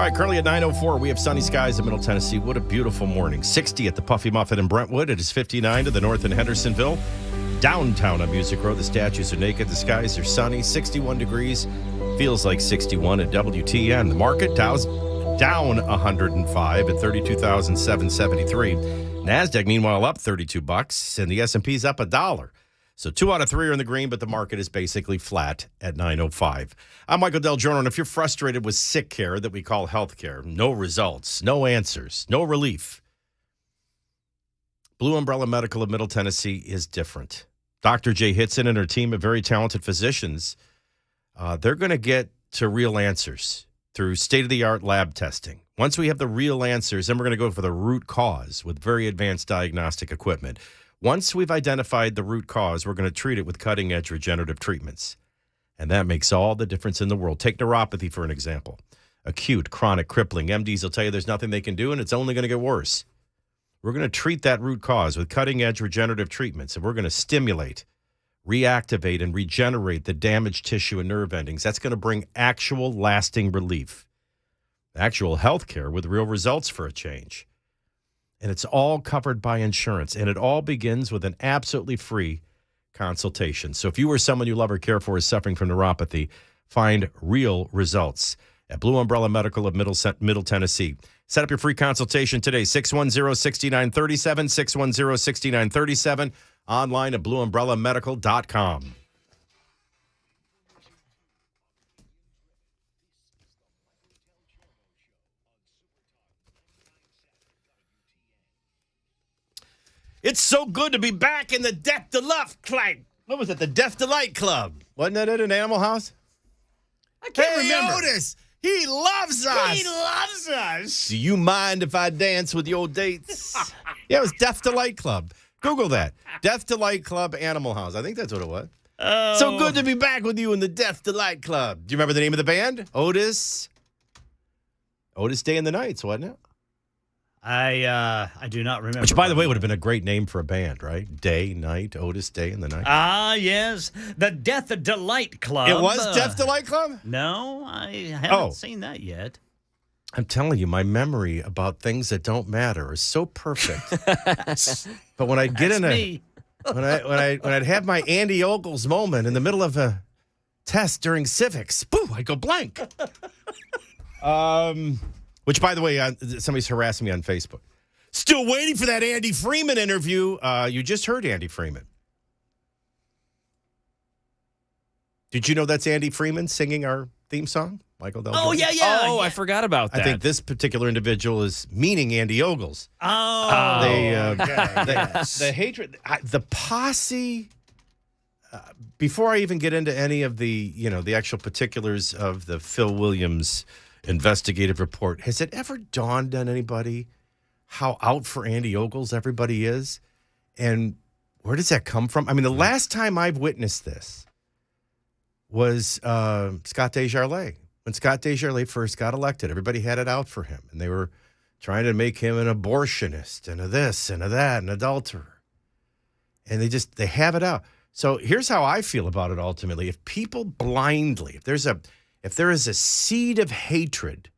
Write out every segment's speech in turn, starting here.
All right, currently at 9:04, we have sunny skies in Middle Tennessee. What a beautiful morning. 60 at the Puffy Muffin in Brentwood. It is 59 to the north in Hendersonville. Downtown on Music Row, the statues are naked. The skies are sunny. 61 degrees. Feels like 61 at WTN. The market, Dow's down 105 at 32,773. NASDAQ, meanwhile, up $32, and the S&P's up $1. So 2 out of 3 are in the green, but the market is basically flat at 9:05. I'm Michael DelGiorno, and if you're frustrated with sick care that we call health care, no results, no answers, no relief, Blue Umbrella Medical of Middle Tennessee is different. Dr. Jay Hitson and her team of very talented physicians, they're going to get to real answers through state-of-the-art lab testing. Once we have the real answers, then we're going to go for the root cause with very advanced diagnostic equipment. Once we've identified the root cause, we're going to treat it with cutting-edge regenerative treatments. And that makes all the difference in the world. Take neuropathy, for an example. Acute, chronic, crippling. MDs will tell you there's nothing they can do, and it's only going to get worse. We're going to treat that root cause with cutting-edge regenerative treatments, and we're going to stimulate, reactivate, and regenerate the damaged tissue and nerve endings. That's going to bring actual lasting relief. Actual health care with real results for a change. And it's all covered by insurance. And it all begins with an absolutely free consultation. So if you or someone you love or care for is suffering from neuropathy, find real results at Blue Umbrella Medical of Middle Tennessee. Set up your free consultation today, 610-6937, 610-6937, online at bluumbrettamedical.com. It's so good to be back in the Death Delight Club. What was it? The Death Delight Club. Wasn't that at an Animal House? I can't remember. Otis, he loves us. He loves us. Do you mind if I dance with your dates? Yeah, it was Death Delight Club. Google that. Death Delight Club, Animal House. I think that's what it was. Oh. So good to be back with you in the Death Delight Club. Do you remember the name of the band? Otis Day and the Nights, wasn't it? I do not remember. Which, by the way, would have been a great name for a band, right? Day, night, Otis Day and the Night. Ah, yes. The Death Delight Club. It was Death Delight Club? No, I haven't seen that yet. I'm telling you, my memory about things that don't matter is so perfect. But when I get when I'd have my Andy Ogles moment in the middle of a test during civics, boo, I'd go blank. Which, by the way, somebody's harassing me on Facebook. Still waiting for that Andy Freeman interview. You just heard Andy Freeman. Did you know that's Andy Freeman singing our theme song? Michael DelGiorno? Oh, yeah. I forgot about that. I think this particular individual is meaning Andy Ogles. Oh. The hatred, the posse. Before I even get into any of the actual particulars of the Phil Williams investigative report, has it ever dawned on anybody how out for Andy Ogles everybody is? And where does that come from? I mean, the last time I've witnessed this was Scott Desjardins. When Scott Desjardins first got elected, everybody had it out for him. And they were trying to make him an abortionist and a this and a that, an adulterer. And they have it out. So here's how I feel about it ultimately. If people blindly, if there is a seed of hatred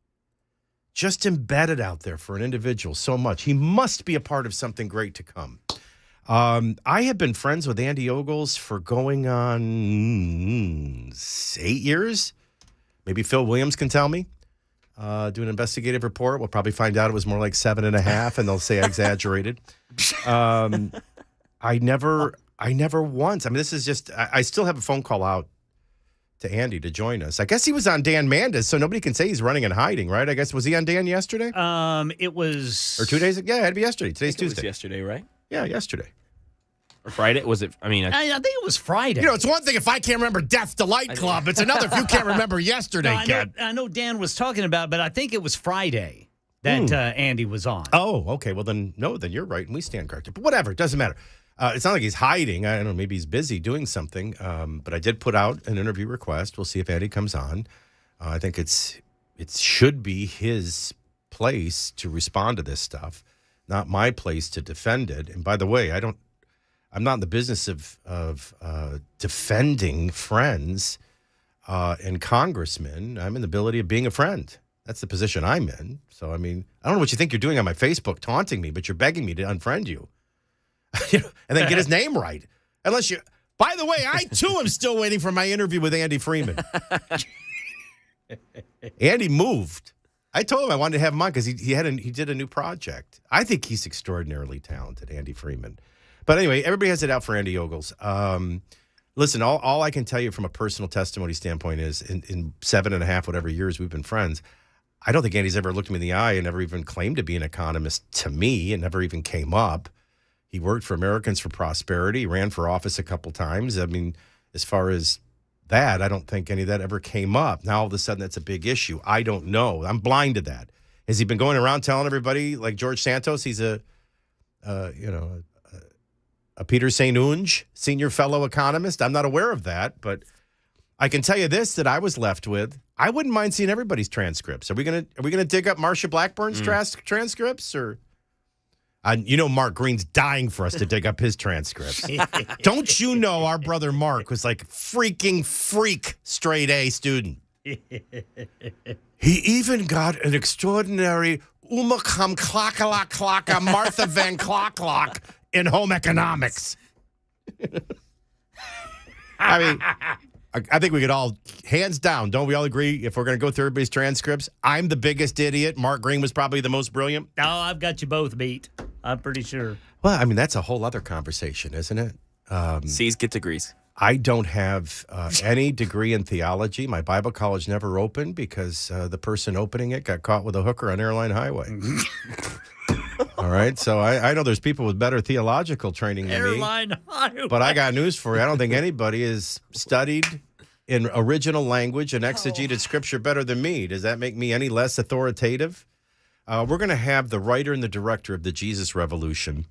just embedded out there for an individual so much, he must be a part of something great to come. I have been friends with Andy Ogles for going on 8 years. Maybe Phil Williams can tell me. Do an investigative report. We'll probably find out it was more like 7.5, and they'll say I exaggerated. I never once. I mean, this is just. I still have a phone call out to Andy to join us. I guess he was on Dan Mandas, so nobody can say he's running and hiding, right? I guess, was he on Dan yesterday? It was... Or 2 days ago? Yeah, it had to be yesterday. Today's Tuesday. It was yesterday, right? Yeah, yesterday. Or Friday? Was it? I mean, I think it was Friday. You know, it's one thing if I can't remember Death Delight Club. It's another if you can't remember yesterday, Ken. I know Dan was talking about, but I think it was Friday that Andy was on. Oh, okay. Well, then you're right, and we stand corrected. But whatever, it doesn't matter. It's not like he's hiding. I don't know, maybe he's busy doing something. But I did put out an interview request. We'll see if Andy comes on. I think it should be his place to respond to this stuff, not my place to defend it. And by the way, I'm not in the business of defending friends and congressmen. I'm in the ability of being a friend. That's the position I'm in. So, I mean, I don't know what you think you're doing on my Facebook taunting me, but you're begging me to unfriend you. And then get his name right. Unless you, by the way, I too am still waiting for my interview with Andy Freeman. Andy moved. I told him I wanted to have him on because he did a new project. I think he's extraordinarily talented, Andy Freeman. But anyway, everybody has it out for Andy Ogles. Listen, all I can tell you from a personal testimony standpoint is in 7.5, whatever years we've been friends, I don't think Andy's ever looked me in the eye and never even claimed to be an economist to me and never even came up. He worked for Americans for Prosperity. He ran for office a couple times. I mean, as far as that, I don't think any of that ever came up. Now, all of a sudden, that's a big issue. I don't know. I'm blind to that. Has he been going around telling everybody, like George Santos, he's a Peter St. Onge, senior fellow economist? I'm not aware of that, but I can tell you this that I was left with. I wouldn't mind seeing everybody's transcripts. Are we gonna dig up Marsha Blackburn's transcripts or? Mark Green's dying for us to dig up his transcripts. Don't you know our brother Mark was like freak straight A student. He even got an extraordinary Umakam Klakala Klaka Martha Van Klock in home economics. I mean, I think we could all, hands down, don't we all agree, if we're going to go through everybody's transcripts, I'm the biggest idiot. Mark Green was probably the most brilliant. Oh, I've got you both beat. I'm pretty sure. Well, I mean, that's a whole other conversation, isn't it? C's get degrees. I don't have any degree in theology. My Bible college never opened because the person opening it got caught with a hooker on Airline Highway. All right, so I know there's people with better theological training than Airline Highway. But I got news for you. I don't think anybody has studied in original language and exegeted Scripture better than me. Does that make me any less authoritative? We're going to have the writer and the director of the Jesus Revolution,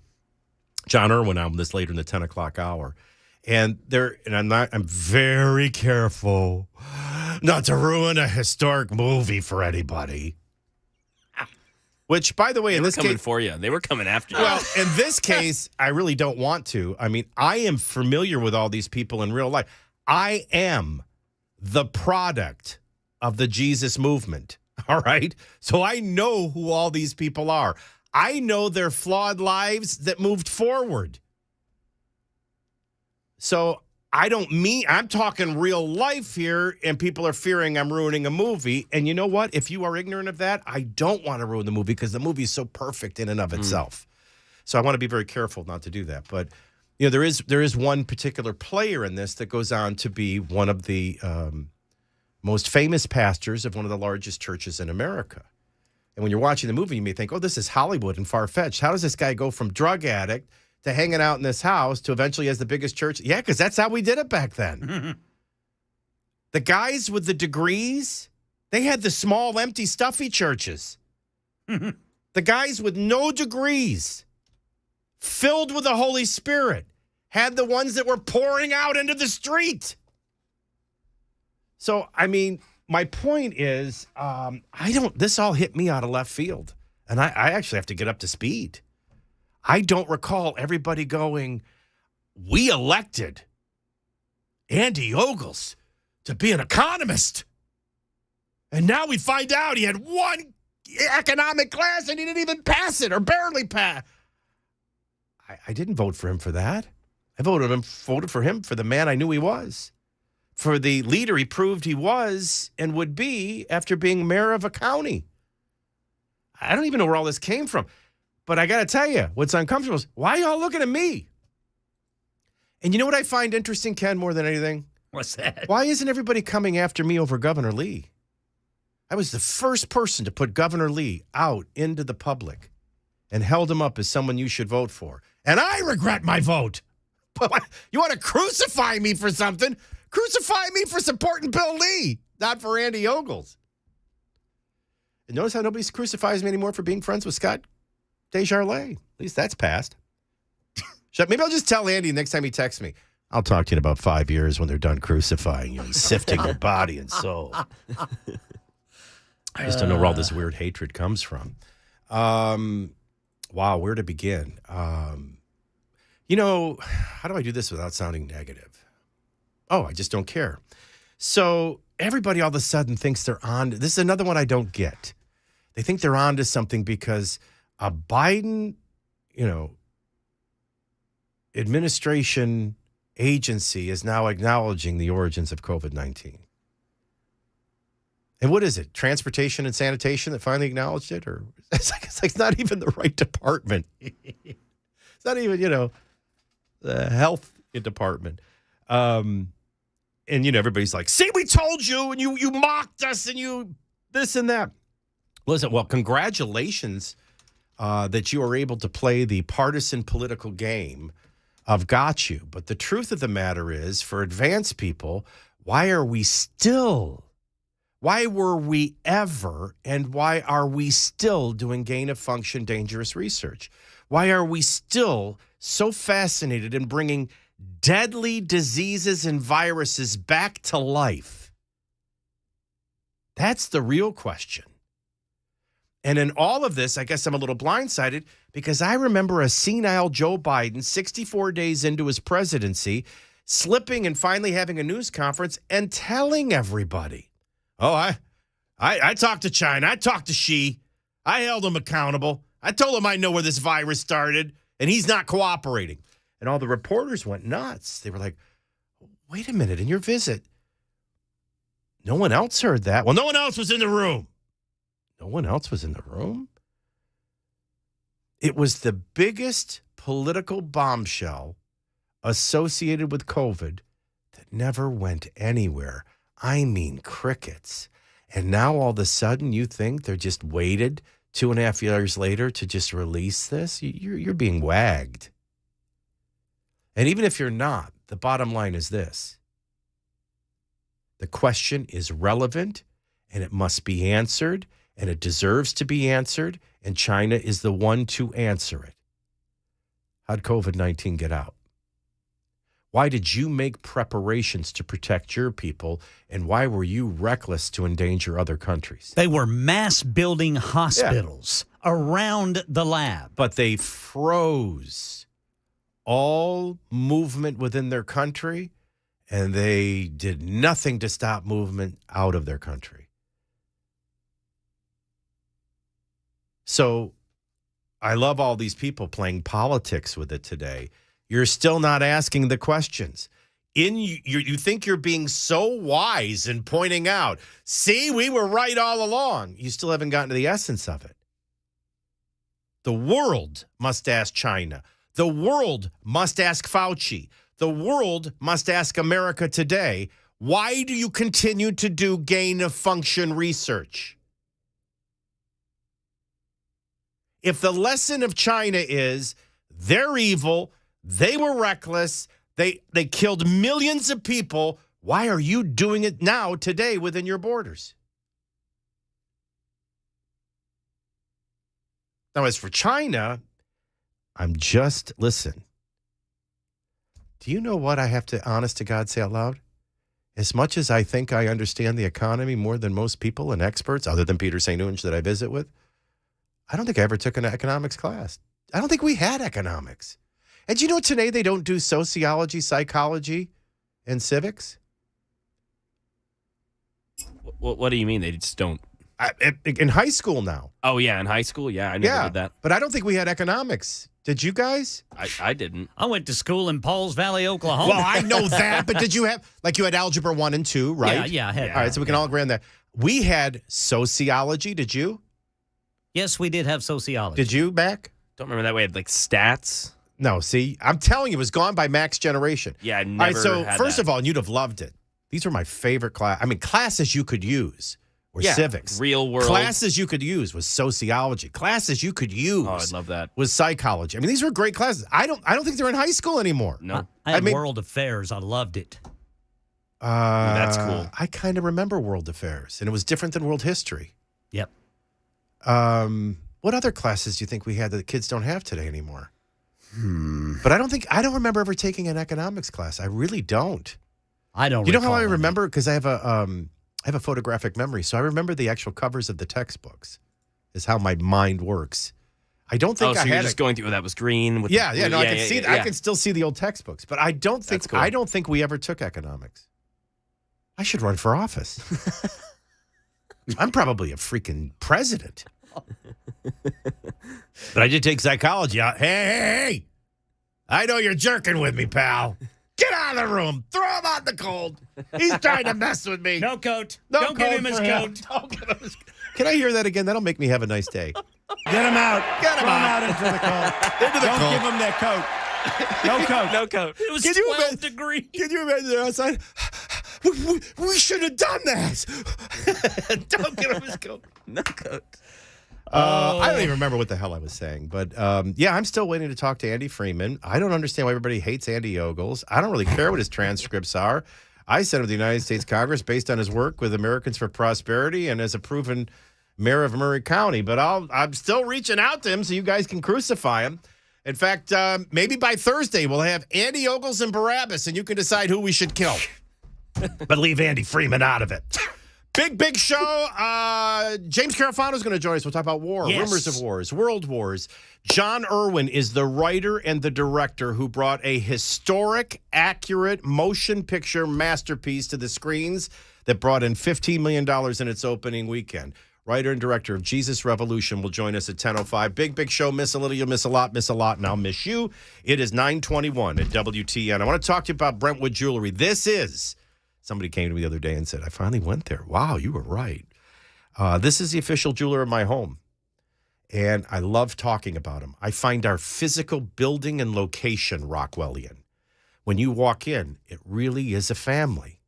John Irwin, on this later in the 10 o'clock hour. And I'm very careful not to ruin a historic movie for anybody. Which, by the way, in this case, for you. They were coming after you. Well, in this case, I really don't want to. I mean, I am familiar with all these people in real life. I am the product of the Jesus movement. All right. So I know who all these people are. I know their flawed lives that moved forward. So I'm talking real life here, and people are fearing I'm ruining a movie. And you know what? If you are ignorant of that, I don't want to ruin the movie because the movie is so perfect in and of itself. So I want to be very careful not to do that. But, there is one particular player in this that goes on to be one of the most famous pastors of one of the largest churches in America. And when you're watching the movie, you may think, oh, this is Hollywood and far-fetched. How does this guy go from drug addict to hanging out in this house to eventually as the biggest church? Yeah, because that's how we did it back then. The guys with the degrees, they had the small, empty, stuffy churches. The guys with no degrees, filled with the Holy Spirit, had the ones that were pouring out into the street. So, I mean, my point is, this all hit me out of left field. And I actually have to get up to speed. I don't recall everybody going, we elected Andy Ogles to be an economist. And now we find out he had one economic class and he didn't even pass it or barely pass. I didn't vote for him for that. I voted for him for the man I knew he was, for the leader he proved he was and would be after being mayor of a county. I don't even know where all this came from. But I got to tell you, what's uncomfortable is, why are y'all looking at me? And you know what I find interesting, Ken, more than anything? What's that? Why isn't everybody coming after me over Governor Lee? I was the first person to put Governor Lee out into the public and held him up as someone you should vote for. And I regret my vote. But you want to crucify me for something? Crucify me for supporting Bill Lee, not for Andy Ogles. And notice how nobody crucifies me anymore for being friends with Scott Desjardins. At least that's passed. Maybe I'll just tell Andy next time he texts me. I'll talk to you in about 5 years when they're done crucifying you and sifting your body and soul. I just don't know where all this weird hatred comes from. Wow, where to begin? How do I do this without sounding negative? Oh, I just don't care. So everybody all of a sudden thinks they're on. This is another one I don't get. They think they're on to something because a Biden, administration agency is now acknowledging the origins of COVID-19. And what is it? Transportation and sanitation that finally acknowledged it? Or it's like it's not even the right department. It's not even, the health department. And everybody's like, see, we told you, and you mocked us, and you this and that. Listen, well, congratulations that you are able to play the partisan political game of got you. But the truth of the matter is, for advanced people, why were we ever, and why are we still doing gain-of-function dangerous research? Why are we still so fascinated in bringing deadly diseases and viruses back to life? That's the real question. And in all of this, I guess I'm a little blindsided because I remember a senile Joe Biden, 64 days into his presidency, slipping and finally having a news conference and telling everybody, I talked to China. I talked to Xi. I held him accountable. I told him I know where this virus started, and he's not cooperating. And all the reporters went nuts. They were like, wait a minute, in your visit, no one else heard that. Well, no one else was in the room. No one else was in the room? It was the biggest political bombshell associated with COVID that never went anywhere. I mean, crickets. And now all of a sudden you think they're just waited 2.5 years later to just release this? You're being wagged. And even if you're not, the bottom line is this. The question is relevant, and it must be answered, and it deserves to be answered, and China is the one to answer it. How'd COVID-19 get out? Why did you make preparations to protect your people, and why were you reckless to endanger other countries? They were mass building hospitals around the lab. But they froze all movement within their country, and they did nothing to stop movement out of their country. So I love all these people playing politics with it today. You're still not asking the questions. You think you're being so wise in pointing out, see, we were right all along. You still haven't gotten to the essence of it. The world must ask China. The world must ask Fauci. The world must ask America today, why do you continue to do gain-of-function research? If the lesson of China is they're evil, they were reckless, they killed millions of people, why are you doing it now, today, within your borders? Now, as for China, listen. Do you know what I have to, honest to God, say out loud? As much as I think I understand the economy more than most people and experts, other than Peter St. Unge that I visit with, I don't think I ever took an economics class. I don't think we had economics. And do you know today they don't do sociology, psychology, and civics? What do you mean they just don't? In high school now. Oh, yeah, in high school? Yeah, I never did that. But I don't think we had economics. Did you guys? I didn't. I went to school in Pauls Valley, Oklahoma. Well, I know that, but did you have, you had Algebra 1 and 2, right? Yeah, I had. All right, so we can all agree on that. We had sociology. Did you? Yes, we did have sociology. Did you, Mac? Don't remember that. We had, stats. No, see, I'm telling you, it was gone by Mac's generation. Yeah, I never had All right, so first of all, you'd have loved it. These were my favorite class. I mean, classes you could use were civics. Real world. Classes you could use was sociology. Classes you could use I'd love that. was psychology. I mean, these were great classes. I don't think they're in high school anymore. No. I had world affairs. I loved it. That's cool. I kind of remember world affairs, and it was different than world history. Yep. What other classes do you think we had that the kids don't have today anymore? But I don't remember ever taking an economics class. I really don't. I don't. You know how I remember? Because I have a photographic memory, so I remember the actual covers of the textbooks. Is how my mind works. I don't think you're just going through that was green. With I can see. I can still see the old textbooks, but I don't think That's cool. we ever took economics. I should run for office. I'm probably a freaking president. But I did take psychology out. Hey. I know you're jerking with me, pal. Get out of the room. Throw him out in the cold. He's trying to mess with me. No coat. No Don't give coat him his for coat. Don't give him his. Can I hear that again? That'll make me have a nice day. Get him out. Get him Throw out. into the cold. Into the Don't cold. give him that coat. No coat. No coat. It was Can you 12 imagine- degrees. Can you imagine they're outside? We should have done that. Don't give him his coat. No coat. I don't even remember what the hell I was saying, but yeah, I'm still waiting to talk to Andy Freeman. I don't understand why everybody hates Andy Ogles. I don't really care what his transcripts are. I sent him to the United States Congress based on his work with Americans for Prosperity and as a proven mayor of Murray County. But I'm still reaching out to him so you guys can crucify him. In fact, maybe by Thursday we'll have Andy Ogles and Barabbas, and you can decide who we should kill. But leave Andy Freeman out of it. Big show. James Carafano is going to join us. We'll talk about war, Yes. rumors of wars, world wars. John Irwin is the writer and the director who brought a historic, accurate motion picture masterpiece to the screens that brought in $15 million in its opening weekend. Writer and director of Jesus Revolution will join us at 10:05. Big show. Miss a little, you miss a lot, and I'll miss you. It is 9:21 at WTN. I want to talk to you about Brentwood Jewelry. Somebody came to me the other day and said, I finally went there. Wow, you were right. This is the official jeweler of my home. And I love talking about them. I find our physical building and location Rockwellian. When you walk in, it really is a family.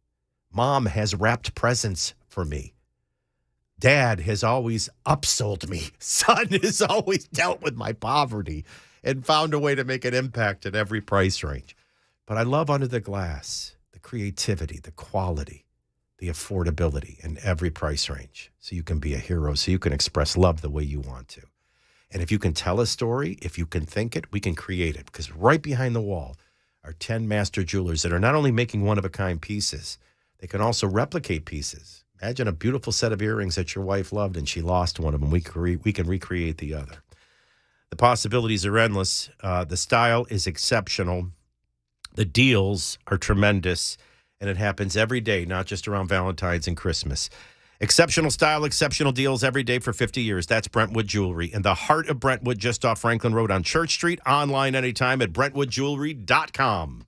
Mom has wrapped presents for me. Dad has always upsold me. Son has always dealt with my poverty and found a way to make an impact at every price range. But I love Under the Glass, the creativity, the quality, the affordability in every price range. So you can be a hero, so you can express love the way you want to. And if you can tell a story, if you can think it, we can create it. Because right behind the wall are 10 master jewelers that are not only making one-of-a-kind pieces, they can also replicate pieces. Imagine a beautiful set of earrings that your wife loved and she lost one of them. We can recreate the other. The possibilities are endless. The style is exceptional. The deals are tremendous. And it happens every day, not just around Valentine's and Christmas. Exceptional style, exceptional deals every day for 50 years. That's Brentwood Jewelry in the heart of Brentwood, just off Franklin Road on Church Street. Online anytime at BrentwoodJewelry.com.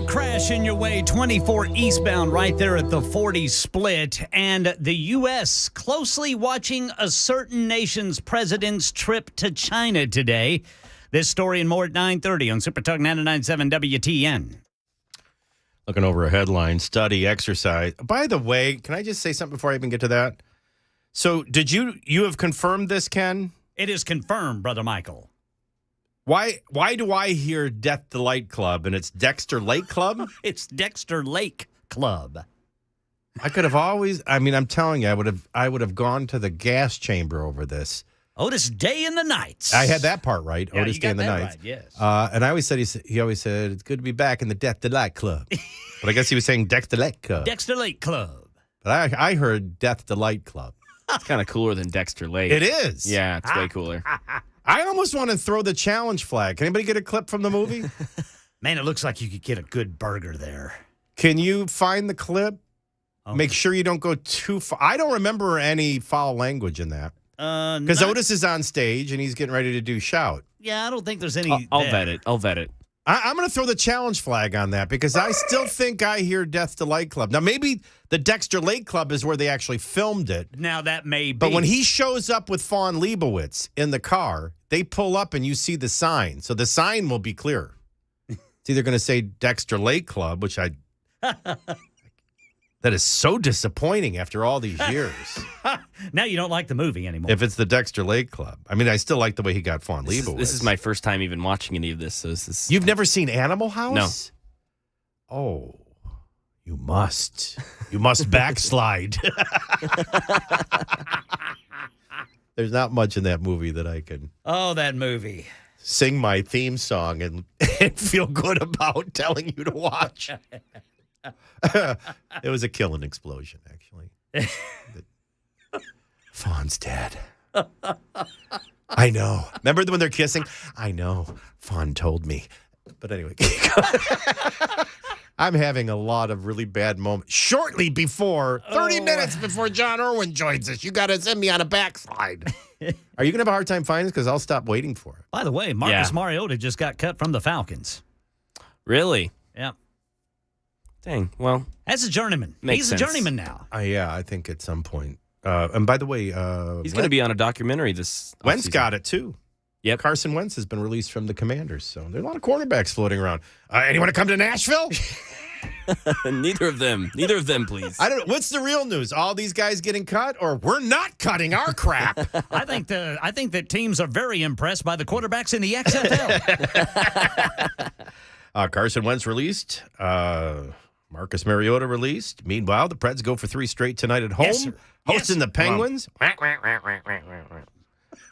crashing your way 24 eastbound right there at the 40 split. And the U.S. closely watching a certain nation's president's trip to China today. This story and more at 9:30 on Super Talk 99.7 WTN. Looking over a headline, study, exercise. By the way, can I just say something before I even get to that? So did you have confirmed this, Ken? It is confirmed, Brother Michael. Why do I hear Death Delight Club and it's Dexter Lake Club? It's Dexter Lake Club. I could have always, I'm telling you, I would have gone to the gas chamber over this. Otis Day and the Nights. I had that part right. Yeah, Otis you Day and got the that Nights. right, yes. And I always said, he always said, it's good to be back in the Death Delight Club. But I guess he was saying Dexter Lake Club. Dexter Lake Club. But I heard Death Delight Club. It's kind of cooler than Dexter Lake. It is. Yeah, it's way cooler. I almost want to throw the challenge flag. Can anybody get a clip from the movie? Man, it looks like you could get a good burger there. Can you find the clip? Okay. Make sure you don't go too far. I don't remember any foul language in that. Because Otis is on stage and he's getting ready to do Shout. Yeah, I don't think there's any. I'll vet it. I'm going to throw the challenge flag on that because I still think I hear Death Delight Club. Now, maybe the Dexter Lake Club is where they actually filmed it. Now, that may be. But when he shows up with Fawn Leibowitz in the car, they pull up and you see the sign. So the sign will be clear. It's either going to say Dexter Lake Club, which that is so disappointing after all these years. Now you don't like the movie anymore. If it's the Dexter Lake Club. I still like the way he got Fawn Leibowitz. This is my first time even watching any of this. So this is. You've never seen Animal House? No. Oh, you must. You must backslide. There's not much in that movie that I can that movie. sing my theme song and feel good about telling you to watch. It was a killing explosion, actually. Fawn's dead. I know. Remember when they're kissing? I know. Fawn told me. But anyway, I'm having a lot of really bad moments. Shortly before, 30 minutes before John Irwin joins us, you got to send me on a backslide. Are you going to have a hard time finding this? Because I'll stop waiting for it. By the way, Marcus Mariota just got cut from the Falcons. Really? Yeah. Dang. Well, as a journeyman. Makes He's sense. a journeyman now. Yeah, I think at some point. And by the way, he's going to be on a documentary this Wentz offseason. got it too. Yep. Carson Wentz has been released from the Commanders, so there are a lot of quarterbacks floating around. Anyone to come to Nashville? Neither of them, please. I don't know. What's the real news? All these guys getting cut, or we're not cutting our crap? I think that teams are very impressed by the quarterbacks in the XFL. Carson Wentz released. Marcus Mariota released. Meanwhile, the Preds go for 3 straight tonight at home, Yes, sir. hosting the Penguins.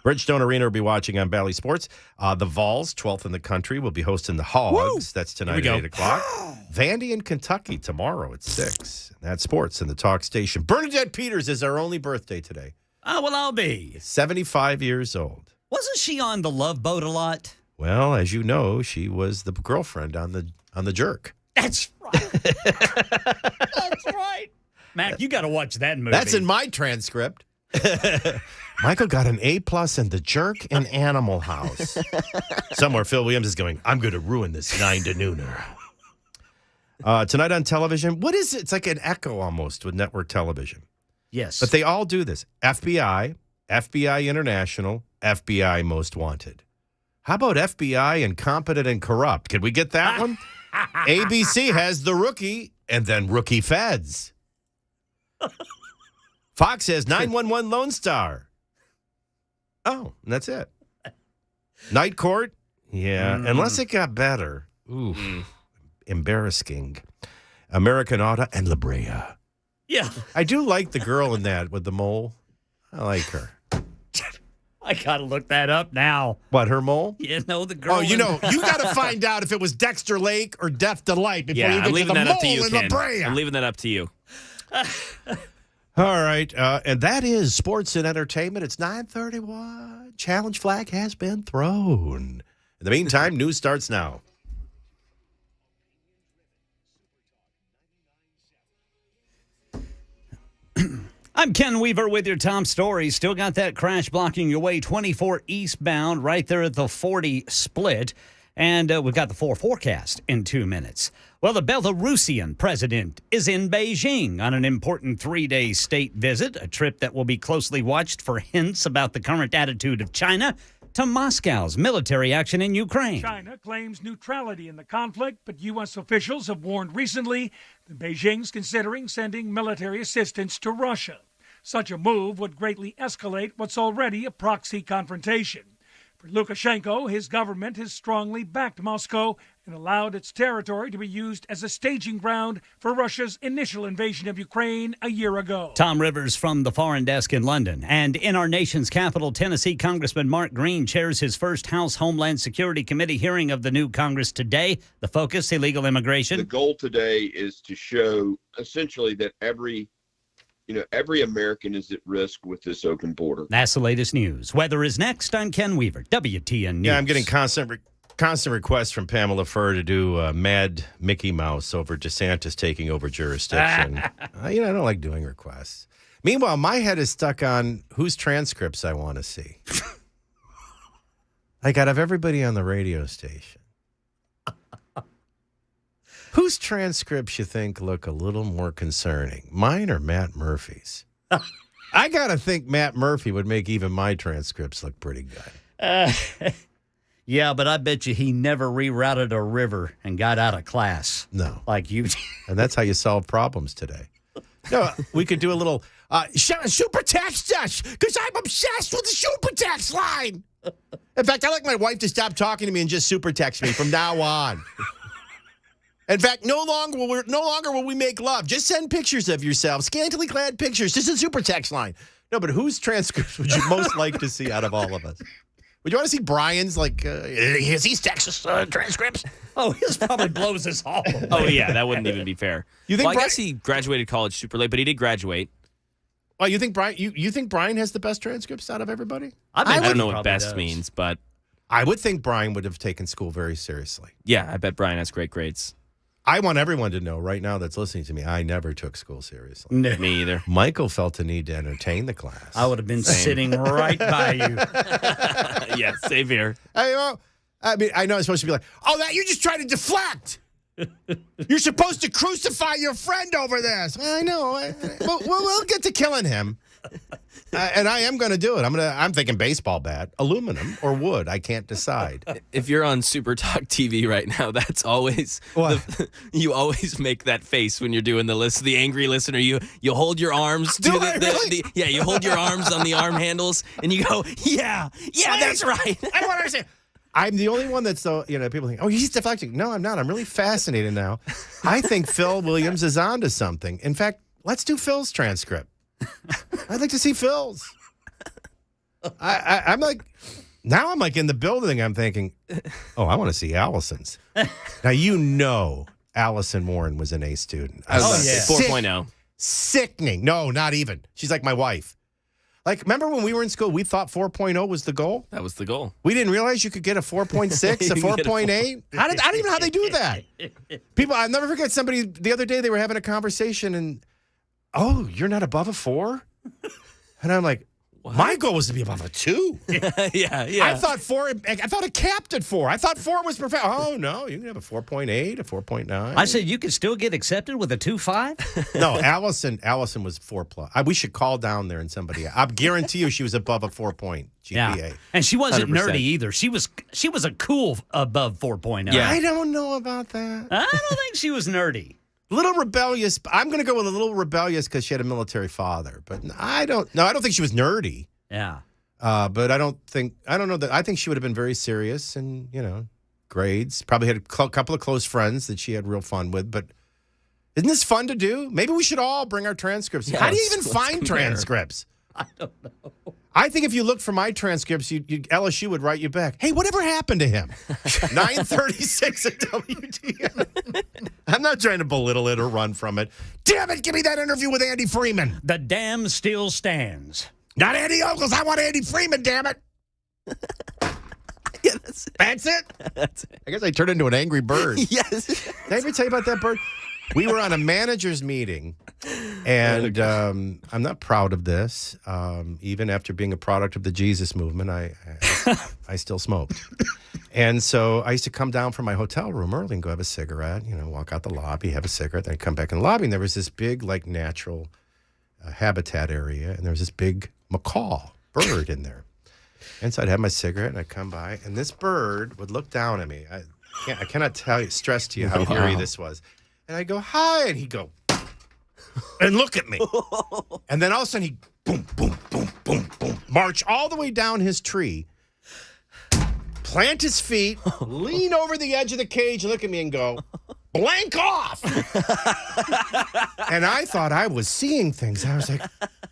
Bridgestone Arena will be watching on Bally Sports. The Vols, 12th in the country, will be hosting the Hogs. Woo! That's tonight at 8 o'clock. Vandy in Kentucky tomorrow at 6. That's sports in the Talk Station. Bernadette Peters is our only birthday today. Oh, well, I'll be. 75 years old. Wasn't she on the Love Boat a lot? Well, as you know, she was the girlfriend on the Jerk. That's right. That's right. Mac, you got to watch that movie. That's in my transcript. Michael got an A+ in The Jerk and Animal House. Somewhere Phil Williams is going, I'm going to ruin this 9 to nooner. Tonight on television, what is it? It's like an echo almost with network television. Yes. But they all do this. FBI, FBI International, FBI Most Wanted. How about FBI Incompetent and Corrupt? Can we get that one? ABC has The Rookie and then Rookie Feds. Fox has 911 Lone Star. Oh, and that's it. Night Court? Yeah, unless it got better. Ooh, embarrassing. American Auto and La Brea. Yeah. I do like the girl in that with the mole. I like her. I got to look that up now. What, her mole? You know, the girl. Oh, you know, you got to find out if it was Dexter Lake or Death Delight before you I'm get to leaving the that mole up to you, in La Ken. Brea. I'm leaving that up to you. All right, and that is sports and entertainment. It's 9:31. Challenge flag has been thrown. In the meantime, news starts now. I'm Ken Weaver with your top story. Still got that crash blocking your way 24 eastbound right there at the 40 split. And we've got the 4 forecast in 2 minutes. Well, the Belarusian president is in Beijing on an important 3-day state visit, a trip that will be closely watched for hints about the current attitude of China to Moscow's military action in Ukraine. China claims neutrality in the conflict, but U.S. officials have warned recently that Beijing's considering sending military assistance to Russia. Such a move would greatly escalate what's already a proxy confrontation. For Lukashenko, his government has strongly backed Moscow and allowed its territory to be used as a staging ground for Russia's initial invasion of Ukraine a year ago. Tom Rivers from the Foreign Desk in London. And in our nation's capital, Tennessee, Congressman Mark Green chairs his first House Homeland Security Committee hearing of the new Congress today. The focus, illegal immigration. The goal today is to show essentially that every American is at risk with this open border. That's the latest news. Weather is next. I'm Ken Weaver, WTN News. Yeah, I'm getting constant requests from Pamela Furr to do Mad Mickey Mouse over DeSantis taking over jurisdiction. I don't like doing requests. Meanwhile, my head is stuck on whose transcripts I want to see. Like out of everybody on the radio station. Whose transcripts you think look a little more concerning? Mine or Matt Murphy's? I got to think Matt Murphy would make even my transcripts look pretty good. Yeah, but I bet you he never rerouted a river and got out of class. No. Like you. And that's how you solve problems today. No, we could do a little super text us because I'm obsessed with the super text line. In fact, I like my wife to stop talking to me and just super text me from now on. In fact, no longer will we make love. Just send pictures of yourself, scantily clad pictures, just a super text line. No, but whose transcripts would you most like to see out of all of us? Would you want to see Brian's, his Texas transcripts? Oh, his probably blows us all away. Oh, yeah, that wouldn't even be fair. You think I guess he graduated college super late, but he did graduate. Oh, you think Brian? You think Brian has the best transcripts out of everybody? I don't know what probably best does. means, but I would think Brian would have taken school very seriously. yeah, I bet Brian has great grades. I want everyone to know right now that's listening to me, I never took school seriously. No. Me either. Michael felt the need to entertain the class. I would have been sitting right by you. Yeah, same here. I mean, I know I'm supposed to be like, that you're just trying to deflect. You're supposed to crucify your friend over this. I know. We'll get to killing him. And I am going to do it. I'm thinking baseball bat, aluminum or wood. I can't decide. If you're on Super Talk TV right now, that's always you always make that face when you're doing the list. The angry listener, you hold your arms to you hold your arms on the arm handles and you go, yeah, that's right. I don't understand. I'm the only one that's people think, he's deflecting. No, I'm not. I'm really fascinated now. I think Phil Williams is onto something. In fact, let's do Phil's transcript. I'd like to see Phil's. I'm like in the building. I'm thinking, I want to see Allison's. Now Allison Warren was an A student. I was Oh, yeah. 4.0. Sickening. No, not even. She's like my wife. Like, remember when we were in school, we thought 4.0 was the goal? That was the goal. We didn't realize you could get a 4.6, a You can get a 4.8. I don't even know how they do that. People, I'll never forget somebody the other day, they were having a conversation and, you're not above a 4? And I'm like, What? my goal was to be above a 2. yeah. I thought it capped at 4. I thought 4 was perfect. Oh, no, you can have a 4.8, a 4.9. I said you could still get accepted with a 2.5? No, Allison was 4+. We should call down there and somebody. I guarantee you she was above a 4-point GPA. Yeah. And she wasn't 100%. nerdy either. She was a cool above 4.0. Yeah. I don't know about that. I don't think she was nerdy. Little rebellious. I'm going to go with a little rebellious because she had a military father. But I don't think she was nerdy. Yeah. But I don't know that. I think she would have been very serious and, grades. Probably had a couple of close friends that she had real fun with. But isn't this fun to do? Maybe we should all bring our transcripts. Yeah, How do you let's even find compare. transcripts? I don't know. I think if you look for my transcripts, LSU would write you back. Hey, whatever happened to him? 9:36 at WTN. I'm not trying to belittle it or run from it. Damn it, give me that interview with Andy Freeman. The dam still stands. Not Andy Ogles. I want Andy Freeman, damn it. Yeah, that's it. That's it? That's it. I guess I turned into an angry bird. Yes. Did I ever tell you about that bird? We were on a manager's meeting, and I'm not proud of this. Even after being a product of the Jesus movement, I still smoked. And so I used to come down from my hotel room early and go have a cigarette, walk out the lobby, have a cigarette, then I'd come back in the lobby, and there was this big, natural habitat area, and there was this big macaw bird in there. And so I'd have my cigarette, and I'd come by, and this bird would look down at me. I cannot stress to you how eerie this was. And I'd go, hi, and he'd go, and look at me. And then all of a sudden, he'd boom, boom, boom, boom, boom, march all the way down his tree, plant his feet, lean over the edge of the cage, look at me and go, blank off. And I thought I was seeing things. I was like,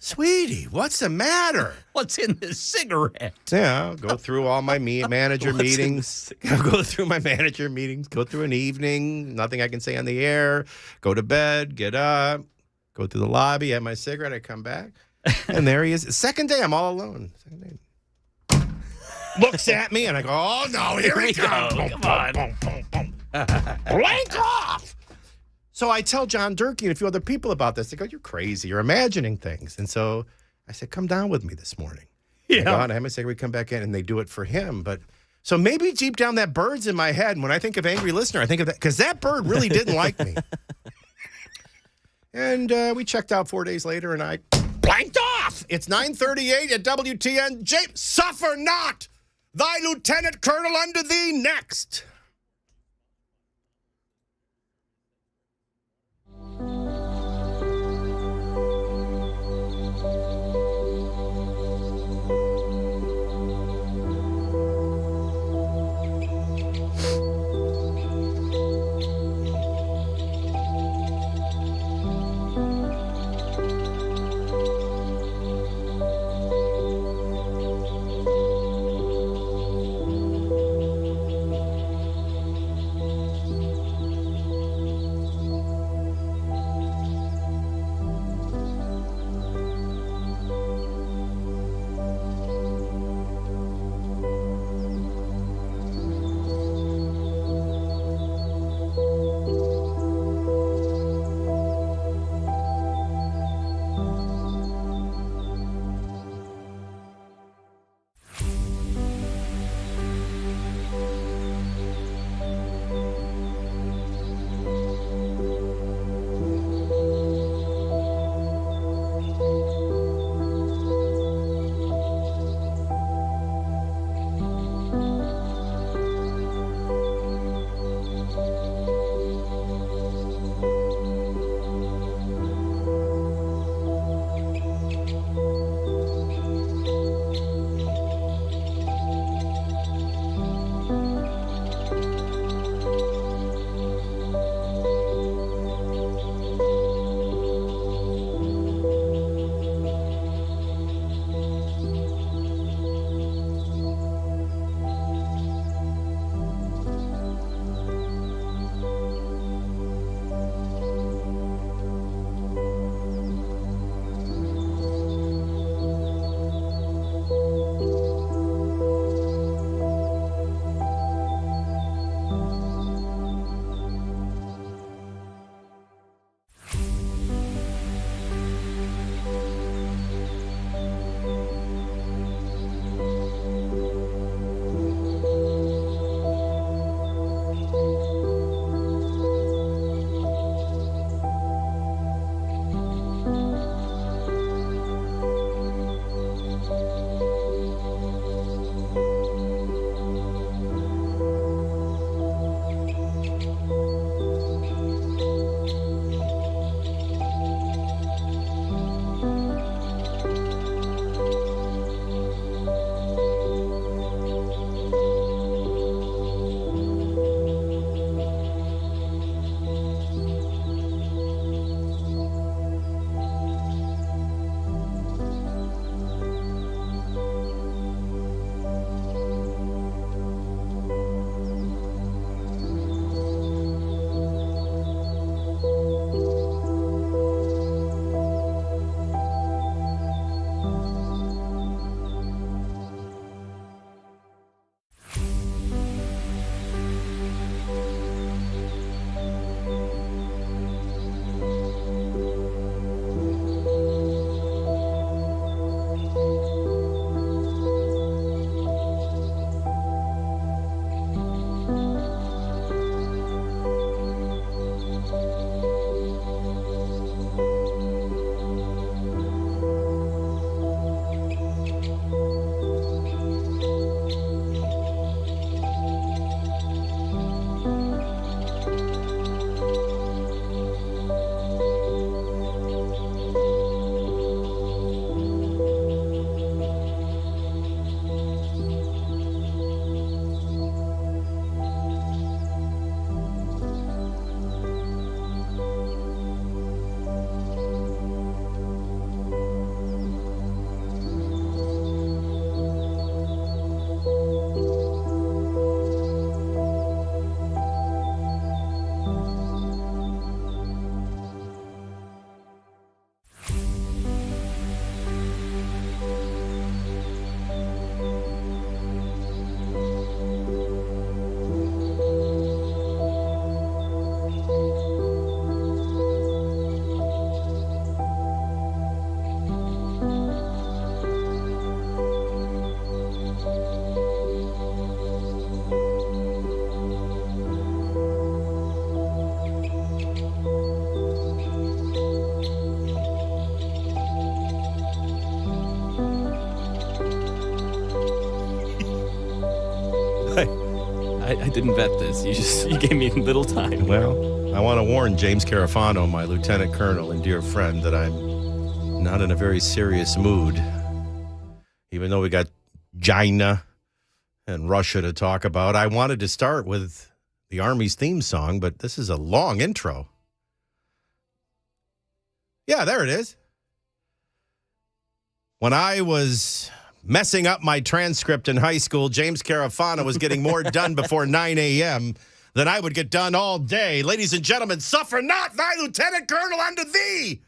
sweetie, what's the matter? What's in this cigarette? Yeah, I'll go through all my manager meetings. I'll go through my manager meetings, go through an evening, nothing I can say on the air, go to bed, get up, go through the lobby, have my cigarette, I come back, and there he is. Second day, I'm all alone. Second day. Looks at me, and I go, oh, no, here he comes. Boom, Come on. boom, boom, boom, boom. Blank off. So I tell John Durkee and a few other people about this. They go, you're crazy. You're imagining things. And so I said, come down with me this morning. Yeah. I go out, I have my cigarette, we come back in, and they do it for him. But so maybe deep down that bird's in my head. And when I think of Angry Listener, I think of that because that bird really didn't like me. And we checked out 4 days later, and I blanked off. It's 9:38 at WTN. James, suffer not. Thy lieutenant colonel unto thee next. I didn't vet this. You gave me little time. Well, I want to warn James Carafano, my lieutenant colonel and dear friend, that I'm not in a very serious mood. Even though we got China and Russia to talk about, I wanted to start with the Army's theme song, but this is a long intro. Yeah, there it is. When I was messing up my transcript in high school, James Carafano was getting more done before 9 a.m. than I would get done all day. Ladies and gentlemen, suffer not, thy lieutenant colonel unto thee.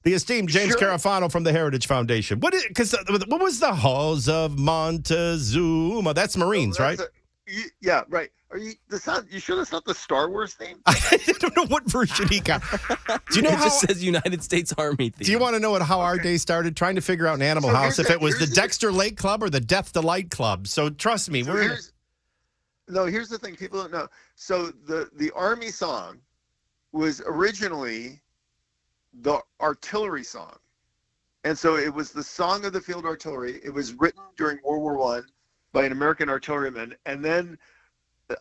The esteemed James Carafano from the Heritage Foundation. What was the halls of Montezuma? That's Marines, right? Yeah, right. You sure that's not the Star Wars theme? I don't know what version he got. Do you know It how? just says United States Army theme. Do you want to know how our day started? Trying to figure out in Animal House if it was the Dexter Lake Club or the Death Delight Club. So trust me, here's the thing people don't know. So the Army song was originally the artillery song. And so it was the song of the field artillery. It was written during World War I by an American artilleryman. And then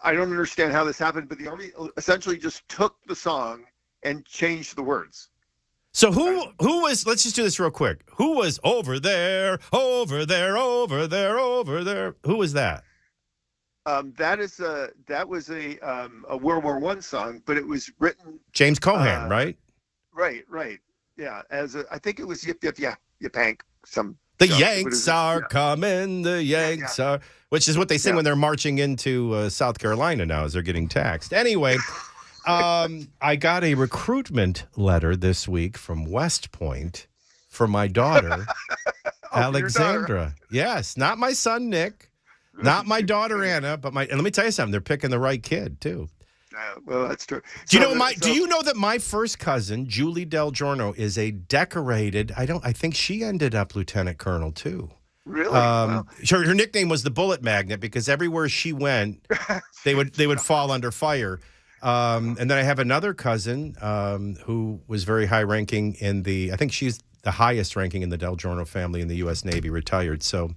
I don't understand how this happened, but the Army essentially just took the song and changed the words. So who was, let's just do this real quick. Who was over there, over there, over there, over there? Who was that? That was a World War I song, but it was written. James Cohan, right? Right. Yeah. I think it was Yip Yip Yap Yank. The Yanks are coming, the Yanks are, which is what they sing when they're marching into South Carolina now as they're getting taxed. Anyway, I got a recruitment letter this week from West Point for my daughter, Alexandra. Yes, not my son, Nick, not my daughter, Anna, but and let me tell you something, they're picking the right kid, too. Well, that's true. Do you know that my first cousin, Julie DelGiorno, is a decorated, I think she ended up lieutenant colonel too. Really? Wow. Her nickname was the Bullet Magnet because everywhere she went, they would fall under fire. And then I have another cousin who was very high ranking I think she's the highest ranking in the DelGiorno family in the U.S. Navy, retired. So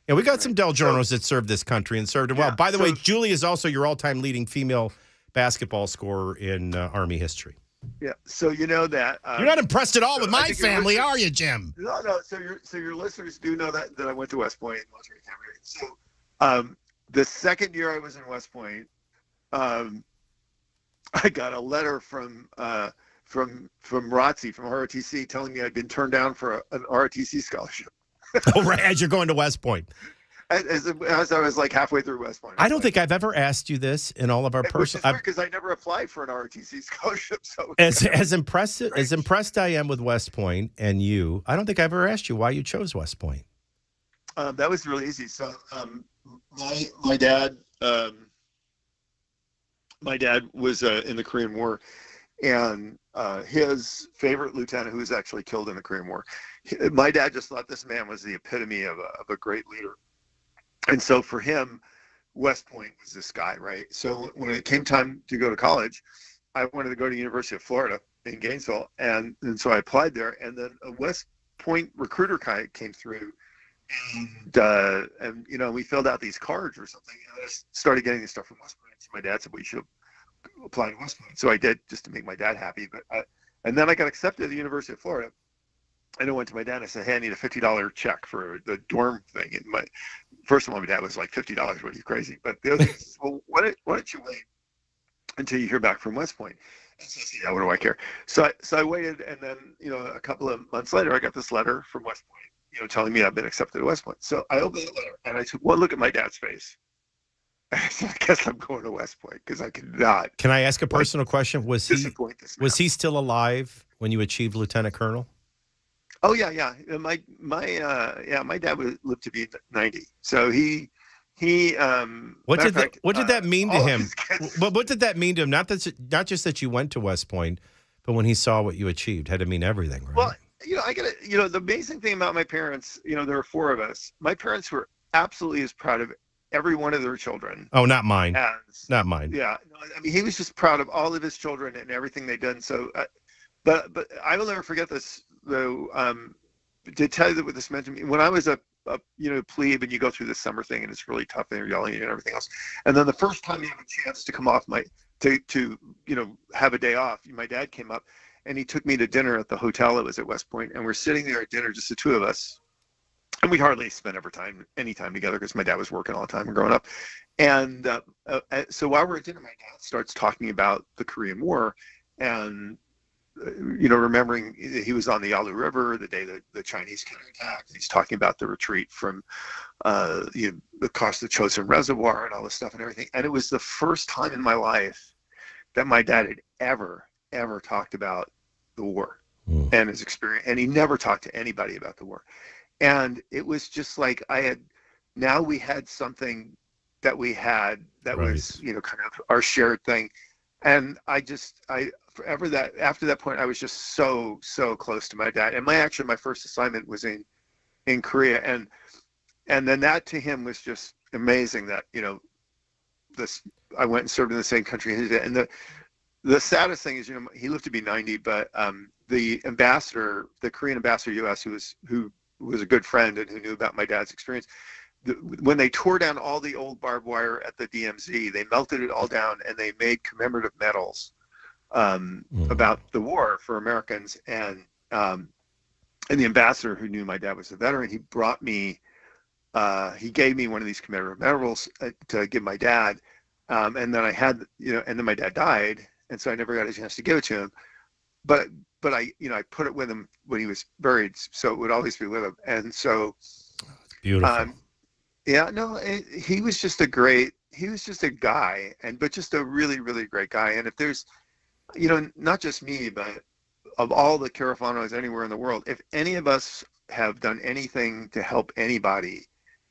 yeah, we got some DelGiornos that served this country and served it well. By the way, Julie is also your all-time leading female basketball scorer in Army history. Yeah, so you know that you're not impressed at all with my family, are you, Jim? No. So your listeners do know that I went to West Point military academy. So the second year I was in West Point, I got a letter from ROTC, from ROTC, telling me I'd been turned down for an ROTC scholarship. Oh, right, as you're going to West Point. As I was like halfway through West Point. I don't think I've ever asked you this in all of our personal. Because I never applied for an ROTC scholarship. So as impressed I am with West Point and you, I don't think I've ever asked you why you chose West Point. That was really easy. So my dad was in the Korean War, and his favorite lieutenant, who was actually killed in the Korean War, my dad just thought this man was the epitome of a great leader. And so for him, West Point was this guy, right? So when it came time to go to college, I wanted to go to the University of Florida in Gainesville. And so I applied there. And then a West Point recruiter guy came through. And we filled out these cards or something. And I started getting this stuff from West Point. So my dad said, well, you should apply to West Point. So I did, just to make my dad happy. And then I got accepted at the University of Florida. And I went to my dad and I said, hey, I need a $50 check for the dorm thing. And first of all, my dad was like, $50, what are you, crazy? But the other thing is, well, why don't you wait until you hear back from West Point? And so I said, yeah, what do I care? So I waited, and then, a couple of months later, I got this letter from West Point, telling me I've been accepted at West Point. So I opened the letter, and I took one look at my dad's face. I said, I guess I'm going to West Point, because I could not. Can I ask a personal question? Was he still alive when you achieved lieutenant colonel? Oh yeah. My dad lived to be 90. So he. What did that mean to him? But what did that mean to him? Not just that you went to West Point, but when he saw what you achieved, had to mean everything, right? Well, I got to. The amazing thing about my parents, there were four of us. My parents were absolutely as proud of every one of their children. Oh, not mine. Not mine. Yeah, I mean, he was just proud of all of his children and everything they'd done. So, but I will never forget this though. to tell you what this meant to me, when I was a plebe, and you go through this summer thing, and it's really tough, and they're yelling at you and everything else, and then the first time you have a chance to come off to have a day off, my dad came up, and he took me to dinner at the hotel that was at West Point, and we're sitting there at dinner, just the two of us, and we hardly spent any time together because my dad was working all the time growing up, and so while we're at dinner, my dad starts talking about the Korean War, and remembering he was on the Yalu River the day that the Chinese counterattacked. He's talking about the retreat from across the Chosin Reservoir and all this stuff and everything. And it was the first time in my life that my dad had ever talked about the war and his experience. And he never talked to anybody about the war. And it was just like we had something that we had that was, kind of our shared thing. And after that point, I was just so close to my dad. And my first assignment was in Korea, and then that to him was just amazing. That I went and served in the same country he did. And the saddest thing is, he lived to be 90, but the ambassador, the Korean ambassador to U.S., who was a good friend and who knew about my dad's experience. When they tore down all the old barbed wire at the DMZ, they melted it all down and they made commemorative medals about the war for Americans. And the ambassador, who knew my dad was a veteran, he gave me one of these commemorative medals to give my dad. And then and then my dad died, and so I never got a chance to give it to him. But I put it with him when he was buried, so it would always be with him. And so, beautiful. He was just a guy, but just a really, really great guy. And if there's, not just me, but of all the Carafanos anywhere in the world, if any of us have done anything to help anybody,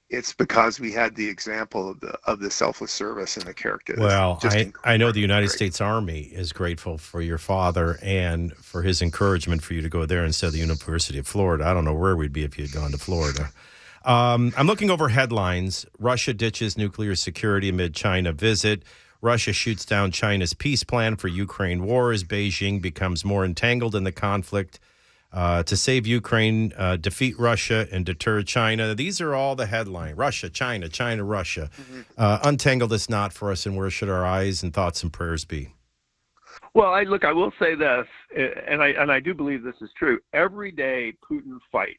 it's because we had the example of the selfless service and the character. Well, I know the United States Army is grateful for your father and for his encouragement for you to go there instead of the University of Florida. I don't know where we'd be if you had gone to Florida. I'm looking over headlines. Russia ditches nuclear security amid China visit. Russia shoots down China's peace plan for Ukraine war as Beijing becomes more entangled in the conflict to save Ukraine, defeat Russia, and deter China. These are all the headline. Russia, China, China, Russia. Untangle this knot for us, and where should our eyes and thoughts and prayers be? Well, I will say this, and I do believe this is true. Every day Putin fights,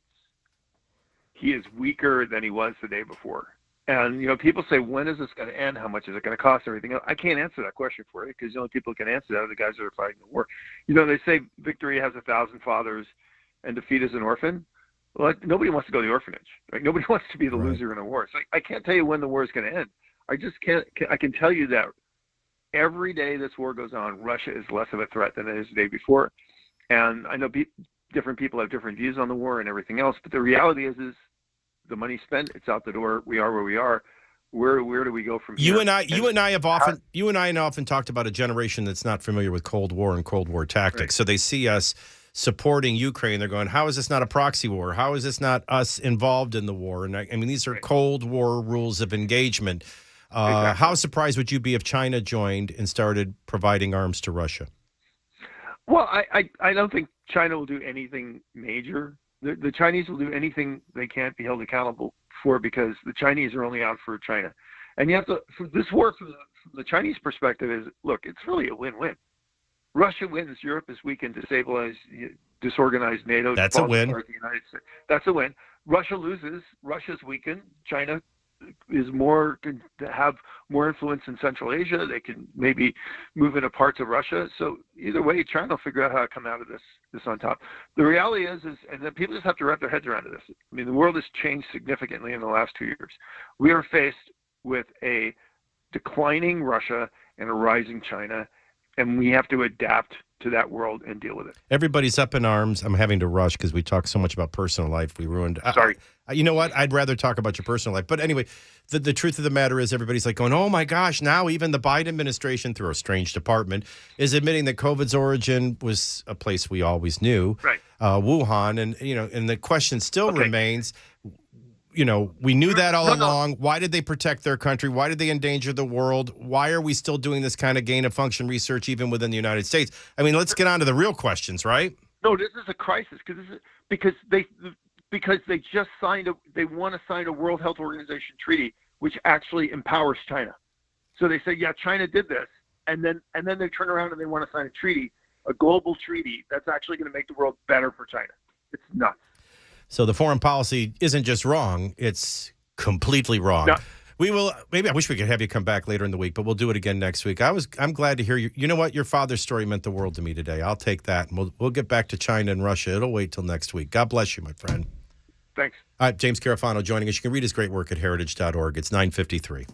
he is weaker than he was the day before. And, people say, when is this going to end? How much is it going to cost? Everything else. I can't answer that question for you, because the only people who can answer that are the guys that are fighting the war. They say victory has 1,000 fathers and defeat is an orphan. Well, nobody wants to go to the orphanage. Right? Nobody wants to be the loser in a war. So I can't tell you when the war is going to end. I just can't. I can tell you that every day this war goes on, Russia is less of a threat than it is the day before. And I know different people have different views on the war and everything else, but the reality is the money spent, it's out the door. We are where we are. Where do we go from here? You and I have often talked about a generation that's not familiar with Cold War and Cold War tactics. Right. So they see us supporting Ukraine. They're going, how is this not a proxy war? How is this not us involved in the war? And I mean, these are Cold War rules of engagement. Exactly. How surprised would you be if China joined and started providing arms to Russia? Well, I don't think China will do anything major. The Chinese will do anything they can't be held accountable for, because the Chinese are only out for China. And you have to, for this war, from the Chinese perspective, is, look, it's really a win-win. Russia wins, Europe is weakened, disorganized NATO. That's a win. The United States. That's a win. Russia loses, Russia's weakened, China is can have more influence in Central Asia. They can maybe move into parts of Russia. So either way, China will figure out how to come out of this on top. The reality is, and then people just have to wrap their heads around this. I mean, the world has changed significantly in the last 2 years. We are faced with a declining Russia and a rising China, and we have to adapt to that world and deal with it. Everybody's up in arms. I'm having to rush because we talk so much about personal life. We ruined. Sorry. You know what? I'd rather talk about your personal life. But anyway, the truth of the matter is, everybody's like going, oh my gosh, now even the Biden administration, through a strange department, is admitting that COVID's origin was a place we always knew, right? Wuhan. And the question still remains, we knew that all along. Why did they protect their country? Why did they endanger the world? Why are we still doing this kind of gain-of-function research even within the United States? I mean, let's get on to the real questions, right? No, this is a crisis because because they just they want to sign a World Health Organization treaty, which actually empowers China. So they say, yeah, China did this, and then they turn around and they want to sign a treaty, a global treaty that's actually going to make the world better for China. It's nuts. So the foreign policy isn't just wrong; it's completely wrong. No. We will. Maybe I wish we could have you come back later in the week, but we'll do it again next week. I'm glad to hear you. You know what? Your father's story meant the world to me today. I'll take that, and we'll get back to China and Russia. It'll wait till next week. God bless you, my friend. Thanks. All right, James Carafano joining us. You can read his great work at heritage.org. It's 9:53.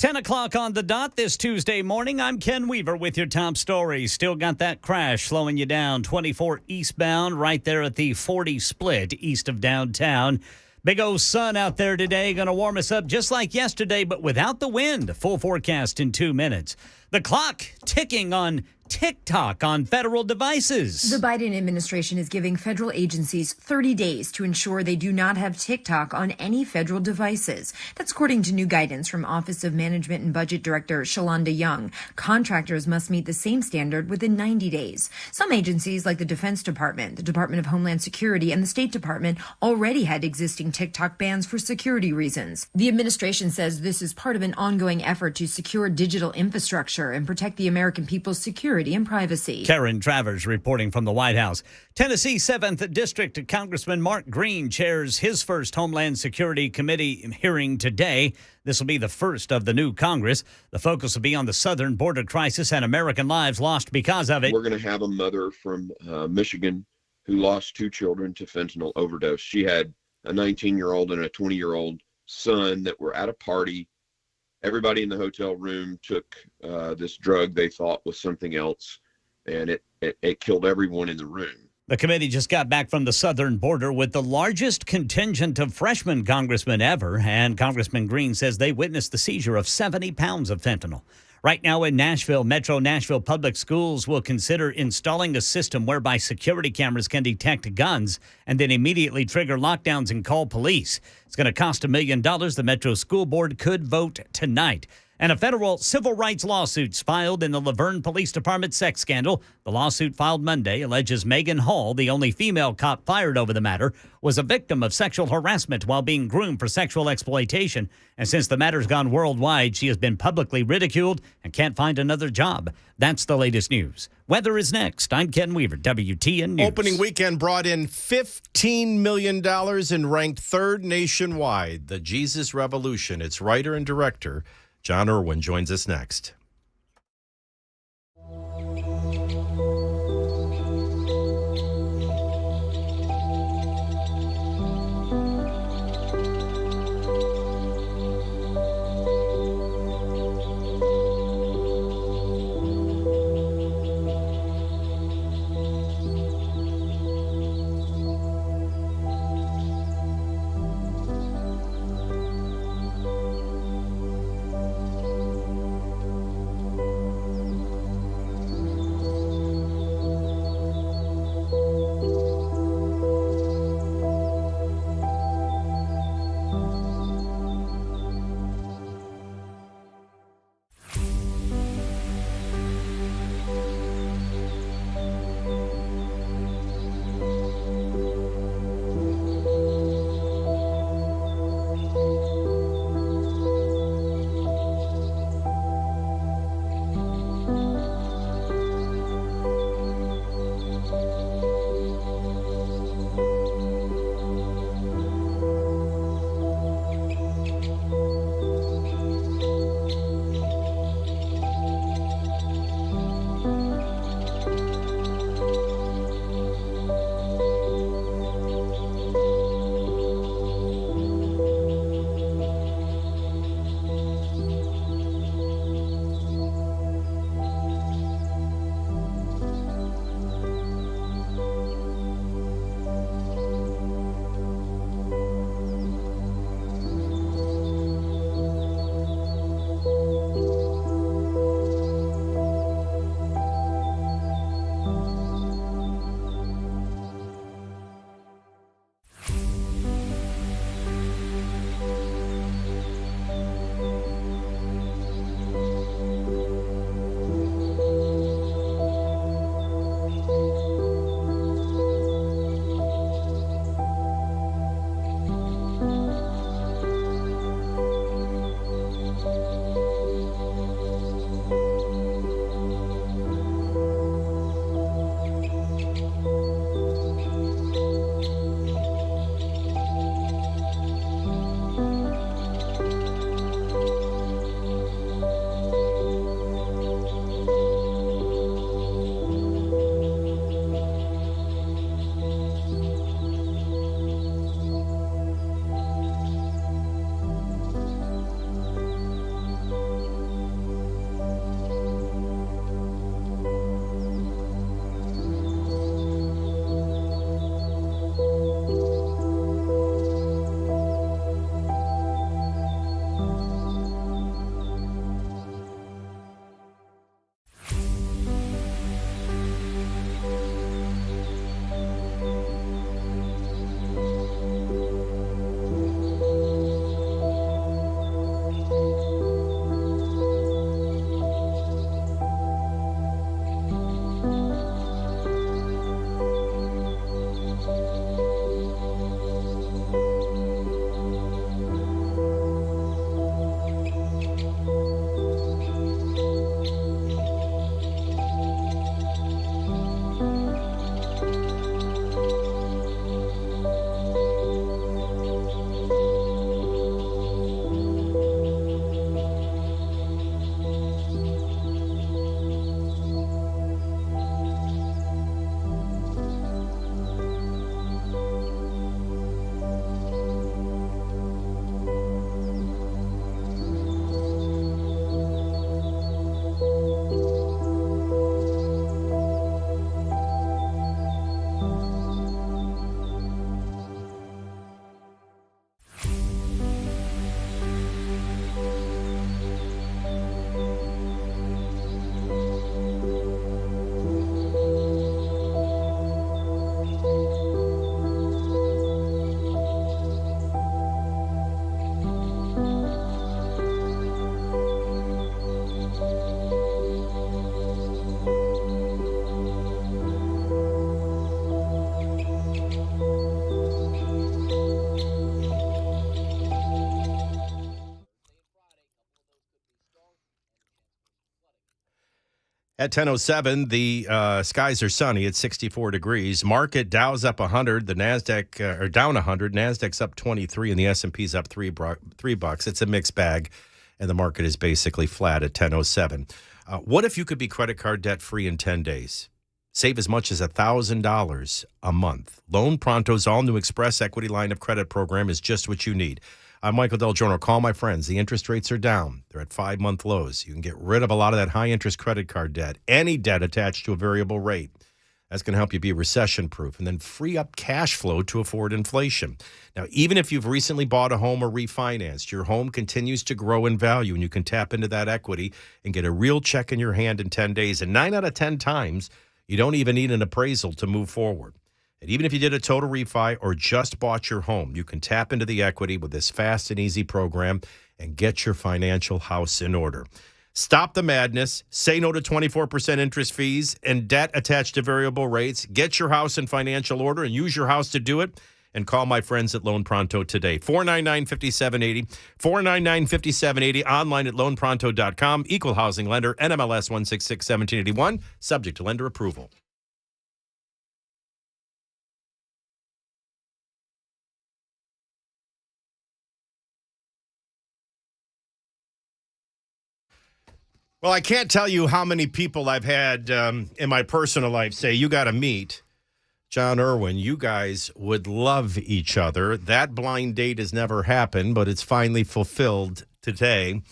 10 o'clock on the dot this Tuesday morning. I'm Ken Weaver with your top stories. Still got that crash slowing you down. 24 eastbound right there at the 40 split east of downtown. Big old sun out there today. Going to warm us up just like yesterday, but without the wind. Full forecast in 2 minutes. The clock ticking on TikTok on federal devices. The Biden administration is giving federal agencies 30 days to ensure they do not have TikTok on any federal devices. That's according to new guidance from Office of Management and Budget Director Shalonda Young. Contractors must meet the same standard within 90 days. Some agencies like the Defense Department, the Department of Homeland Security, and the State Department already had existing TikTok bans for security reasons. The administration says this is part of an ongoing effort to secure digital infrastructure and protect the American people's security and privacy. Karen Travers reporting from the White House. Tennessee 7th District Congressman Mark Green chairs his first Homeland Security Committee hearing today. This will be the first of the new Congress. The focus will be on the southern border crisis and American lives lost because of it. We're going to have a mother from Michigan who lost 2 children to fentanyl overdose. She had a 19-year-old and a 20-year-old son that were at a party. Everybody in the hotel room took this drug they thought was something else, and it killed everyone in the room. The committee just got back from the southern border with the largest contingent of freshman congressmen ever, and Congressman Green says they witnessed the seizure of 70 pounds of fentanyl. Right now in Nashville, Metro Nashville Public Schools will consider installing a system whereby security cameras can detect guns and then immediately trigger lockdowns and call police. It's going to cost $1 million. The Metro School Board could vote tonight. And a federal civil rights lawsuit filed in the Laverne Police Department sex scandal. The lawsuit filed Monday alleges Megan Hall, the only female cop fired over the matter, was a victim of sexual harassment while being groomed for sexual exploitation. And since the matter's gone worldwide, she has been publicly ridiculed and can't find another job. That's the latest news. Weather is next. I'm Ken Weaver, WTN News. Opening weekend brought in $15 million and ranked third nationwide. The Jesus Revolution. Its writer and director, John Irwin, joins us next. At 10:07, the skies are sunny at 64 degrees. Market Dow's up 100, the Nasdaq or down 100. Nasdaq's up 23, and the S&P's up $3. It's a mixed bag, and the market is basically flat at 10:07. What if you could be credit card debt free in 10 days? Save as much as $1,000 a month. Loan Pronto's all-new Express Equity Line of Credit program is just what you need. I'm Michael DelGiorno. Call my friends. The interest rates are down. They're at 5-month lows. You can get rid of a lot of that high-interest credit card debt, any debt attached to a variable rate. That's going to help you be recession-proof and then free up cash flow to afford inflation. Now, even if you've recently bought a home or refinanced, your home continues to grow in value, and you can tap into that equity and get a real check in your hand in 10 days. And 9 out of 10 times, you don't even need an appraisal to move forward. And even if you did a total refi or just bought your home, you can tap into the equity with this fast and easy program and get your financial house in order. Stop the madness. Say no to 24% interest fees and debt attached to variable rates. Get your house in financial order and use your house to do it. And call my friends at Loan Pronto today. 499-5780. 499-5780. Online at loanpronto.com. Equal housing lender. NMLS 166-1781. Subject to lender approval. Well, I can't tell you how many people I've had in my personal life say, you got to meet John Irwin. You guys would love each other. That blind date has never happened, but it's finally fulfilled today.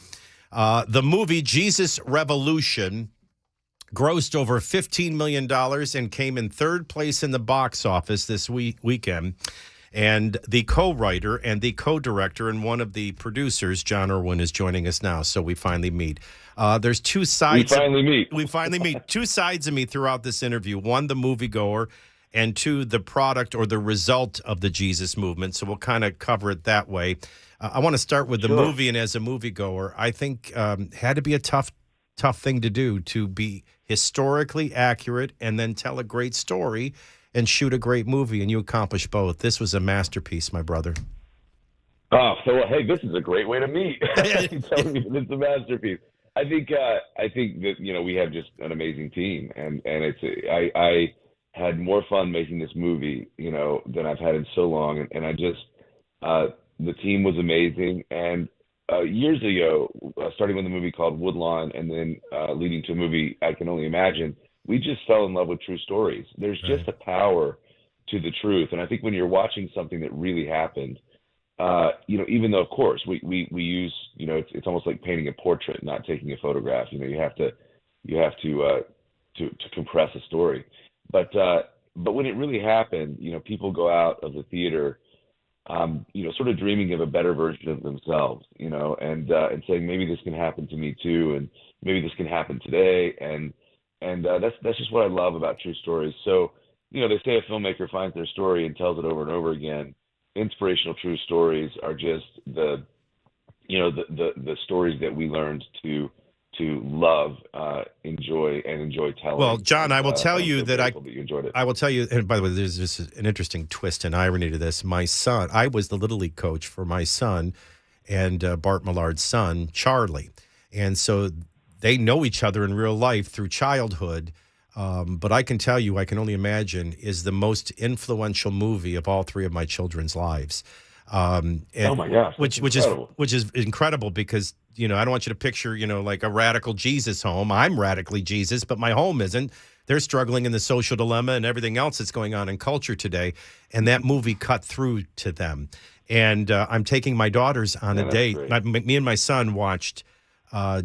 The movie Jesus Revolution grossed over $15 million and came in third place in the box office this weekend. And the co-writer and the co-director and one of the producers, John Irwin, is joining us now. So we finally meet. There's two sides. We finally meet. Two sides of me throughout this interview. One, the moviegoer, and two, the product or the result of the Jesus movement. So we'll kind of cover it that way. I want to start with the movie. And as a moviegoer, I think had to be a tough thing to do, to be historically accurate and then tell a great story and shoot a great movie, and you accomplished both. This was a masterpiece, my brother. Oh, so hey, this is a great way to meet. Telling me it's a masterpiece. I think that we have just an amazing team, and I had more fun making this movie than I've had in so long, and I just the team was amazing. And years ago, starting with a movie called Woodlawn, and then leading to a movie I Can Only Imagine. We just fell in love with true stories. There's just a power to the truth. And I think when you're watching something that really happened, even though, of course, we use, it's almost like painting a portrait, not taking a photograph. You have to compress a story. But when it really happened, people go out of the theater, sort of dreaming of a better version of themselves, and saying, maybe this can happen to me too. And maybe this can happen today. And that's just what I love about true stories. So, they say a filmmaker finds their story and tells it over and over again. Inspirational true stories are just the stories that we learned to love, enjoy telling. Well, John, I will tell you that you enjoyed it. I will tell you, and by the way, there's just an interesting twist and irony to this. My son, I was the Little League coach for my son and Bart Millard's son, Charlie. And so they know each other in real life through childhood. But I can tell you, I Can Only Imagine is the most influential movie of all three of my children's lives. And oh my gosh, which is incredible because, I don't want you to picture, like a radical Jesus home. I'm radically Jesus, but my home isn't. They're struggling in the social dilemma and everything else that's going on in culture today. And that movie cut through to them. And I'm taking my daughters on a date. Me and my son watched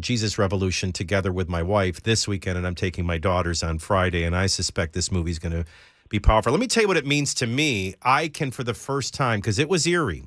Jesus Revolution together with my wife this weekend, and I'm taking my daughters on Friday, and I suspect this movie's going to be powerful. Let me tell you what it means to me. I can, for the first time, because it was eerie,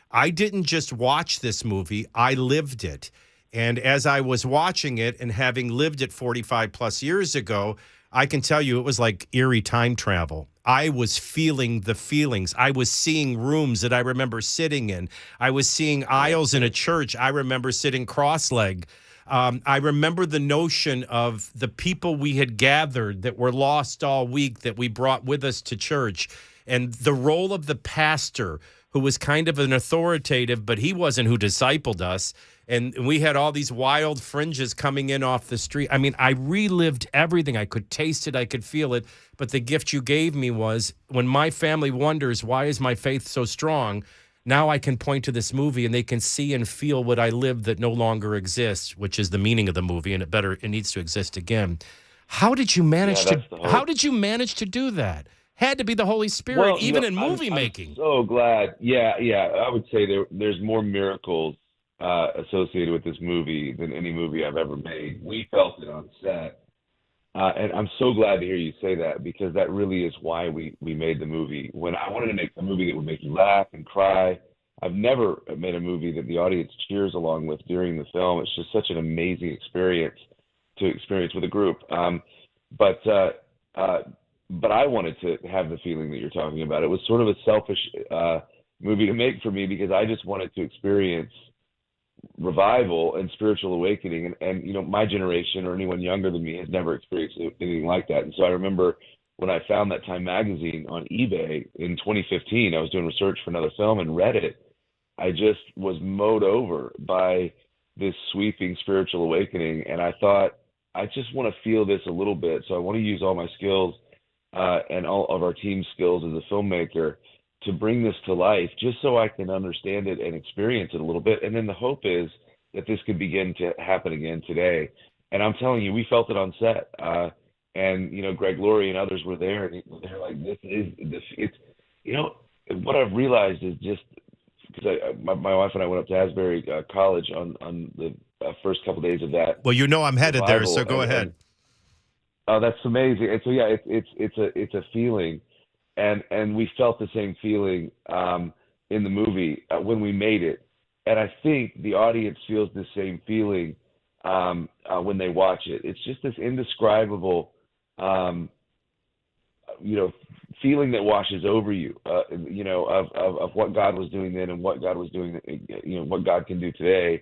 I didn't just watch this movie, I lived it. And as I was watching it and having lived it 45 plus years ago, I can tell you it was like eerie time travel. I was feeling the feelings. I was seeing rooms that I remember sitting in. I was seeing aisles in a church. I remember sitting cross-legged. I remember the notion of the people we had gathered that were lost all week that we brought with us to church, and the role of the pastor, who was kind of an authoritative, but he wasn't who discipled us. and we had all these wild fringes coming in off the street. I mean, I relived everything. I could taste it. I could feel it. But the gift you gave me was when my family wonders, why is my faith so strong? Now I can point to this movie and they can see and feel what I lived that no longer exists, which is the meaning of the movie, and it needs to exist again. How did you manage How did you manage to do that? Had to be the Holy Spirit, even in movie making. I'm so glad. Yeah. I would say there's more miracles associated with this movie than any movie I've ever made. We felt it on set. And I'm so glad to hear you say that, because that really is why we made the movie. When I wanted to make a movie that would make you laugh and cry, I've never made a movie that the audience cheers along with during the film. It's just such an amazing experience to experience with a group. But I wanted to have the feeling that you're talking about. It was sort of a selfish movie to make for me, because I just wanted to experience revival and spiritual awakening, and my generation or anyone younger than me has never experienced anything like that. And so I remember when I found that Time magazine on eBay in 2015, I was doing research for another film and read it. I just was mowed over by this sweeping spiritual awakening, and I thought, I just want to feel this a little bit, so I want to use all my skills and all of our team's skills as a filmmaker to bring this to life, just so I can understand it and experience it a little bit. And then the hope is that this could begin to happen again today. And I'm telling you, we felt it on set. And Greg Laurie and others were there, and they're like, it's what I've realized is, just because my wife and I went up to Asbury College on the first couple of days of that. Well, I'm headed revival, there, so go ahead. Oh, that's amazing. And so, yeah, it's a feeling. And we felt the same feeling in the movie when we made it. And I think the audience feels the same feeling when they watch it. It's just this indescribable, feeling that washes over you, of what God was doing then and what God was doing, what God can do today.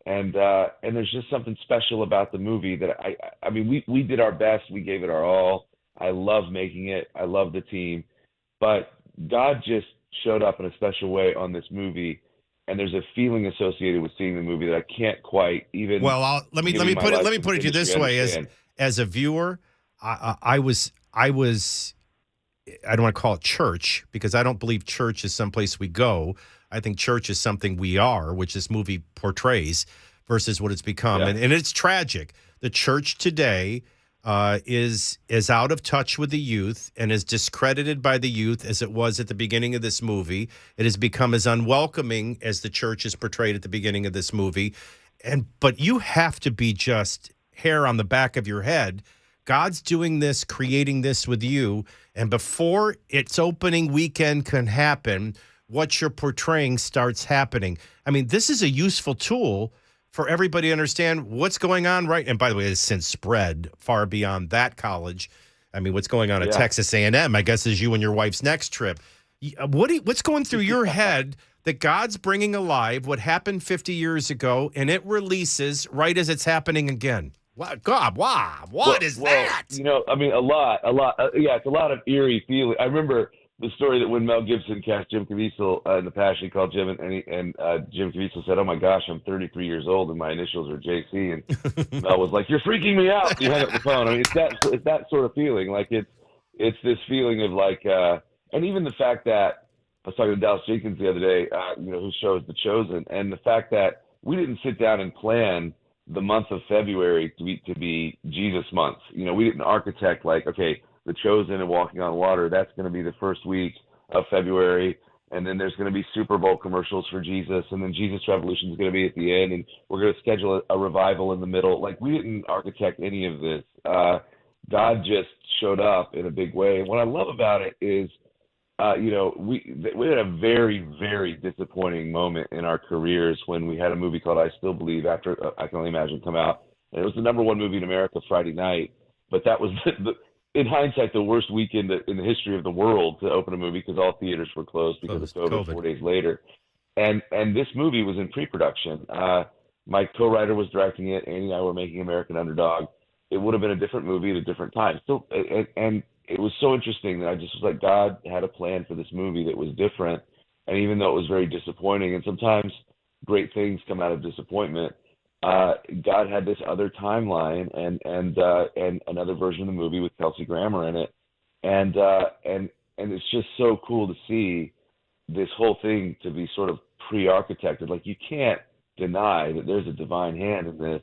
And there's just something special about the movie that I mean, we did our best. We gave it our all. I love making it. I love the team. But God just showed up in a special way on this movie, and there's a feeling associated with seeing the movie that I can't quite even. Well, let me put it to you this way: as a viewer, I was I don't want to call it church, because I don't believe church is someplace we go. I think church is something we are, which this movie portrays, versus what it's become, and it's tragic. The church today is out of touch with the youth and is discredited by the youth as it was at the beginning of this movie. It has become as unwelcoming as the church is portrayed at the beginning of this movie. But you have to be just hair on the back of your head. God's doing this, creating this with you. And before its opening weekend can happen, what you're portraying starts happening. I mean, this is a useful tool for everybody to understand what's going on, right? And by the way, it's since spread far beyond that college. I mean, what's going on at Texas A&M, I guess, is you and your wife's next trip. What's going through your head that God's bringing alive what happened 50 years ago, and it releases right as it's happening again? God, wow, what is that? I mean, a lot. It's a lot of eerie feeling. I remember the story that when Mel Gibson cast Jim Caviezel in The Passion, he called Jim, and Jim Caviezel said, "Oh my gosh, I'm 33 years old and my initials are JC." And Mel was like, "You're freaking me out." He hung up the phone. I mean, it's that sort of feeling. Like it's this feeling of like, and even the fact that I was talking to Dallas Jenkins the other day, whose show is The Chosen, and the fact that we didn't sit down and plan the month of February to be Jesus month. We didn't architect like, okay, The Chosen and Walking on Water, that's going to be the first week of February, and then there's going to be Super Bowl commercials for Jesus, and then Jesus Revolution is going to be at the end, and we're going to schedule a revival in the middle. Like, we didn't architect any of this. God just showed up in a big way. And what I love about it is, we had a very, very disappointing moment in our careers when we had a movie called I Still Believe, after I Can Only Imagine come out. And it was the #1 movie in America Friday night, but that was in hindsight, the worst weekend in the history of the world to open a movie, because all theaters were closed because of COVID 4 days later. And this movie was in pre-production. My co-writer was directing it. Annie and I were making American Underdog. It would have been a different movie at a different time. So, and it was so interesting that I just was like, God had a plan for this movie that was different. And even though it was very disappointing, and sometimes great things come out of disappointment. God had this other timeline and another version of the movie with Kelsey Grammer in it, and it's just so cool to see this whole thing to be sort of pre-architected. Like, you can't deny that there's a divine hand in this,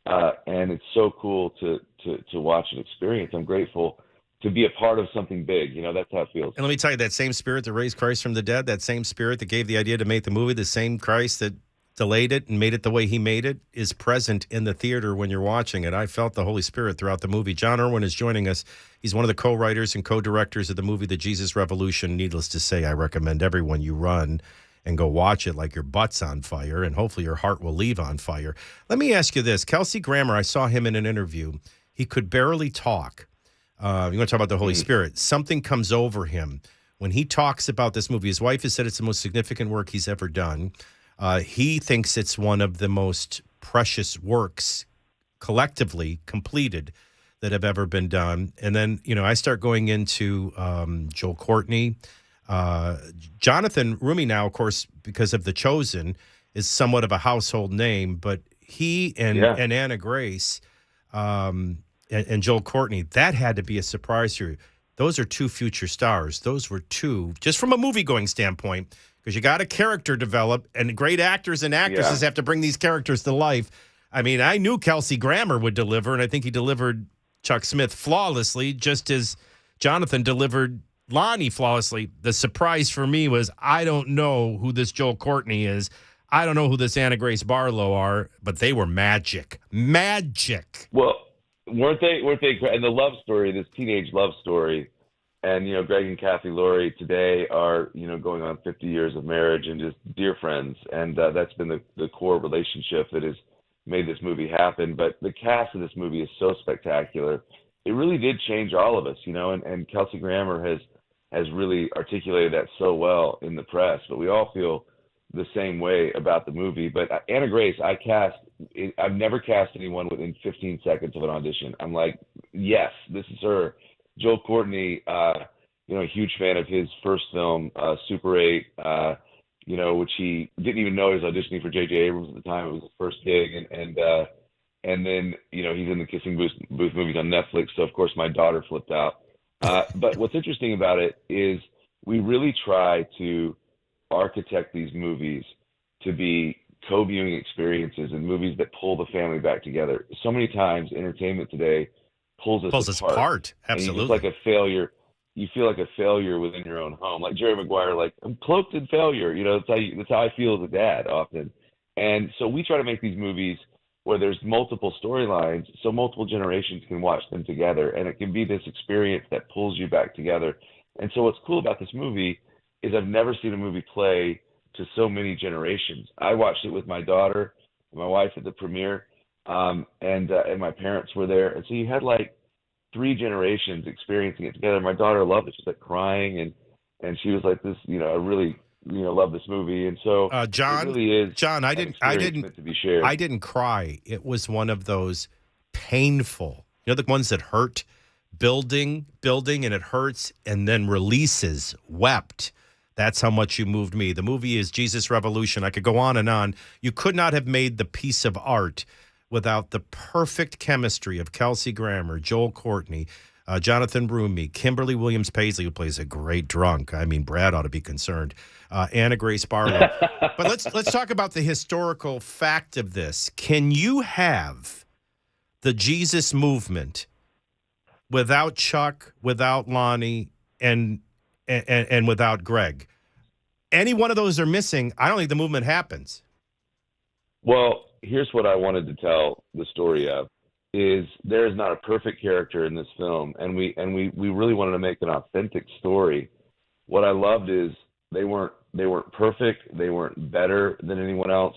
and it's so cool to watch and experience. I'm grateful to be a part of something big. That's how it feels. And let me tell you, that same spirit that raised Christ from the dead, that same spirit that gave the idea to make the movie, the same Christ that delayed it and made it the way he made it, is present in the theater when you're watching it. I felt the Holy Spirit throughout the movie. John Irwin is joining us. He's one of the co-writers and co-directors of the movie The Jesus Revolution. Needless to say, I recommend everyone you run and go watch it like your butt's on fire, and hopefully your heart will leave on fire. Let me ask you this. Kelsey Grammer, I saw him in an interview. He could barely talk. You want to talk about the Holy Spirit. Something comes over him when he talks about this movie. His wife has said it's the most significant work he's ever done. He thinks it's one of the most precious works collectively completed that have ever been done. And then, I start going into Joel Courtney. Jonathan Rumi now, of course, because of The Chosen, is somewhat of a household name, but he and Anna Grace and Joel Courtney, that had to be a surprise for you. Those are two future stars. Those were two, just from a movie-going standpoint, because you got a character develop, and great actors and actresses have to bring these characters to life. I mean, I knew Kelsey Grammer would deliver, and I think he delivered Chuck Smith flawlessly, just as Jonathan delivered Lonnie flawlessly. The surprise for me was, I don't know who this Joel Courtney is. I don't know who this Anna Grace Barlow are, but they were magic. Magic. Well, weren't they? And the love story, this teenage love story, and Greg and Kathy Laurie today are going on 50 years of marriage and just dear friends, and that's been the core relationship that has made this movie happen. But the cast of this movie is so spectacular. It really did change all of us, and Kelsey Grammer has really articulated that so well in the press. But we all feel the same way about the movie. But Anna Grace, I've never cast anyone within 15 seconds of an audition. I'm like, yes, this is her. Joel Courtney, a huge fan of his first film, Super 8, which he didn't even know he was auditioning for J.J. Abrams at the time. It was his first gig. And then, he's in the Kissing Booth movies on Netflix. So, of course, my daughter flipped out. But what's interesting about it is we really try to architect these movies to be co-viewing experiences and movies that pull the family back together. So many times entertainment today pulls us apart. Absolutely. And like a failure. You feel like a failure within your own home. Like Jerry Maguire, like, I'm cloaked in failure. That's how I feel as a dad often. And so we try to make these movies where there's multiple storylines so multiple generations can watch them together, and it can be this experience that pulls you back together. And so what's cool about this movie is I've never seen a movie play to so many generations. I watched it with my daughter and my wife at the premiere, and my parents were there. And so you had like 3 generations experiencing it together. My daughter loved it. She was like crying, and she was like, this, I really, love this movie. And so John, it really is John, I didn't to be shared. I didn't cry. It was one of those painful, the ones that hurt, building, and it hurts, and then releases, wept. That's how much you moved me. The movie is Jesus Revolution. I could go on and on. You could not have made the piece of art without the perfect chemistry of Kelsey Grammer, Joel Courtney, Jonathan Rumi, Kimberly Williams Paisley, who plays a great drunk. I mean, Brad ought to be concerned. Anna Grace Barlow. But let's talk about the historical fact of this. Can you have the Jesus movement without Chuck, without Lonnie, and without Greg? Any one of those are missing, I don't think the movement happens. Well, here's what I wanted to tell the story of, is there is not a perfect character in this film, and we really wanted to make an authentic story. What I loved is they weren't perfect, they weren't better than anyone else.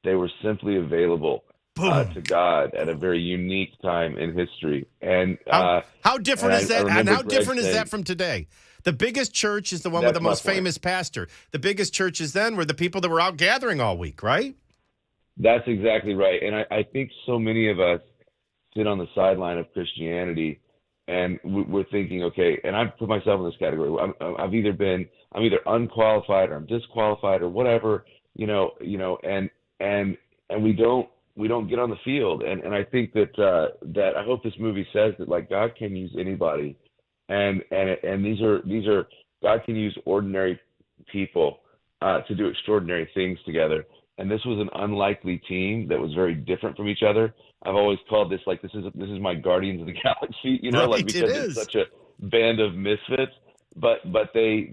They were simply available to God at a very unique time in history. And how different is that? And how different is that from today? The biggest church is the one with the most famous pastor. The biggest churches then were the people that were out gathering all week, right? That's exactly right. And I think so many of us sit on the sideline of Christianity, and we're thinking, okay, and I put myself in this category. I'm either unqualified or I'm disqualified or whatever, and we don't get on the field. And I think that I hope this movie says that, like, God can use anybody, and these are God can use ordinary people to do extraordinary things together. And this was an unlikely team that was very different from each other. I've always called this, like, this is my Guardians of the Galaxy, Right, like, because it's such a band of misfits. But they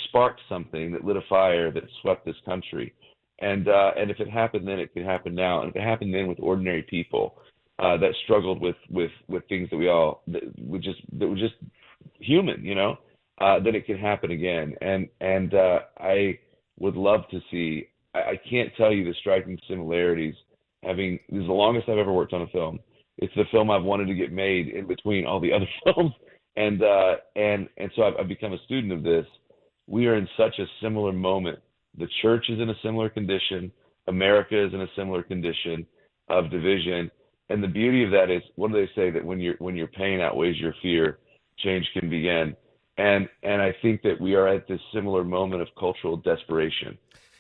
sparked something that lit a fire that swept this country. And if it happened then, it can happen now. And if it happened then with ordinary people that struggled with things that were just human, then it can happen again. And I would love to see. I can't tell you the striking similarities. This is the longest I've ever worked on a film. It's the film I've wanted to get made in between all the other films. And so I've become a student of this. We are in such a similar moment. The church is in a similar condition. America is in a similar condition of division. And the beauty of that is, what do they say? That when your pain outweighs your fear, change can begin. And I think that we are at this similar moment of cultural desperation.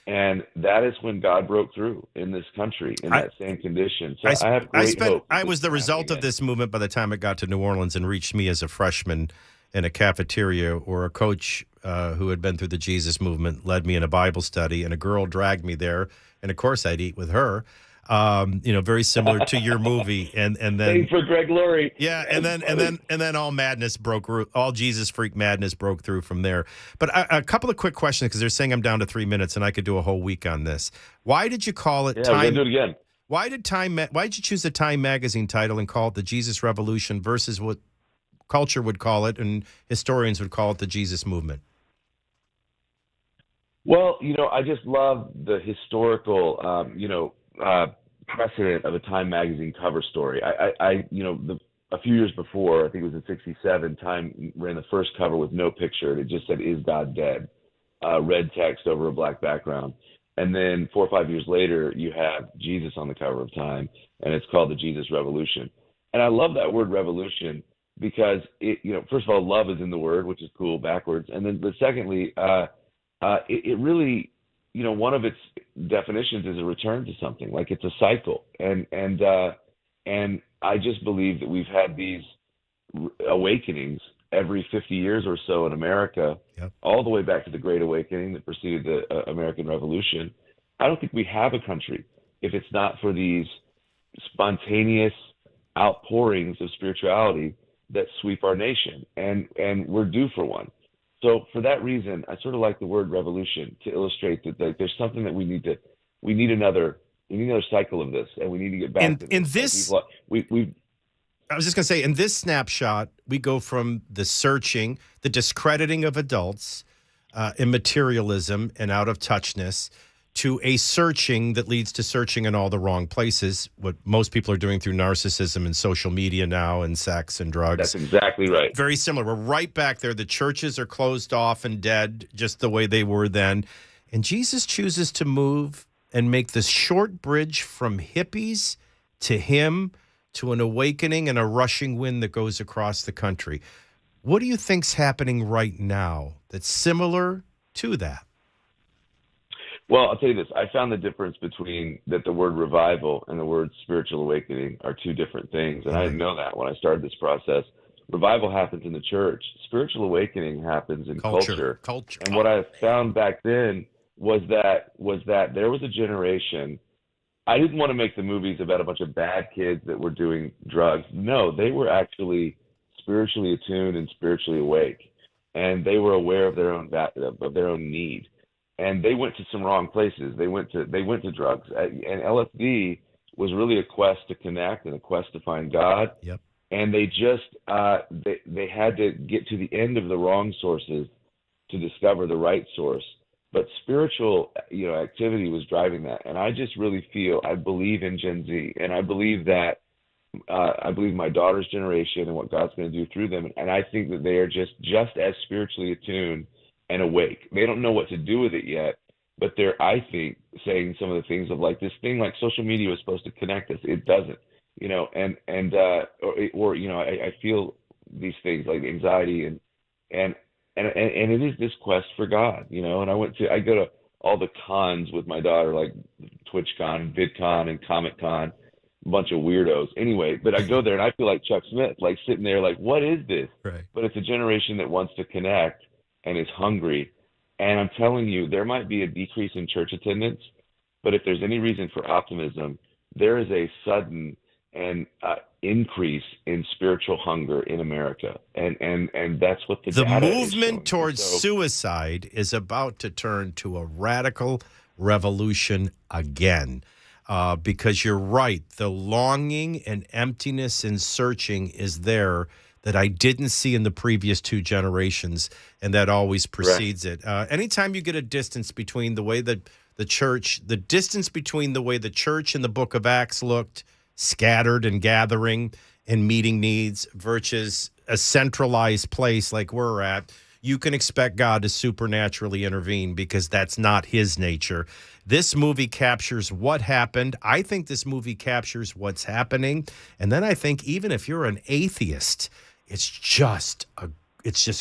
And that is when God broke through in this country in that same condition. So I have great hope. I was the result of this movement by the time it got to New Orleans and reached me as a freshman in a cafeteria, or a coach who had been through the Jesus movement led me in a Bible study, and a girl dragged me there. And of course, I'd eat with her. Very similar to your movie, and then Thanks for Greg Laurie. Yeah, and then all madness all Jesus freak madness broke through from there. But a couple of quick questions, because they're saying I'm down to 3 minutes, and I could do a whole week on this. Why did you call it Time? We're gonna do it again. Why did you choose the Time magazine title and call it the Jesus Revolution versus what culture would call it and historians would call it the Jesus movement? Well, I just love the historical, precedent of a Time magazine cover story. A few years before, I think it was in '67, Time ran the first cover with no picture. It just said, "Is God dead?" Red text over a black background. And then 4 or 5 years later, you have Jesus on the cover of Time, and it's called the Jesus Revolution. And I love that word revolution because first of all, love is in the word, which is cool backwards. And then, but secondly, it really, one of its definitions is a return to something, like it's a cycle. And I just believe that we've had these awakenings every 50 years or so in America, all the way back to the Great Awakening that preceded the American Revolution. I don't think we have a country if it's not for these spontaneous outpourings of spirituality that sweep our nation, and we're due for one. So for that reason, I sort of like the word revolution to illustrate that there's something that we need another cycle of this, and we need to get back to this. I was just going to say, in this snapshot, we go from the searching, the discrediting of adults, immaterialism and out of touchness, to a searching that leads to searching in all the wrong places, what most people are doing through narcissism and social media now, and sex and drugs. That's exactly right. Very similar. We're right back there. The churches are closed off and dead, just the way they were then. And Jesus chooses to move and make this short bridge from hippies to him, to an awakening and a rushing wind that goes across the country. What do you think's happening right now that's similar to that? Well, I'll tell you this. I found the difference between that the word revival and the word spiritual awakening are two different things. And I didn't know that when I started this process. Revival happens in the church. Spiritual awakening happens in culture. And what I found back then was that there was a generation. I didn't want to make the movies about a bunch of bad kids that were doing drugs. No, they were actually spiritually attuned and spiritually awake, and they were aware of their own need. And they went to some wrong places. They went to drugs, and LSD was really a quest to connect and a quest to find God. Yep. And they just they had to get to the end of the wrong sources to discover the right source. But spiritual, activity was driving that. And I just really I believe in Gen Z, and I believe that I believe my daughter's generation and what God's going to do through them. And I think that they are just as spiritually attuned and awake. They don't know what to do with it yet, but they're, I think, saying some of the things of like this thing like social media was supposed to connect us. It doesn't, I feel these things like anxiety and it is this quest for God, and I go all the cons with my daughter, like TwitchCon, VidCon, and Comic-Con, a bunch of weirdos. Anyway, but I go there and I feel like Chuck Smith, like sitting there like, what is this? Right. But it's a generation that wants to connect and is hungry. And I'm telling you, there might be a decrease in church attendance, but if there's any reason for optimism, there is a sudden and increase in spiritual hunger in America, and that's what the data is movement showing. towards suicide is about to turn to a radical revolution again, because you're right, the longing and emptiness and searching is there that I didn't see in the previous two generations, and that always precedes it. Anytime you get a distance between the way that the church in the book of Acts looked, scattered and gathering and meeting needs, versus a centralized place like we're at, you can expect God to supernaturally intervene, because that's not his nature. This movie captures what happened. I think this movie captures what's happening. And then I think even if you're an atheist, it's just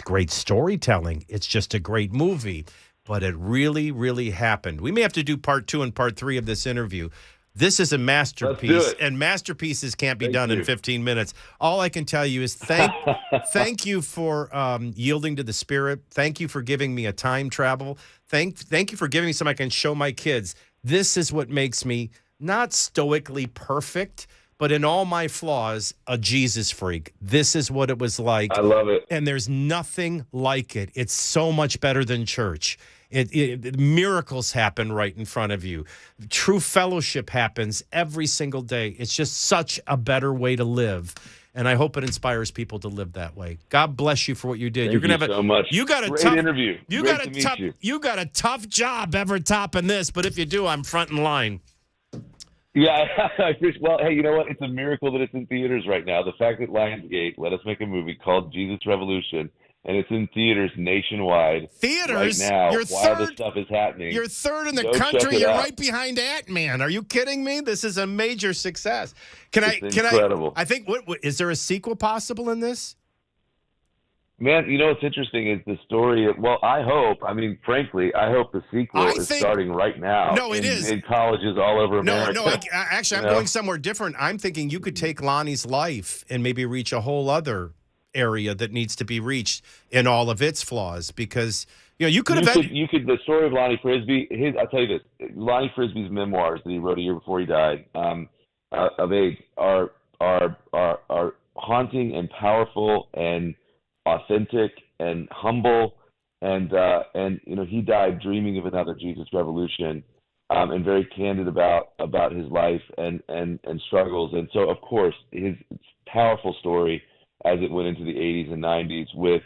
great storytelling. It's just a great movie. But it really, really happened. We may have to do part 2 and part 3 of this interview. This is a masterpiece, and masterpieces can't be done in 15 minutes. All I can tell you is thank you for yielding to the Spirit. Thank you for giving me a time travel. Thank you for giving me something I can show my kids. This is what makes me not stoically perfect, but in all my flaws, a Jesus freak. This is what it was like. I love it. And there's nothing like it. It's so much better than church. Miracles happen right in front of you. True fellowship happens every single day. It's just such a better way to live. And I hope it inspires people to live that way. God bless you for what you did. Thank you so much. You got a Great tough interview. You Great got to a meet tough. you. You got a tough job ever topping this. But if you do, I'm front in line. Yeah, well, hey, you know what? It's a miracle that it's in theaters right now. The fact that Lionsgate let us make a movie called Jesus Revolution, and it's in theaters nationwide right now while this stuff is happening. You're third in the Go check country. it You're out. right behind Ant-Man. Are you kidding me? This is a major success. It's incredible. I think, what is there a sequel possible in this? Man, you know what's interesting is the story. Well, I hope the sequel is starting right now. No, it is. In colleges all over America. No, actually, I'm going somewhere different. I'm thinking you could take Lonnie's life and maybe reach a whole other area that needs to be reached in all of its flaws, because you could have the story of Lonnie Frisbee. I'll tell you this: Lonnie Frisbee's memoirs that he wrote a year before he died of age are haunting and powerful and authentic and humble, and he died dreaming of another Jesus revolution, and very candid about his life and struggles. And so, of course, his powerful story as it went into the 80s and 90s with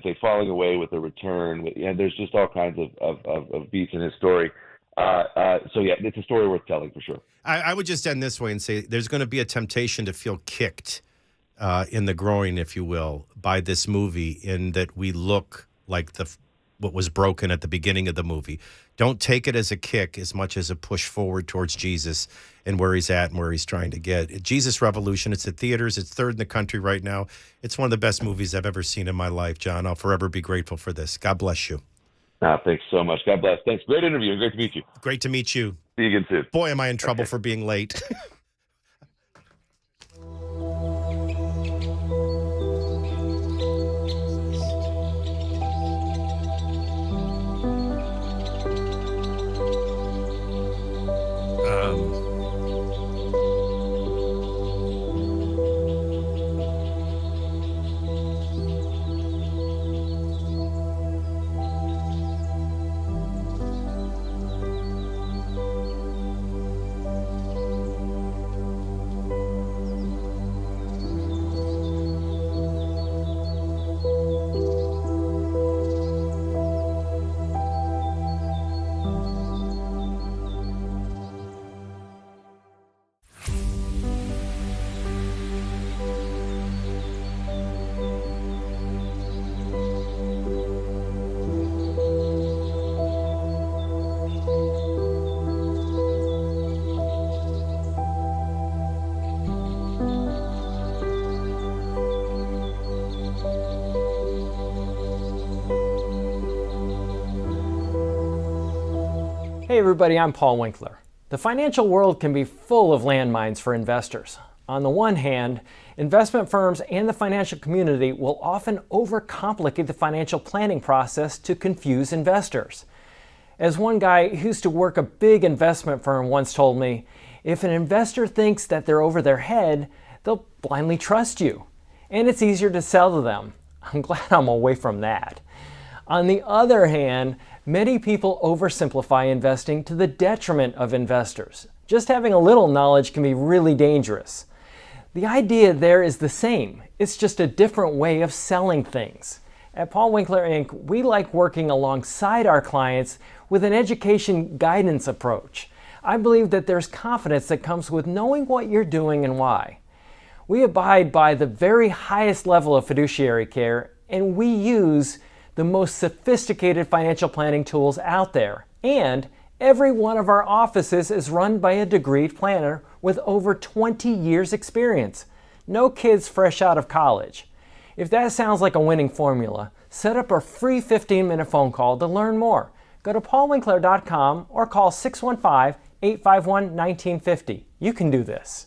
a falling away, with a return, and there's just all kinds of beats in his story. So yeah, it's a story worth telling for sure. I would just end this way and say there's going to be a temptation to feel kicked in the groin, if you will, by this movie, in that we look like what was broken at the beginning of the movie. Don't take it as a kick as much as a push forward towards Jesus and where he's at and where he's trying to get. Jesus Revolution, it's at theaters. It's third in the country right now. It's one of the best movies I've ever seen in my life, John. I'll forever be grateful for this. God bless you. Thanks so much. God bless. Thanks. Great interview. Great to meet you. Great to meet you. See you again soon. Boy, am I in trouble for being late. Hey everybody, I'm Paul Winkler. The financial world can be full of landmines for investors. On the one hand, investment firms and the financial community will often overcomplicate the financial planning process to confuse investors. As one guy who used to work a big investment firm once told me, if an investor thinks that they're over their head, they'll blindly trust you. And it's easier to sell to them. I'm glad I'm away from that. On the other hand, many people oversimplify investing to the detriment of investors. Just having a little knowledge can be really dangerous. The idea there is the same. It's just a different way of selling things. At Paul Winkler Inc., we like working alongside our clients with an education guidance approach. I believe that there's confidence that comes with knowing what you're doing and why. We abide by the very highest level of fiduciary care, and we use the most sophisticated financial planning tools out there. And every one of our offices is run by a degreed planner with over 20 years experience. No kids fresh out of college. If that sounds like a winning formula, set up a free 15-minute phone call to learn more. Go to paulwinkler.com or call 615-851-1950. You can do this.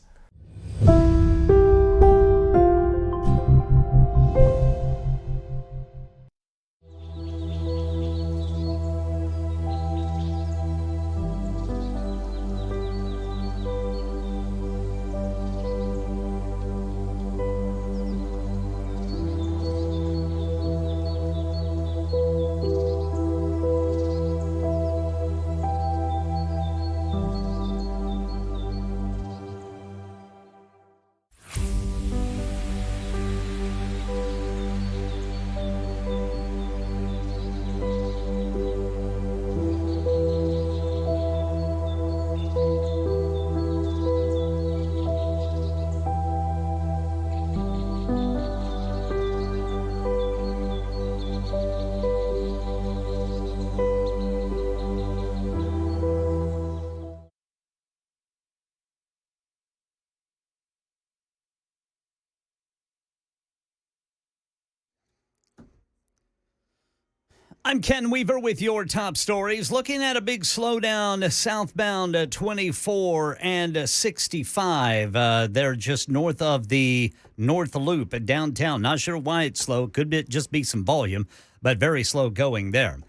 I'm Ken Weaver with your top stories. Looking at a big slowdown southbound 24 and 65. They're just north of the North Loop at downtown. Not sure why it's slow. Could just be some volume, but very slow going there.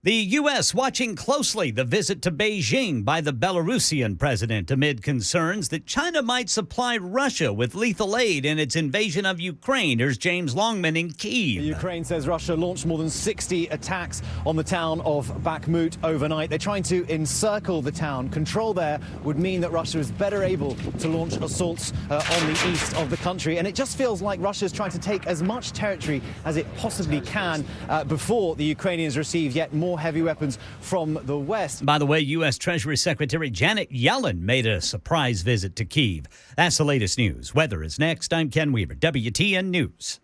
The U.S. watching closely the visit to Beijing by the Belarusian president amid concerns that China might supply Russia with lethal aid in its invasion of Ukraine. Here's James Longman in Kyiv. Ukraine says Russia launched more than 60 attacks on the town of Bakhmut overnight. They're trying to encircle the town. Control there would mean that Russia is better able to launch assaults on the east of the country. And it just feels like Russia's trying to take as much territory as it possibly can before the Ukrainians receive yet more heavy weapons from the West. By the way, U.S. Treasury Secretary Janet Yellen made a surprise visit to Kyiv. That's the latest news. Weather is next. I'm Ken Weaver, WTN News.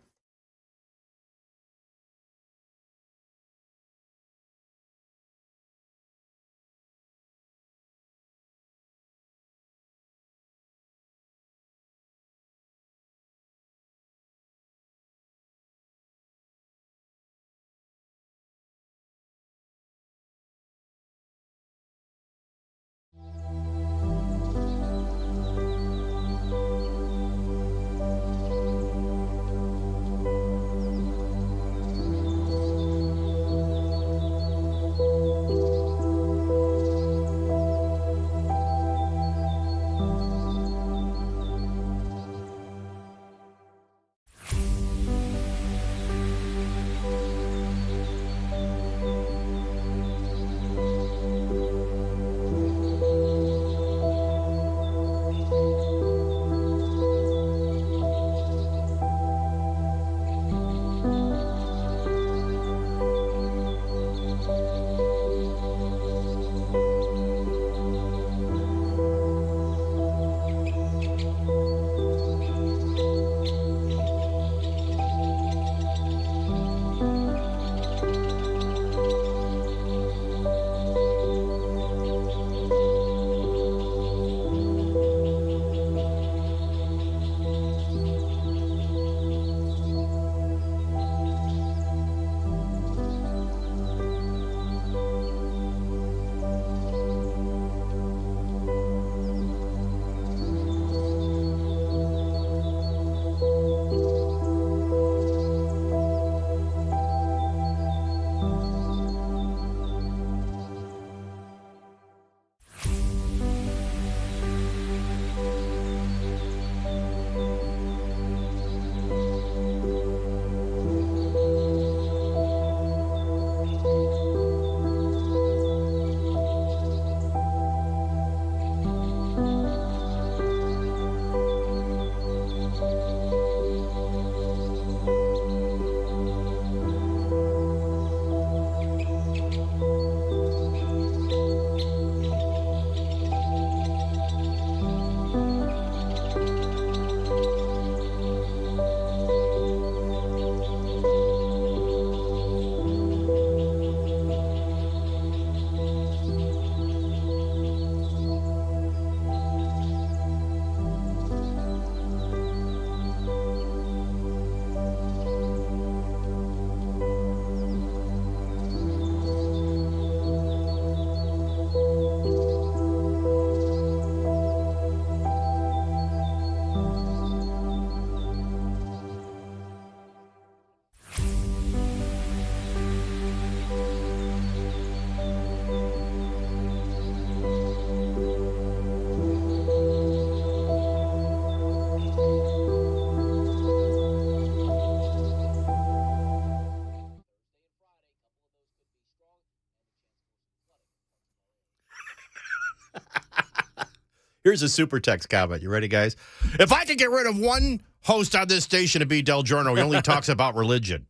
Here's a super text comment. You ready, guys? If I could get rid of one host on this station, it'd be DelGiorno. He only talks about religion.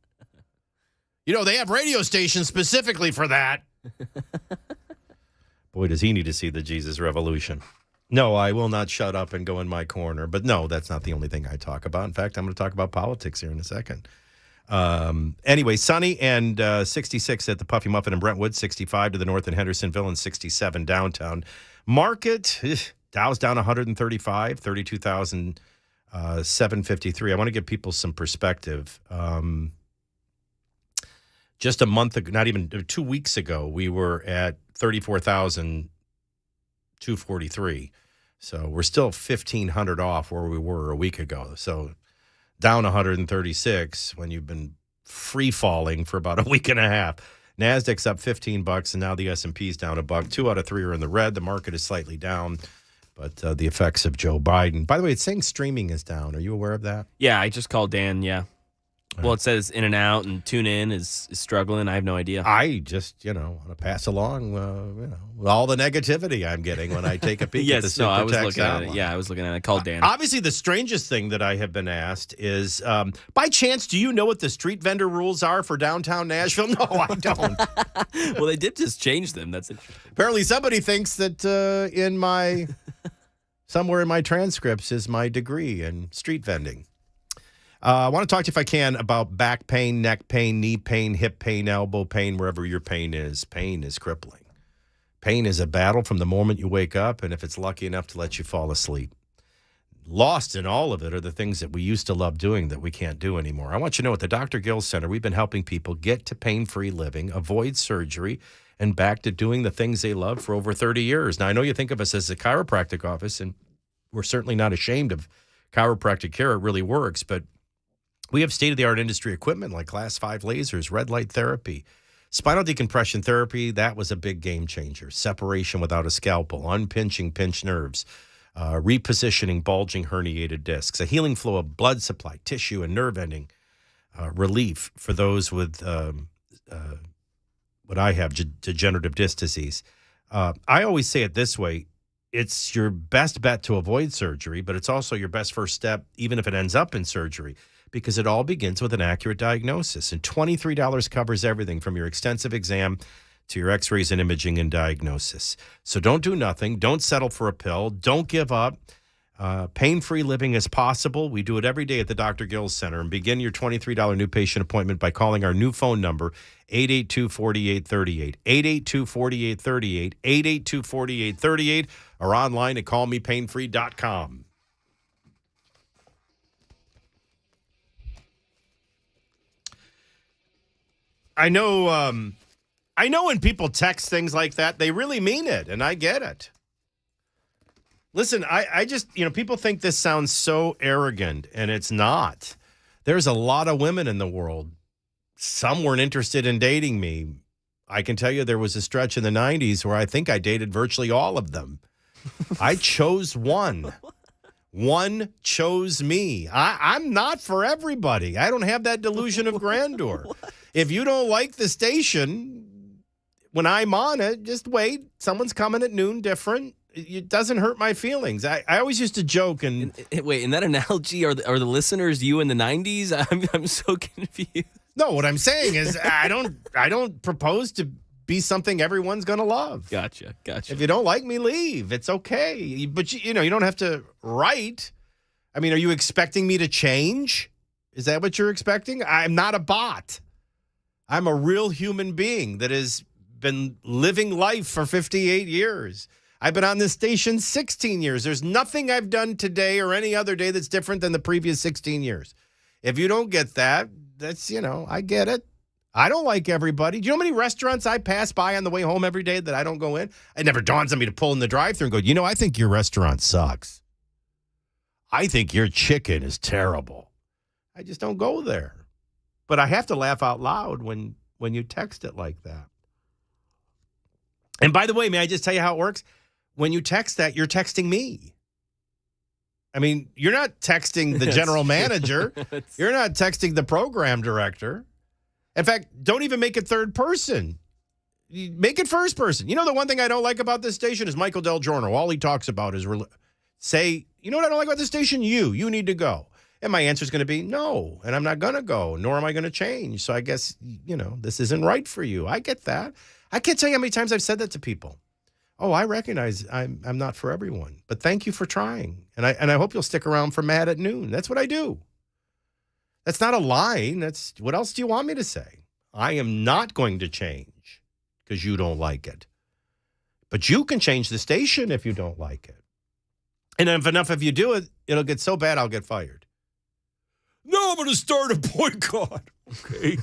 You know, they have radio stations specifically for that. Boy, does he need to see the Jesus Revolution. No, I will not shut up and go in my corner. But no, that's not the only thing I talk about. In fact, I'm going to talk about politics here in a second. Anyway, sunny and 66 at the Puffy Muffin in Brentwood, 65 to the north in Hendersonville, and 67 downtown. Market, Dow's down 135, 32,753. I want to give people some perspective. Just a month ago, not even 2 weeks ago, we were at 34,243. So we're still 1,500 off where we were a week ago. So down 136 when you've been free falling for about a week and a half. Nasdaq's up $15, and now the S&P's down $1. 2 out of 3 are in the red. The market is slightly down, but the effects of Joe Biden. By the way, it's saying streaming is down. Are you aware of that? Yeah, I just called Dan. Yeah. Well, it says in and out, and tune in is struggling. I have no idea. I just, want to pass along, all the negativity I'm getting when I take a peek at the super I was text looking at outline. it. Yeah, I was looking at it. I called Dan. Obviously, the strangest thing that I have been asked is, by chance, do you know what the street vendor rules are for downtown Nashville? No, I don't. Well, they did just change them. That's interesting. Apparently, somebody thinks that somewhere in my transcripts is my degree in street vending. I want to talk to you, if I can, about back pain, neck pain, knee pain, hip pain, elbow pain, wherever your pain is. Pain is crippling. Pain is a battle from the moment you wake up, and if it's lucky enough to let you fall asleep. Lost in all of it are the things that we used to love doing that we can't do anymore. I want you to know, at the Dr. Gill Center, we've been helping people get to pain-free living, avoid surgery, and back to doing the things they love for over 30 years. Now, I know you think of us as a chiropractic office, and we're certainly not ashamed of chiropractic care. It really works, but we have state-of-the-art industry equipment like Class 5 lasers, red light therapy, spinal decompression therapy. That was a big game changer. Separation without a scalpel, unpinching pinched nerves, repositioning bulging herniated discs, a healing flow of blood supply, tissue, and nerve ending relief for those with what I have, degenerative disc disease. I always say it this way. It's your best bet to avoid surgery, but it's also your best first step, even if it ends up in surgery, because it all begins with an accurate diagnosis. And $23 covers everything from your extensive exam to your x-rays and imaging and diagnosis. So don't do nothing. Don't settle for a pill. Don't give up. Pain-free living is possible. We do it every day at the Dr. Gill Center. And begin your $23 new patient appointment by calling our new phone number, 882-4838, 882-4838, 882-4838, or online at callmepainfree.com. I know when people text things like that, they really mean it, and I get it. Listen, I just, people think this sounds so arrogant, and it's not. There's a lot of women in the world. Some weren't interested in dating me. I can tell you there was a stretch in the 90s where I think I dated virtually all of them. I chose one. One chose me. I'm not for everybody. I don't have that delusion of grandeur. If you don't like the station, when I'm on it, just wait. Someone's coming at noon different. It doesn't hurt my feelings. I always used to joke and wait. In that analogy, are the listeners you in the 90s? I'm so confused. No, what I'm saying is I don't propose to be something everyone's going to love. Gotcha. If you don't like me, leave. It's okay. But you don't have to write. I mean, are you expecting me to change? Is that what you're expecting? I'm not a bot. I'm a real human being that has been living life for 58 years. I've been on this station 16 years. There's nothing I've done today or any other day that's different than the previous 16 years. If you don't get that, that's, I get it. I don't like everybody. Do you know how many restaurants I pass by on the way home every day that I don't go in? It never dawns on me to pull in the drive-thru and go, I think your restaurant sucks. I think your chicken is terrible. I just don't go there. But I have to laugh out loud when you text it like that. And by the way, may I just tell you how it works? When you text that, you're texting me. I mean, you're not texting the general manager. You're not texting the program director. In fact, don't even make it third person. Make it first person. The one thing I don't like about this station is Michael DelGiorno. All he talks about is Say, you know what I don't like about this station? You need to go. And my answer is going to be no, and I'm not going to go, nor am I going to change. So I guess, this isn't right for you. I get that. I can't tell you how many times I've said that to people. Oh, I recognize I'm not for everyone, but thank you for trying. And I hope you'll stick around for Mad at Noon. That's what I do. That's not a line. That's what else do you want me to say? I am not going to change because you don't like it. But you can change the station if you don't like it. And if enough of you do it, it'll get so bad I'll get fired. No, I'm going to start a boycott. Okay.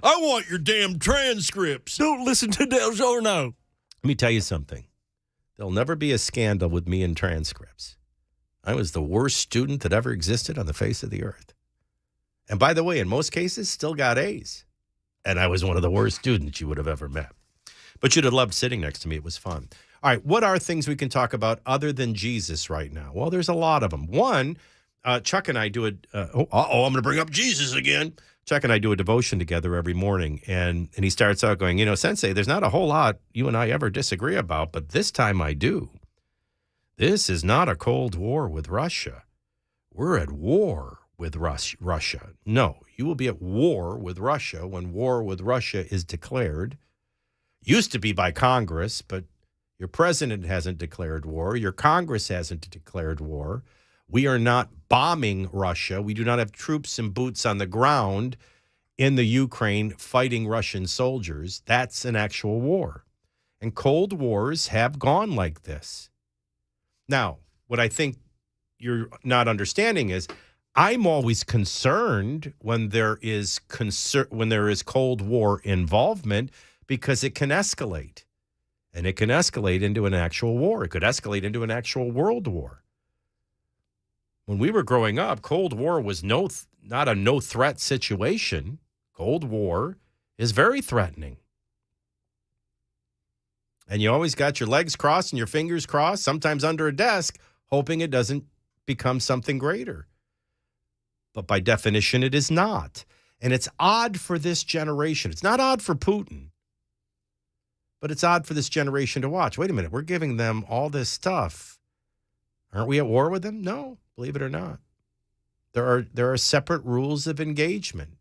I want your damn transcripts. Don't listen to DelGiorno. Let me tell you something. There'll never be a scandal with me in transcripts. I was the worst student that ever existed on the face of the earth. And by the way, in most cases, still got A's. And I was one of the worst students you would have ever met. But you'd have loved sitting next to me. It was fun. All right, what are things we can talk about other than Jesus right now? Well, there's a lot of them. One, Chuck and I do I'm going to bring up Jesus again. Chuck and I do a devotion together every morning, and he starts out going, Sensei, there's not a whole lot you and I ever disagree about, but this time I do. This is not a Cold War with Russia. We're at war with Russia. No, you will be at war with Russia when war with Russia is declared. Used to be by Congress, but your president hasn't declared war. Your Congress hasn't declared war. We are not bombing Russia. We do not have troops and boots on the ground in the Ukraine fighting Russian soldiers. That's an actual war. And Cold Wars have gone like this. Now, what I think you're not understanding is I'm always concerned when there is Cold War involvement because it can escalate. And it can escalate into an actual war. It could escalate into an actual world war. When we were growing up, Cold War was not a no-threat situation. Cold War is very threatening. And you always got your legs crossed and your fingers crossed, sometimes under a desk, hoping it doesn't become something greater. But by definition, it is not. And it's odd for this generation. It's not odd for Putin. But it's odd for this generation to watch. Wait a minute, we're giving them all this stuff. Aren't we at war with them? No, believe it or not. There are separate rules of engagement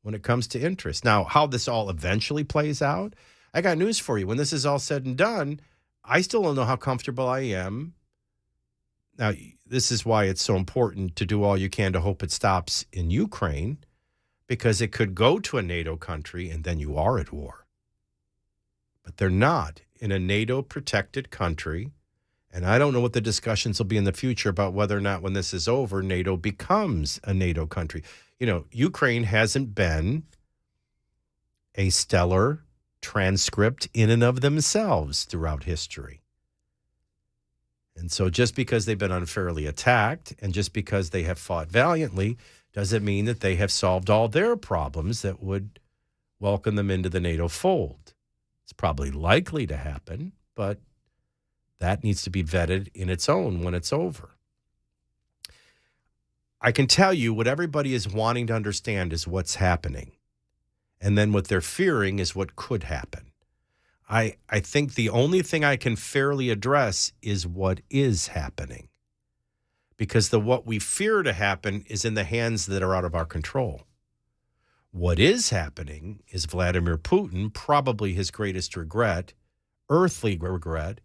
when it comes to interest. Now, how this all eventually plays out, I got news for you. When this is all said and done, I still don't know how comfortable I am. Now, this is why it's so important to do all you can to hope it stops in Ukraine, because it could go to a NATO country and then you are at war. But they're not in a NATO-protected country, and I don't know what the discussions will be in the future about whether or not when this is over, NATO becomes a NATO country. Ukraine hasn't been a stellar transcript in and of themselves throughout history. And so just because they've been unfairly attacked and just because they have fought valiantly doesn't mean that they have solved all their problems that would welcome them into the NATO fold. It's probably likely to happen, but that needs to be vetted in its own when it's over. I can tell you what everybody is wanting to understand is what's happening. And then what they're fearing is what could happen. I think the only thing I can fairly address is what is happening. Because what we fear to happen is in the hands that are out of our control. What is happening is Vladimir Putin, probably his greatest regret, earthly regret,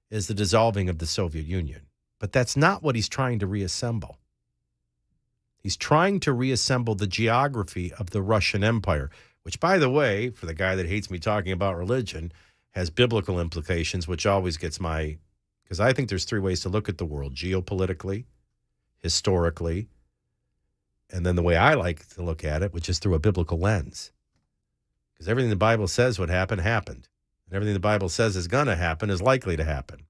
is the dissolving of the Soviet Union. But that's not what he's trying to reassemble. He's trying to reassemble the geography of the Russian Empire, which, by the way, for the guy that hates me talking about religion, has biblical implications, which always gets because I think there's three ways to look at the world: geopolitically, historically, and then the way I like to look at it, which is through a biblical lens. Because everything the Bible says would happen, happened. And everything the Bible says is going to happen is likely to happen.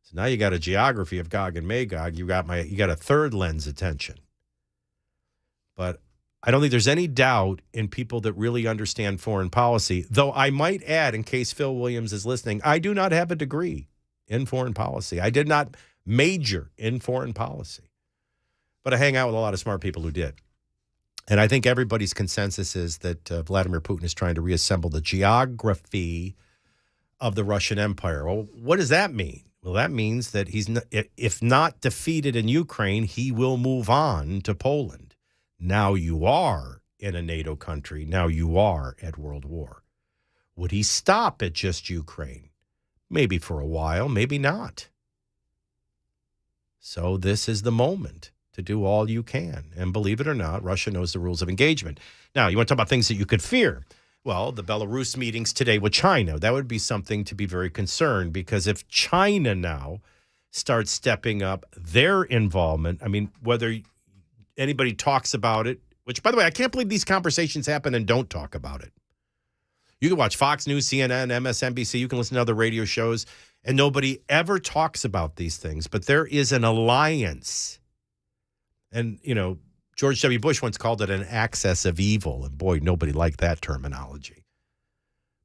So now you got a geography of Gog and Magog. You got a third lens attention. But I don't think there's any doubt in people that really understand foreign policy, though I might add, in case Phil Williams is listening, I do not have a degree in foreign policy. I did not major in foreign policy. But I hang out with a lot of smart people who did. And I think everybody's consensus is that Vladimir Putin is trying to reassemble the geography of the Russian Empire. Well, what does that mean? Well, that means that he's not, if not defeated in Ukraine, he will move on to Poland. Now you are in a NATO country. Now you are at world war. Would he stop at just Ukraine? Maybe for a while, maybe not. So this is the moment to do all you can. And believe it or not, Russia knows the rules of engagement. Now, you want to talk about things that you could fear. Well, the Belarus meetings today with China, that would be something to be very concerned, because if China now starts stepping up their involvement, I mean, whether anybody talks about it, which, by the way, I can't believe these conversations happen and don't talk about it. You can watch Fox News, CNN, MSNBC, you can listen to other radio shows, and nobody ever talks about these things. But there is an alliance. And, you know, George W. Bush once called it an axis of evil. And boy, nobody liked that terminology.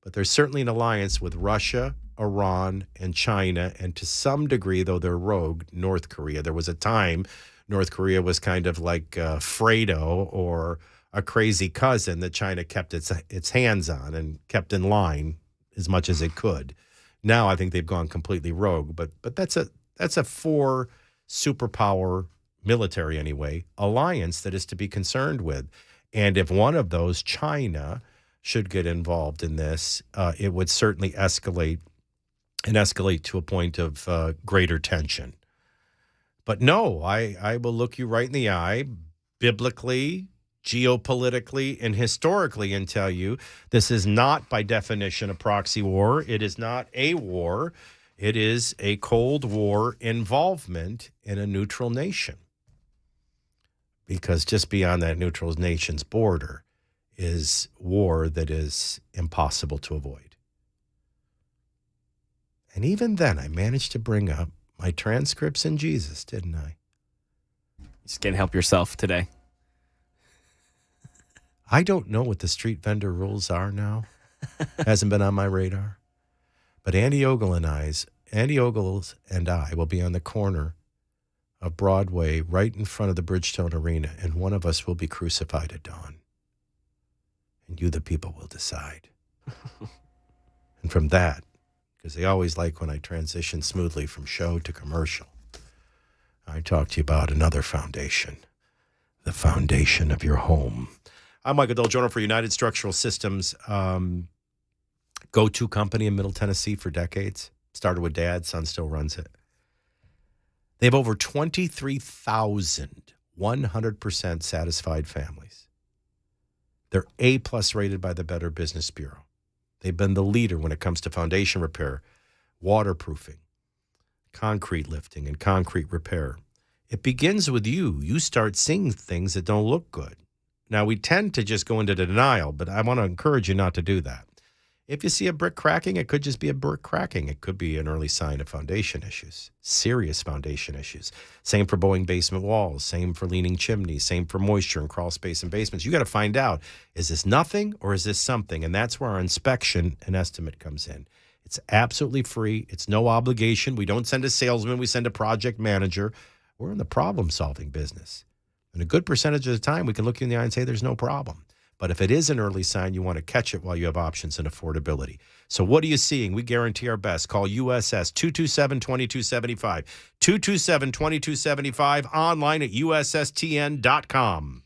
But there's certainly an alliance with Russia, Iran, and China, and to some degree, though they're rogue, North Korea. There was a time North Korea was kind of like Fredo or a crazy cousin that China kept its hands on and kept in line as much as it could. Now I think they've gone completely rogue. But that's a four superpower military anyway, alliance that is to be concerned with. And if one of those, China, should get involved in this, it would certainly escalate to a point of greater tension. But no, I will look you right in the eye, biblically, geopolitically, and historically, and tell you this is not by definition a proxy war. It is not a war. It is a Cold War involvement in a neutral nation. Because just beyond that neutral nation's border is war that is impossible to avoid. And even then, I managed to bring up my transcripts in Jesus, didn't I? You just can't help yourself today. I don't know what the street vendor rules are now. Hasn't been on my radar. But Andy Ogles and I will be on the corner of Broadway right in front of the Bridgestone Arena, and one of us will be crucified at dawn. And you, the people, will decide. And from that, because they always like when I transition smoothly from show to commercial, I talk to you about another foundation, the foundation of your home. I'm Michael DelGiorno for United Structural Systems, go-to company in Middle Tennessee for decades. Started with Dad, son still runs it. They have over 23,000 100% satisfied families. They're A+ rated by the Better Business Bureau. They've been the leader when it comes to foundation repair, waterproofing, concrete lifting, and concrete repair. It begins with you. You start seeing things that don't look good. Now, we tend to just go into denial, but I want to encourage you not to do that. If you see a brick cracking, it could just be a brick cracking. It could be an early sign of foundation issues, serious foundation issues. Same for bowing basement walls, same for leaning chimneys, same for moisture and crawl space in basements. You got to find out, is this nothing or is this something? And that's where our inspection and estimate comes in. It's absolutely free. It's no obligation. We don't send a salesman. We send a project manager. We're in the problem-solving business. And a good percentage of the time, we can look you in the eye and say there's no problem. But if it is an early sign, you want to catch it while you have options and affordability. So what are you seeing? We guarantee our best. Call USS 227-2275. 227-2275. Online at USSTN.com.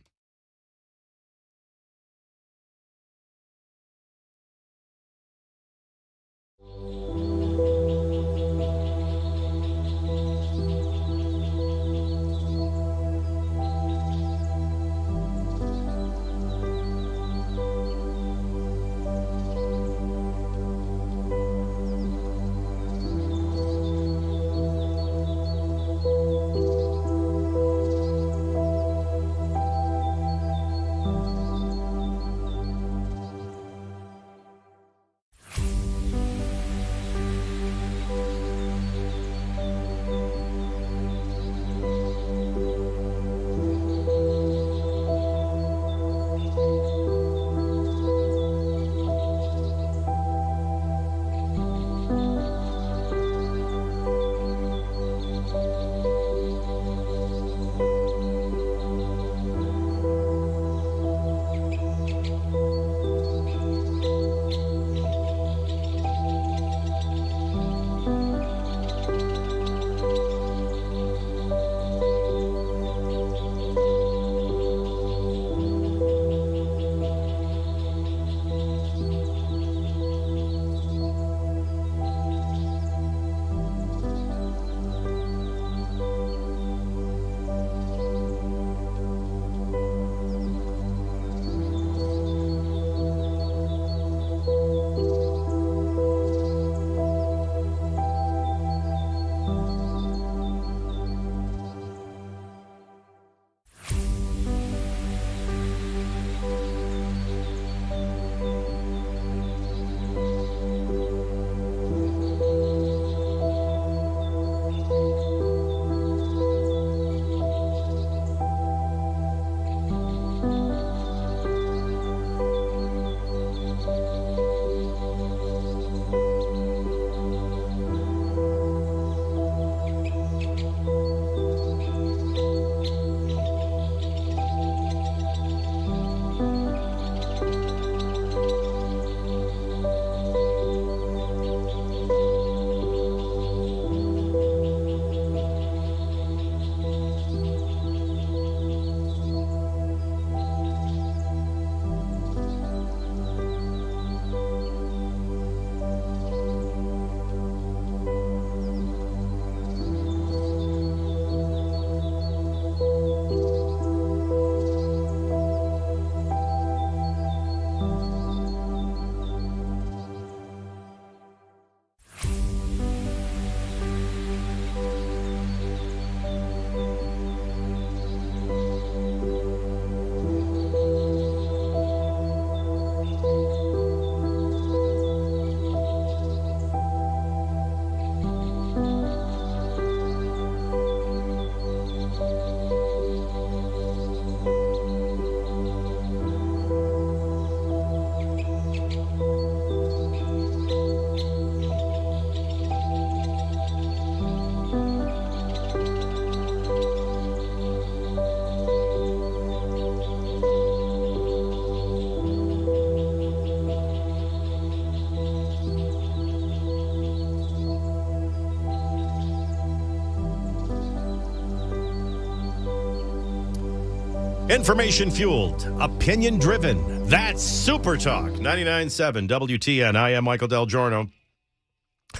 Information fueled, opinion driven. That's Super Talk 99.7 WTN. I am Michael DelGiorno.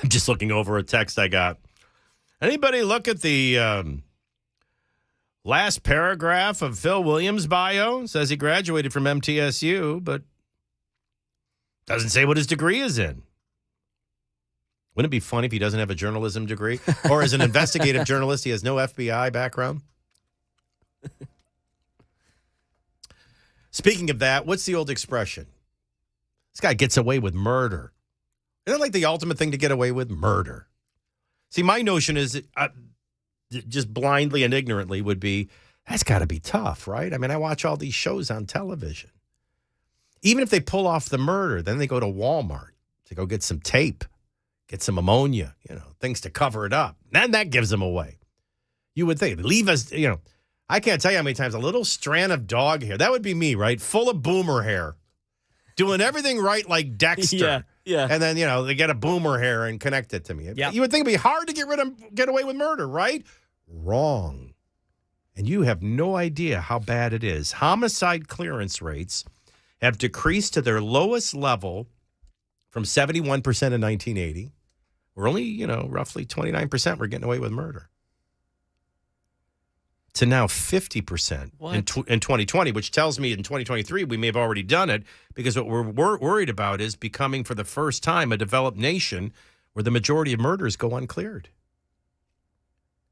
I'm just looking over a text I got. Anybody look at the last paragraph of Phil Williams' bio? Says he graduated from MTSU, but doesn't say what his degree is in. Wouldn't it be funny if he doesn't have a journalism degree? Or as an investigative journalist, he has no FBI background? Speaking of that, what's the old expression? This guy gets away with murder. Isn't that like the ultimate thing to get away with? Murder. See, my notion is just blindly and ignorantly would be, that's got to be tough, right? I mean, I watch all these shows on television. Even if they pull off the murder, then they go to Walmart to go get some tape, get some ammonia, things to cover it up. Then that gives them away. You would think, leave us, I can't tell you how many times a little strand of dog hair, that would be me, right? Full of boomer hair. Doing everything right like Dexter. Yeah. And then, they get a boomer hair and connect it to me. Yep. You would think it'd be hard to get away with murder, right? Wrong. And you have no idea how bad it is. Homicide clearance rates have decreased to their lowest level from 71% in 1980. We're only, roughly 29% we're getting away with murder. To now 50% in 2020, which tells me in 2023 we may have already done it, because what we're worried about is becoming for the first time a developed nation where the majority of murders go uncleared.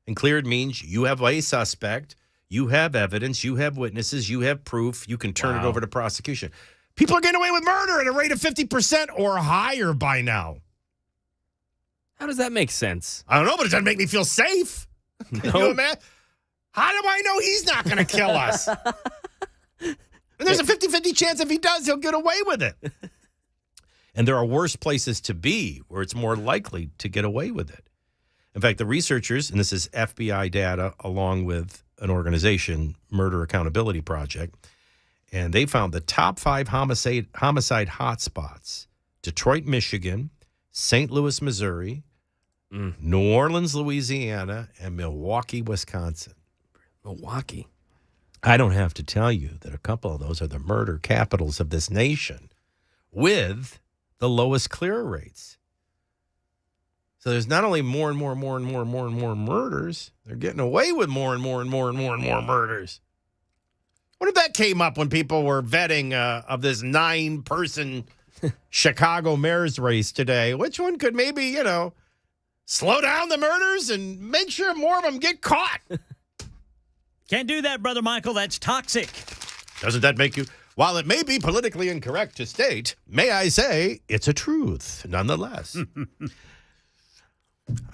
And cleared means you have a suspect, you have evidence, you have witnesses, you have proof, you can turn it over to prosecution. People are getting away with murder at a rate of 50% or higher by now. How does that make sense? I don't know, but it doesn't make me feel safe. No. How do I know he's not going to kill us? And there's a 50-50 chance if he does, he'll get away with it. And there are worse places to be where it's more likely to get away with it. In fact, the researchers, and this is FBI data along with an organization, Murder Accountability Project, and they found the top 5 homicide hotspots: Detroit, Michigan, St. Louis, Missouri, New Orleans, Louisiana, and Milwaukee, Wisconsin. Milwaukee. I don't have to tell you that a couple of those are the murder capitals of this nation with the lowest clear rates. So there's not only more and more murders, they're getting away with more and more murders. What if that came up when people were vetting of this 9-person Chicago mayor's race today? Which one could maybe, slow down the murders and make sure more of them get caught? Can't do that, Brother Michael. That's toxic. Doesn't that make you? While it may be politically incorrect to state, may I say it's a truth nonetheless.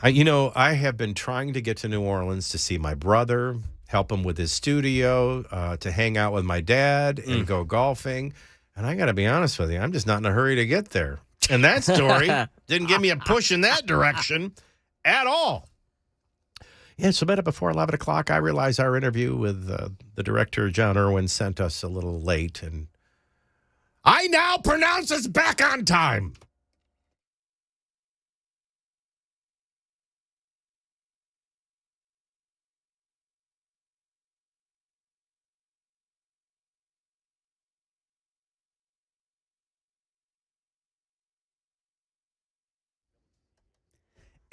I have been trying to get to New Orleans to see my brother, help him with his studio, to hang out with my dad and go golfing. And I got to be honest with you, I'm just not in a hurry to get there. And that story didn't give me a push in that direction at all. Yeah, so about before 11 o'clock, I realized our interview with the director, John Irwin, sent us a little late. And I now pronounce us back on time.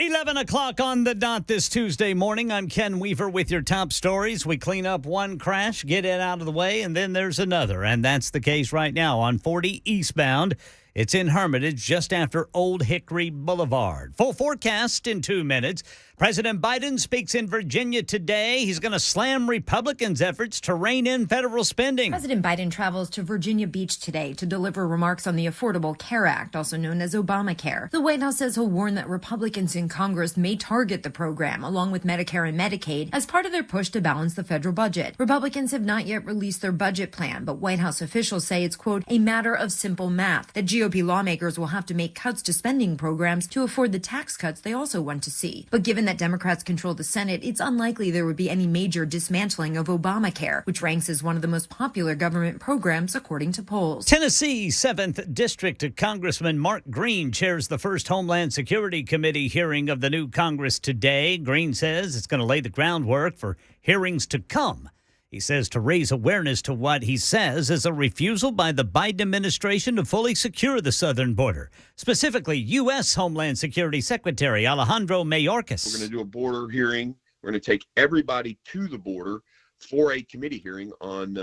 Eleven o'clock on the dot this Tuesday morning. I'm Ken Weaver with your top stories. We clean up one crash, get it out of the way, and then there's another. And that's the case right now on 40 eastbound. It's in Hermitage, just after Old Hickory Boulevard. Full forecast in 2 minutes. President Biden speaks in Virginia today. He's going to slam Republicans' efforts to rein in federal spending. President Biden travels to Virginia Beach today to deliver remarks on the Affordable Care Act, also known as Obamacare. The White House says he'll warn that Republicans in Congress may target the program, along with Medicare and Medicaid, as part of their push to balance the federal budget. Republicans have not yet released their budget plan, but White House officials say it's, quote, a matter of simple math, that GOP lawmakers will have to make cuts to spending programs to afford the tax cuts they also want to see. But given that Democrats control the Senate, it's unlikely there would be any major dismantling of Obamacare, which ranks as one of the most popular government programs according to polls. Tennessee 7th District Congressman Mark Green chairs the first Homeland Security Committee hearing of the new Congress today. Green says it's going to lay the groundwork for hearings to come He says to raise awareness to what he says is a refusal by the Biden administration to fully secure the southern border, specifically U.S. Homeland Security Secretary Alejandro Mayorkas. We're going to do a border hearing. We're going to take everybody to the border for a committee hearing on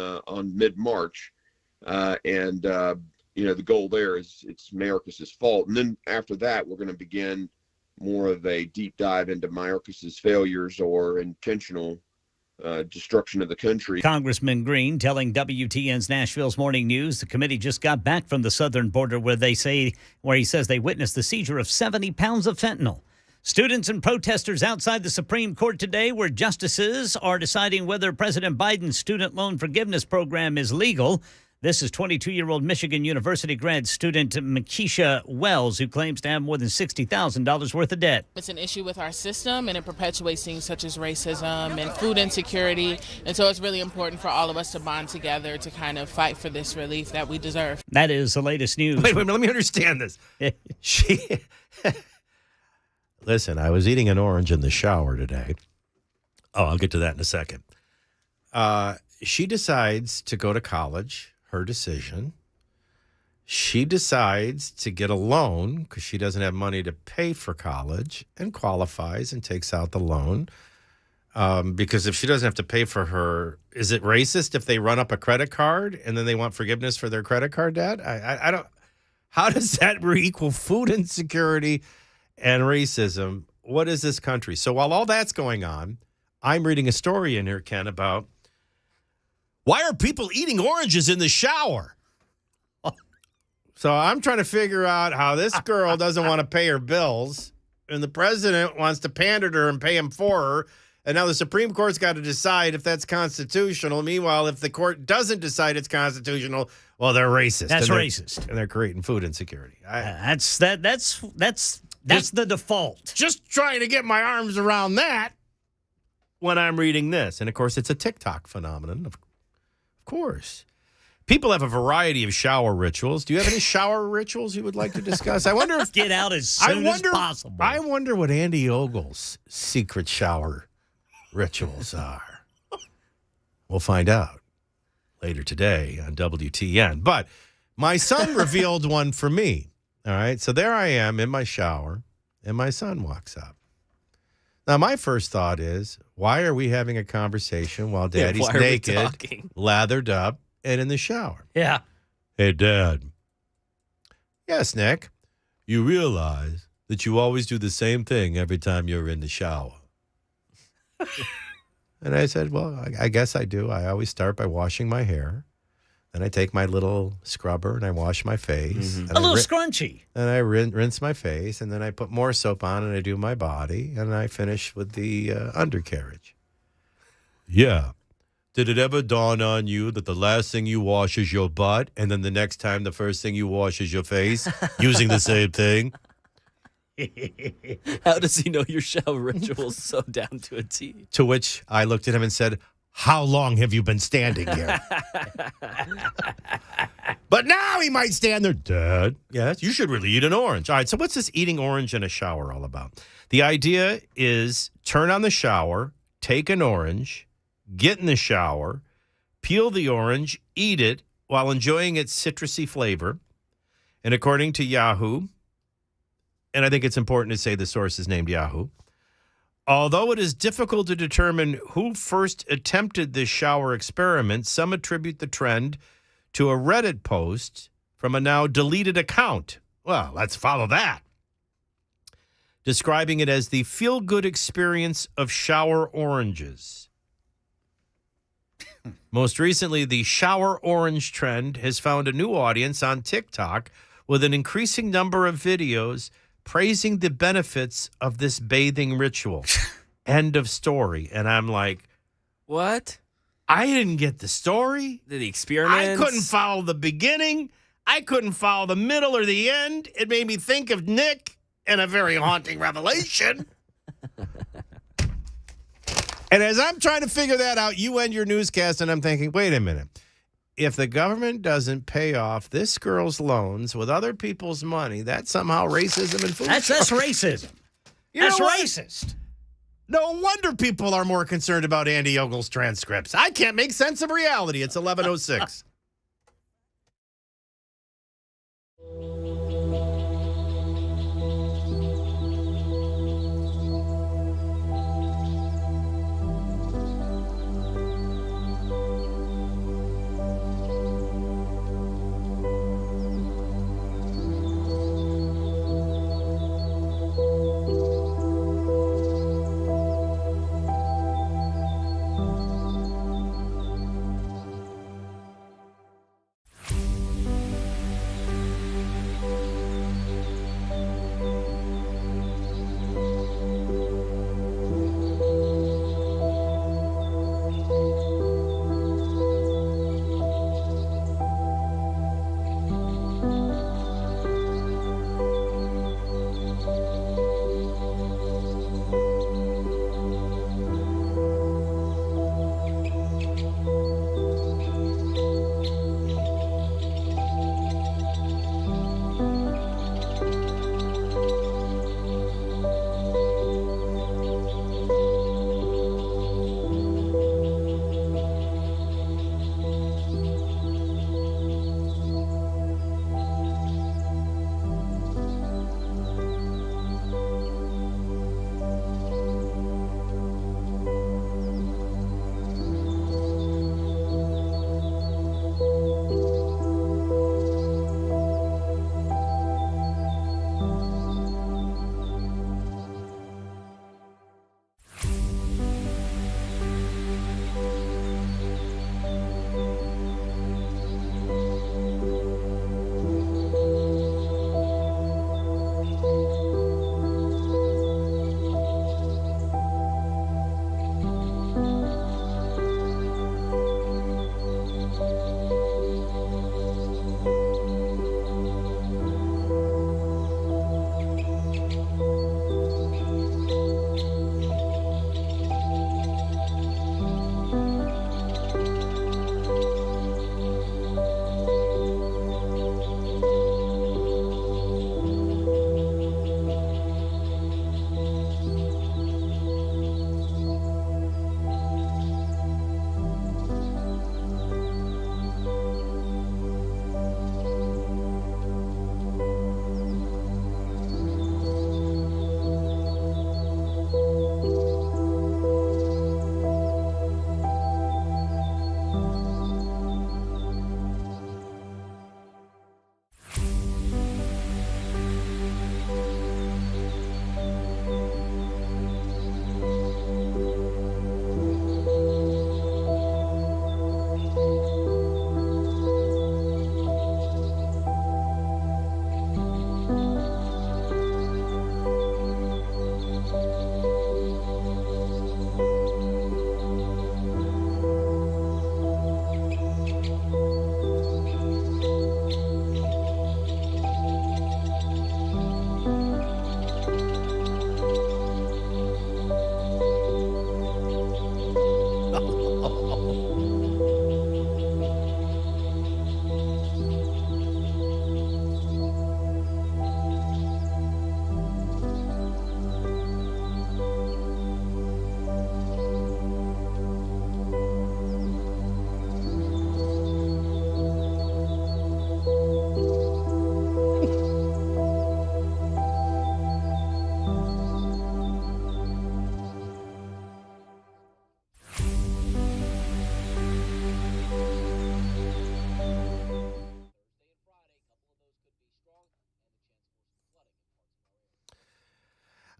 mid-March. The goal there is it's Mayorkas' fault. And then after that, we're going to begin more of a deep dive into Mayorkas' failures or intentional destruction of the country. Congressman Green telling WTN's Nashville's Morning News the committee just got back from the southern border where he says they witnessed the seizure of 70 pounds of fentanyl. Students and protesters outside the Supreme Court today, where justices are deciding whether President Biden's student loan forgiveness program is legal. This is 22-year-old Michigan University grad student Makisha Wells, who claims to have more than $60,000 worth of debt. It's an issue with our system, and it perpetuates things such as racism and food insecurity. And so it's really important for all of us to bond together to kind of fight for this relief that we deserve. That is the latest news. Wait, let me understand this. Listen, I was eating an orange in the shower today. Oh, I'll get to that in a second. She decides to go to college. Her decision. She decides to get a loan because she doesn't have money to pay for college and qualifies and takes out the loan. Because if she doesn't have to pay for her, is it racist if they run up a credit card and then they want forgiveness for their credit card debt? I don't. How does that equal food insecurity and racism? What is this country? So while all that's going on, I'm reading a story in here, Ken, about why are people eating oranges in the shower? So I'm trying to figure out how this girl doesn't want to pay her bills, and the president wants to pander to her and pay him for her, and now the Supreme Court's got to decide if that's constitutional. Meanwhile, if the court doesn't decide it's constitutional, well, they're racist. That's racist. And they're creating food insecurity. That's the default. Just trying to get my arms around that when I'm reading this. And, of course, it's a TikTok phenomenon, of course. People have a variety of shower rituals. Do you have any shower rituals you would like to discuss? I wonder if get out as soon as possible. I wonder what Andy Ogle's secret shower rituals are. We'll find out later today on WTN. But my son revealed one for me. All right. So there I am in my shower, and my son walks up. Now, my first thought is, why are we having a conversation while Daddy's naked, lathered up, and in the shower? Yeah. Hey, Dad. Yes, Nick. You realize that you always do the same thing every time you're in the shower. And I said, well, I guess I do. I always start by washing my hair. Then I take my little scrubber and I wash my face. A little scrunchy. And I rinse my face, and then I put more soap on and I do my body, and I finish with the undercarriage. Yeah. Did it ever dawn on you that the last thing you wash is your butt, and then the next time the first thing you wash is your face, using the same thing? How does he know your shower rituals so down to a T? To which I looked at him and said, how long have you been standing here? But now he might stand there. Dad, yes, you should really eat an orange. All right, so what's this eating orange in a shower all about? The idea is turn on the shower, take an orange, get in the shower, peel the orange, eat it while enjoying its citrusy flavor. And according to Yahoo, and I think it's important to say the source is named Yahoo, although it is difficult to determine who first attempted this shower experiment, some attribute the trend to a Reddit post from a now deleted account. Well, let's follow that. Describing it as the feel-good experience of shower oranges. Most recently, the shower orange trend has found a new audience on TikTok with an increasing number of videos praising the benefits of this bathing ritual. End of story. And I'm like, what? I didn't get the story. The experiments? I couldn't follow the beginning. I couldn't follow the middle or the end. It made me think of Nick and a very haunting revelation. And as I'm trying to figure that out, you end your newscast, and I'm thinking, wait a minute. If the government doesn't pay off this girl's loans with other people's money, that's somehow racism and food. That's racism. That's racist. No wonder people are more concerned about Andy Ogle's transcripts. I can't make sense of reality. It's 11:06.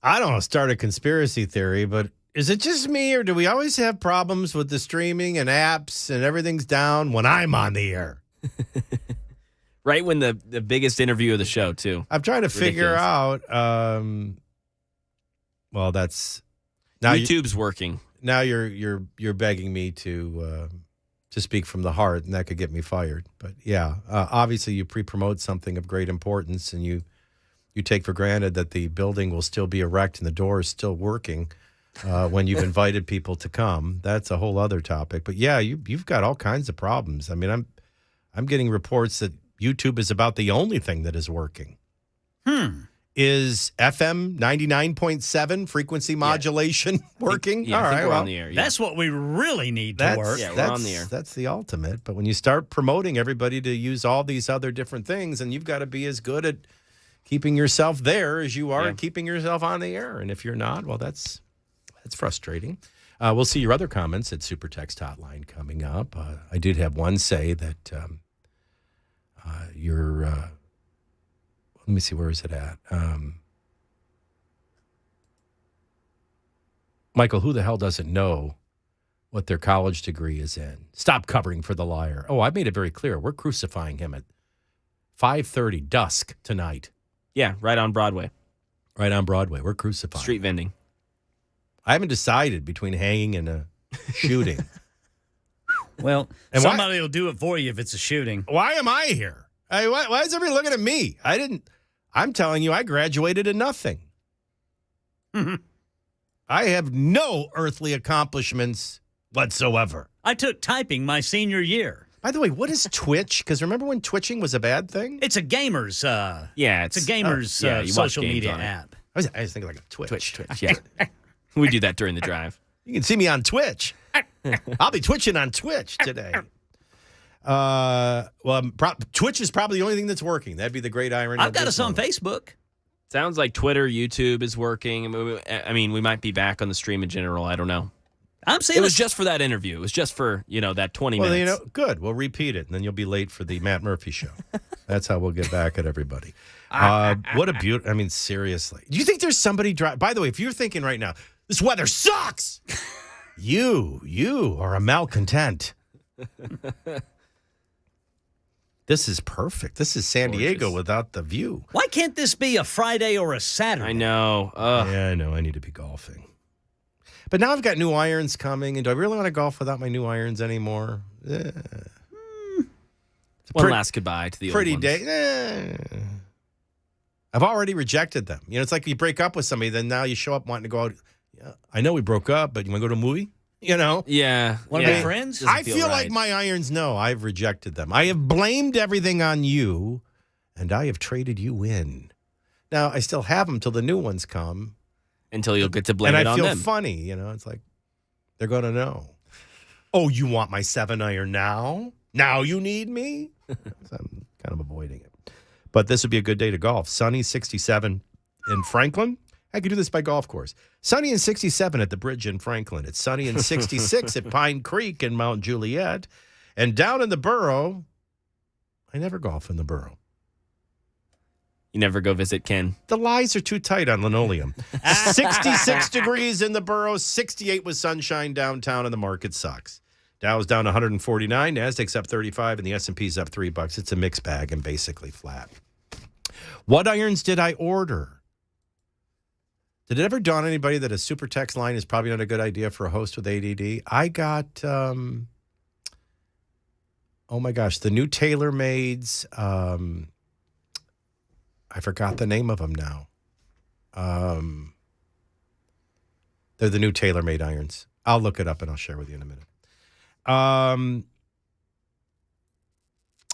I don't want to start a conspiracy theory, but is it just me, or do we always have problems with the streaming and apps and everything's down when I'm on the air? Right when the biggest interview of the show, too. I'm trying to figure out. Well, that's now YouTube's working. Now you're begging me to speak from the heart, and that could get me fired. But yeah, obviously you pre-promote something of great importance, and you take for granted that the building will still be erect and the door is still working when you've invited people to come. That's a whole other topic. But yeah, you've got all kinds of problems. I mean, I'm getting reports that YouTube is about the only thing that is working. Is FM 99.7 frequency modulation working? Yeah, I think we're on the air. Yeah. That's what we really need to work. Yeah, we're on the air. That's the ultimate. But when you start promoting everybody to use all these other different things, and you've got to be as good at keeping yourself there as you are at keeping yourself on the air. And if you're not, well, that's frustrating. We'll see your other comments at Super Text Hotline coming up. I did have one say that you're... let me see, where is it at? Michael, who the hell doesn't know what their college degree is in? Stop covering for the liar. Oh, I made it very clear. We're crucifying him at 5:30 dusk tonight. Yeah, right on Broadway. Right on Broadway. We're crucifying. Street vending. I haven't decided between hanging and a shooting. Well, and somebody will do it for you if it's a shooting. Why am I here? Why is everybody looking at me? I'm telling you, I graduated in nothing. Mm-hmm. I have no earthly accomplishments whatsoever. I took typing my senior year. By the way, what is Twitch? Because remember when twitching was a bad thing? It's a gamer's. It's a gamer's social media app. I was thinking like a Twitch. Yeah. We do that during the drive. You can see me on Twitch. I'll be twitching on Twitch today. Twitch is probably the only thing that's working. That'd be the great irony. I've got us on Facebook. Sounds like Twitter, YouTube is working. I mean, we might be back on the stream in general. I don't know. I'm saying it was just for that interview. It was just for, that 20 minutes. Good. We'll repeat it, and then you'll be late for the Matt Murphy show. That's how we'll get back at everybody. What a beauty. I mean, seriously. Do you think there's somebody by the way, if you're thinking right now, this weather sucks, you are a malcontent. This is perfect. This is San Diego without the view. Why can't this be a Friday or a Saturday? I know. Yeah, I know. I need to be golfing. But now I've got new irons coming, and do I really want to golf without my new irons anymore? One last goodbye to the pretty old ones. day. I've already rejected them. It's like you break up with somebody, then now you show up wanting to go out. Yeah, I know we broke up, but you want to go to a movie? Yeah. One of my friends? I feel like my irons know I've rejected them. I have blamed everything on you, and I have traded you in. Now, I still have them till the new ones come. Until you'll get to blame it on them. And I feel funny, It's like they're going to know. Oh, you want my 7-iron now? Now you need me? So I'm kind of avoiding it. But this would be a good day to golf. Sunny, 67 in Franklin. I could do this by golf course. Sunny and 67 at the bridge in Franklin. It's sunny and 66 at Pine Creek in Mount Juliet. And down in the borough, I never golf in the borough. You never go visit Ken. The lies are too tight on linoleum. 66 degrees in the borough, 68 with sunshine downtown, and the market sucks. Dow's down 149, Nasdaq's up 35, and the S&P's up $3. It's a mixed bag and basically flat. What irons did I order? Did it ever dawn on anybody that a super text line is probably not a good idea for a host with ADD? I got, oh my gosh, the new TaylorMades. I forgot the name of them now. They're the new TaylorMade irons. I'll look it up and I'll share with you in a minute.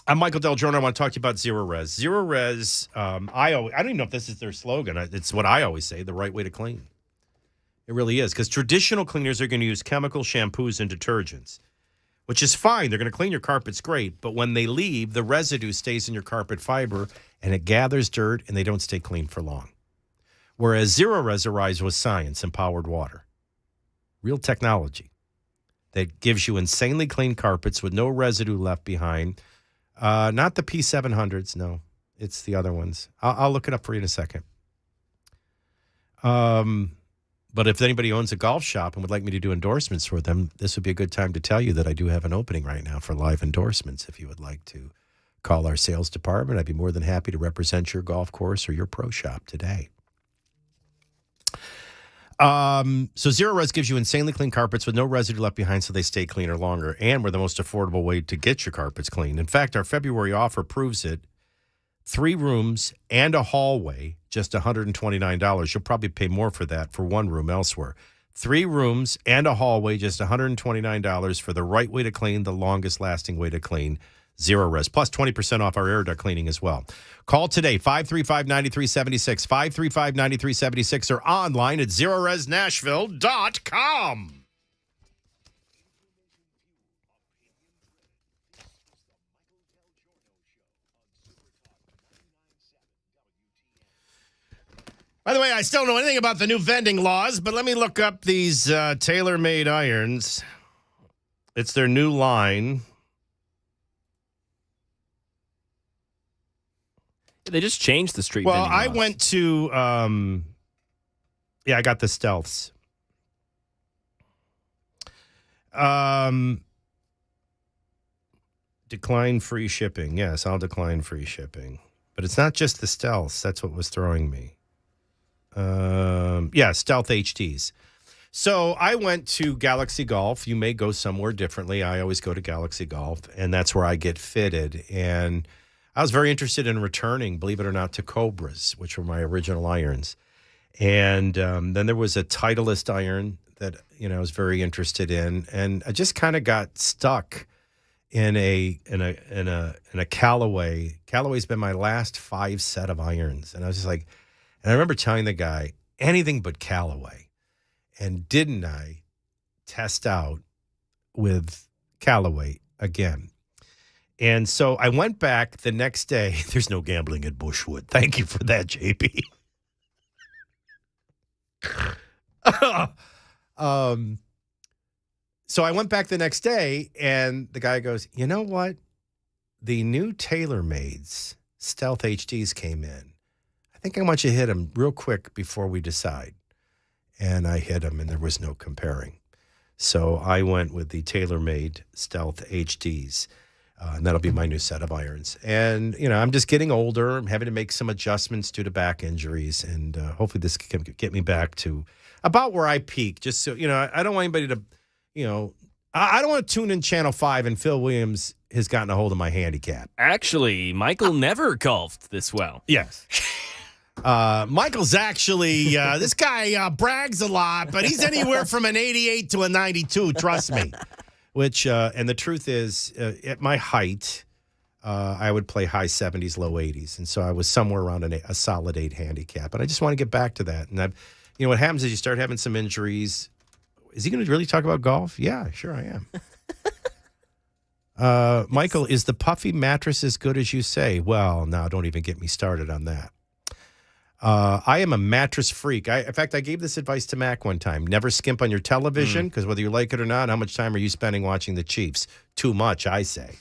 I'm Michael DelGiorno. I want to talk to you about Zero Res. Zero Res, I don't even know if this is their slogan. It's what I always say, the right way to clean. It really is, because traditional cleaners are going to use chemical shampoos and detergents, which is fine. They're going to clean your carpets great, but when they leave, the residue stays in your carpet fiber, and it gathers dirt, and they don't stay clean for long. Whereas Zero Res arrives with science and powered water. Real technology that gives you insanely clean carpets with no residue left behind. Not the P700s, no. It's the other ones. I'll look it up for you in a second. But if anybody owns a golf shop and would like me to do endorsements for them, this would be a good time to tell you that I do have an opening right now for live endorsements. If you would like to call our sales department, I'd be more than happy to represent your golf course or your pro shop today. So Zero Res gives you insanely clean carpets with no residue left behind so they stay cleaner longer, and we're the most affordable way to get your carpets clean. In fact, our February offer proves it. 3 rooms and a hallway, just $129. You'll probably pay more for that for 1 room elsewhere. 3 rooms and a hallway, just $129 for the right way to clean, the longest lasting way to clean. Zero Res, plus 20% off our air duct cleaning as well. Call today, 535-9376, 535-9376, or online at zeroresnashville.com. By the way, I still don't know anything about the new vending laws, but let me look up these tailor-made irons. It's their new line. They just changed the street Well, vending I laws. went to, I got the Stealths. Decline free shipping. Yes, I'll decline free shipping. But it's not just the Stealths. That's what was throwing me. Stealth HDs. So I went to Galaxy Golf. You may go somewhere differently. I always go to Galaxy Golf, and that's where I get fitted. And I was very interested in returning, believe it or not, to Cobras, which were my original irons. And then there was a Titleist iron that I was very interested in, and I just kind of got stuck in a Callaway. Callaway's been my last 5 set of irons, and I was just like, and I remember telling the guy anything but Callaway, and didn't I test out with Callaway again? And so I went back the next day. There's no gambling at Bushwood. Thank you for that, JP. So I went back the next day, and the guy goes, you know what? The new TaylorMade's Stealth HDs came in. I think I want you to hit them real quick before we decide. And I hit them, and there was no comparing. So I went with the TaylorMade Stealth HDs. And that'll be my new set of irons. And, I'm just getting older. I'm having to make some adjustments due to back injuries. And hopefully this can get me back to about where I peak. Just so, I don't want anybody to, I don't want to tune in Channel 5 and Phil Williams has gotten a hold of my handicap. Actually, Michael never golfed this well. Yes. Michael's actually, this guy brags a lot, but he's anywhere from an 88 to a 92, trust me. Which, and the truth is, at my height, I would play high 70s, low 80s. And so I was somewhere around a solid 8 handicap. And I just want to get back to that. And what happens is you start having some injuries. Is he going to really talk about golf? Yeah, sure I am. Michael, is the puffy mattress as good as you say? Well, now don't even get me started on that. I am a mattress freak. In fact, I gave this advice to Mac one time. Never skimp on your television, because whether you like it or not, how much time are you spending watching the Chiefs? Too much, I say.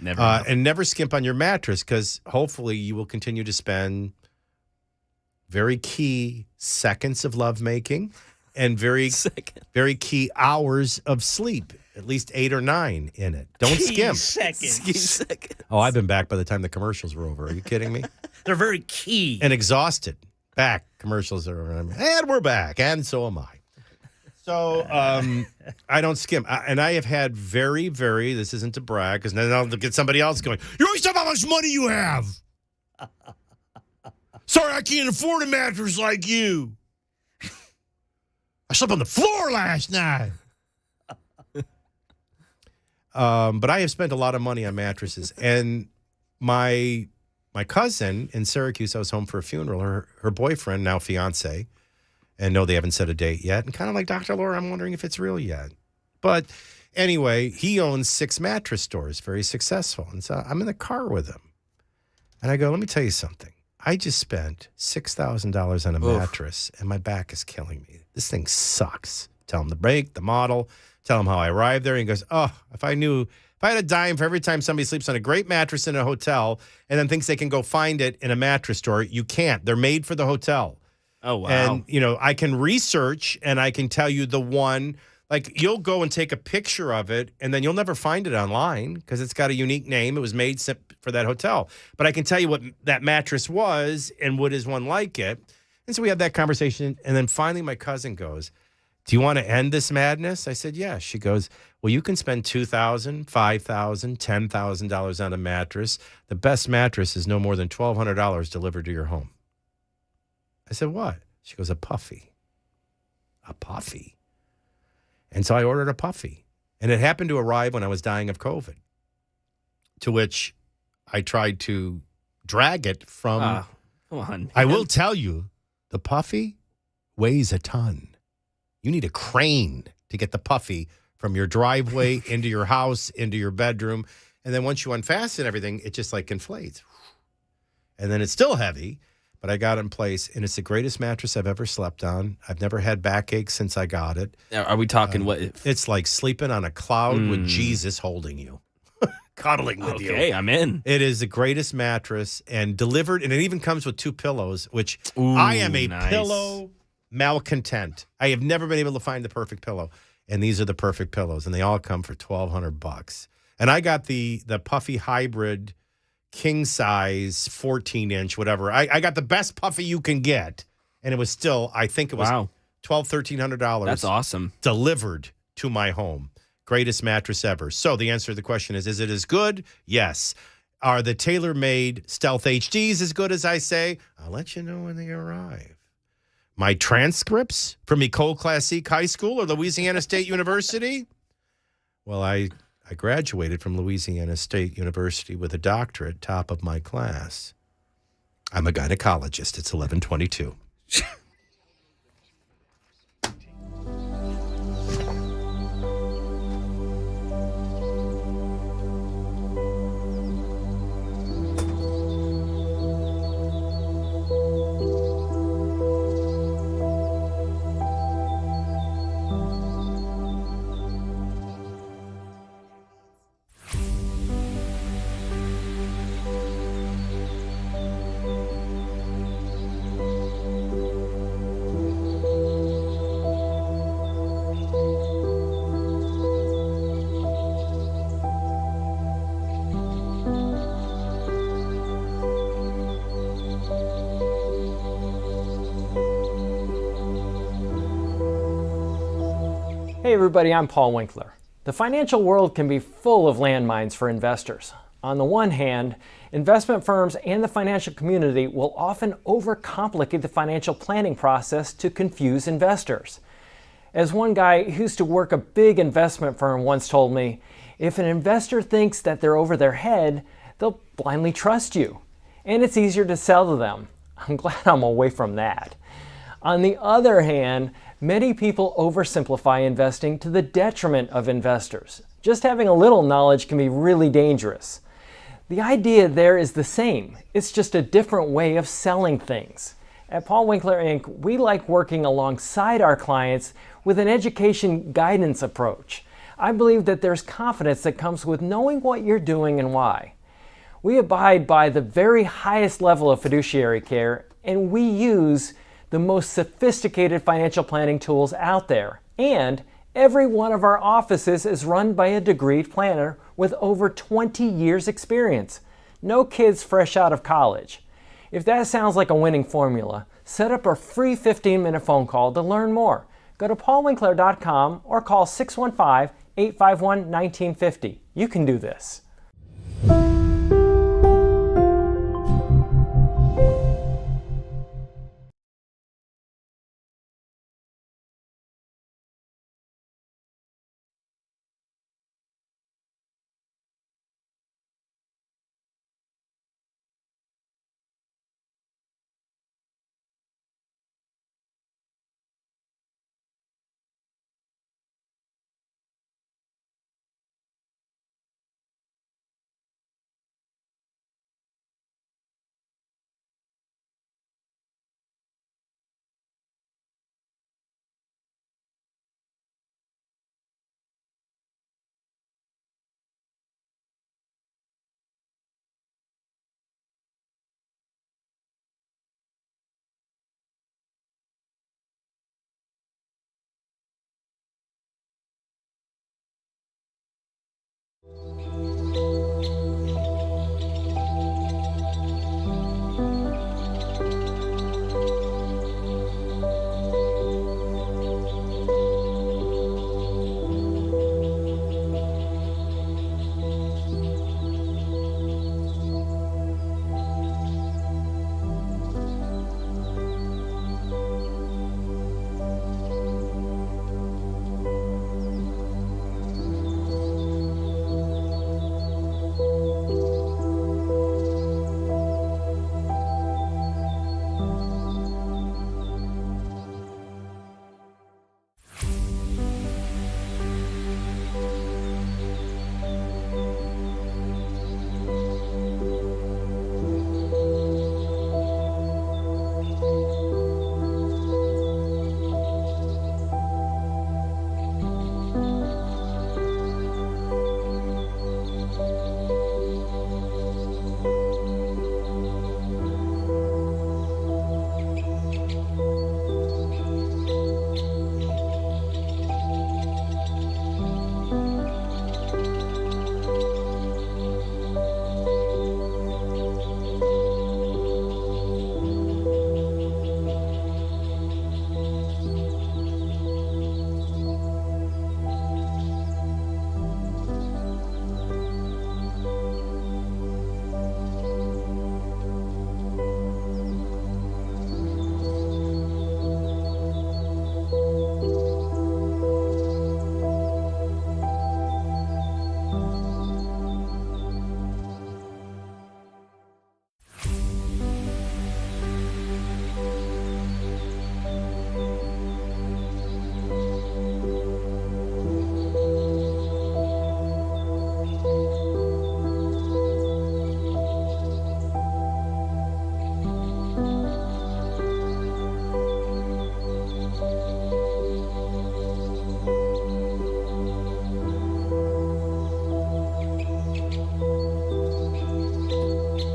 Never. And never skimp on your mattress, because hopefully you will continue to spend very key seconds of lovemaking and very key hours of sleep, at least 8 or 9 in it. Don't skimp. Seconds. Oh, I've been back by the time the commercials were over. Are you kidding me? They're very key. And exhausted. Back. Commercials are over. And we're back. And so am I. So I don't skimp. And I have had very, very, this isn't to brag, because then I'll get somebody else going, you always talk about how much money you have. Sorry, I can't afford a mattress like you. I slept on the floor last night. But I have spent a lot of money on mattresses. And my cousin in Syracuse, I was home for a funeral. Her boyfriend, now fiance, and no, they haven't set a date yet. And kind of like Dr. Laura, I'm wondering if it's real yet. But anyway, he owns 6 mattress stores, very successful. And so I'm in the car with him. And I go, let me tell you something. I just spent $6,000 on a mattress, and my back is killing me. This thing sucks. Tell him the break, the model, tell him how I arrived there. And he goes, if I had a dime for every time somebody sleeps on a great mattress in a hotel and then thinks they can go find it in a mattress store, you can't. They're made for the hotel. Oh, wow. And, I can research and I can tell you the one, like you'll go and take a picture of it and then you'll never find it online because it's got a unique name. It was made for that hotel. But I can tell you what that mattress was and what is one like it. And so we had that conversation. And then finally my cousin goes, do you want to end this madness? I said, yes. She goes, well, you can spend $2,000, $5,000, $10,000 on a mattress. The best mattress is no more than $1,200 delivered to your home. I said, what? She goes, a puffy. A puffy. And so I ordered a puffy. And it happened to arrive when I was dying of COVID. to which I tried to drag it from. Come on. I will tell you, the Puffy weighs a ton. You need a crane to get the Puffy from your driveway into your house, into your bedroom. And then once you unfasten everything, it just like inflates. And then it's still heavy, but I got it in place. And it's the greatest mattress I've ever slept on. I've never had backache since I got it. Are we talking what? It's like sleeping on a cloud with Jesus holding you, cuddling with you. Okay, I'm in. It is the greatest mattress and delivered. And it even comes with 2 pillows, which I am a pillow malcontent. I have never been able to find the perfect pillow. And these are the perfect pillows. And they all come for $1,200. And I got the Puffy hybrid king size 14-inch, whatever. I got the best Puffy you can get. And it was still, I think it was $1,200. That's awesome. Delivered to my home. Greatest mattress ever. So the answer to the question is it as good? Yes. Are the tailor-made Stealth HDs as good as I say? I'll let you know when they arrive. My transcripts from Ecole Classique High School or Louisiana State University? Well, I graduated from Louisiana State University with a doctorate, top of my class. I'm a gynecologist. It's 11:22. Hey everybody, I'm Paul Winkler. The financial world can be full of landmines for investors. On the one hand, investment firms and the financial community will often overcomplicate the financial planning process to confuse investors. As one guy who used to work a big investment firm once told me, if an investor thinks that they're over their head, they'll blindly trust you. And it's easier to sell to them. I'm glad I'm away from that. On the other hand, many people oversimplify investing to the detriment of investors. Just having a little knowledge can be really dangerous. The idea there is the same. It's just a different way of selling things. At Paul Winkler Inc., we like working alongside our clients with an education guidance approach. I believe that there's confidence that comes with knowing what you're doing and why. We abide by the very highest level of fiduciary care, and we use the most sophisticated financial planning tools out there. And every one of our offices is run by a degreed planner with over 20 years experience. No kids fresh out of college. If that sounds like a winning formula, set up a free 15-minute phone call to learn more. Go to paulwinkler.com or call 615-851-1950. You can do this.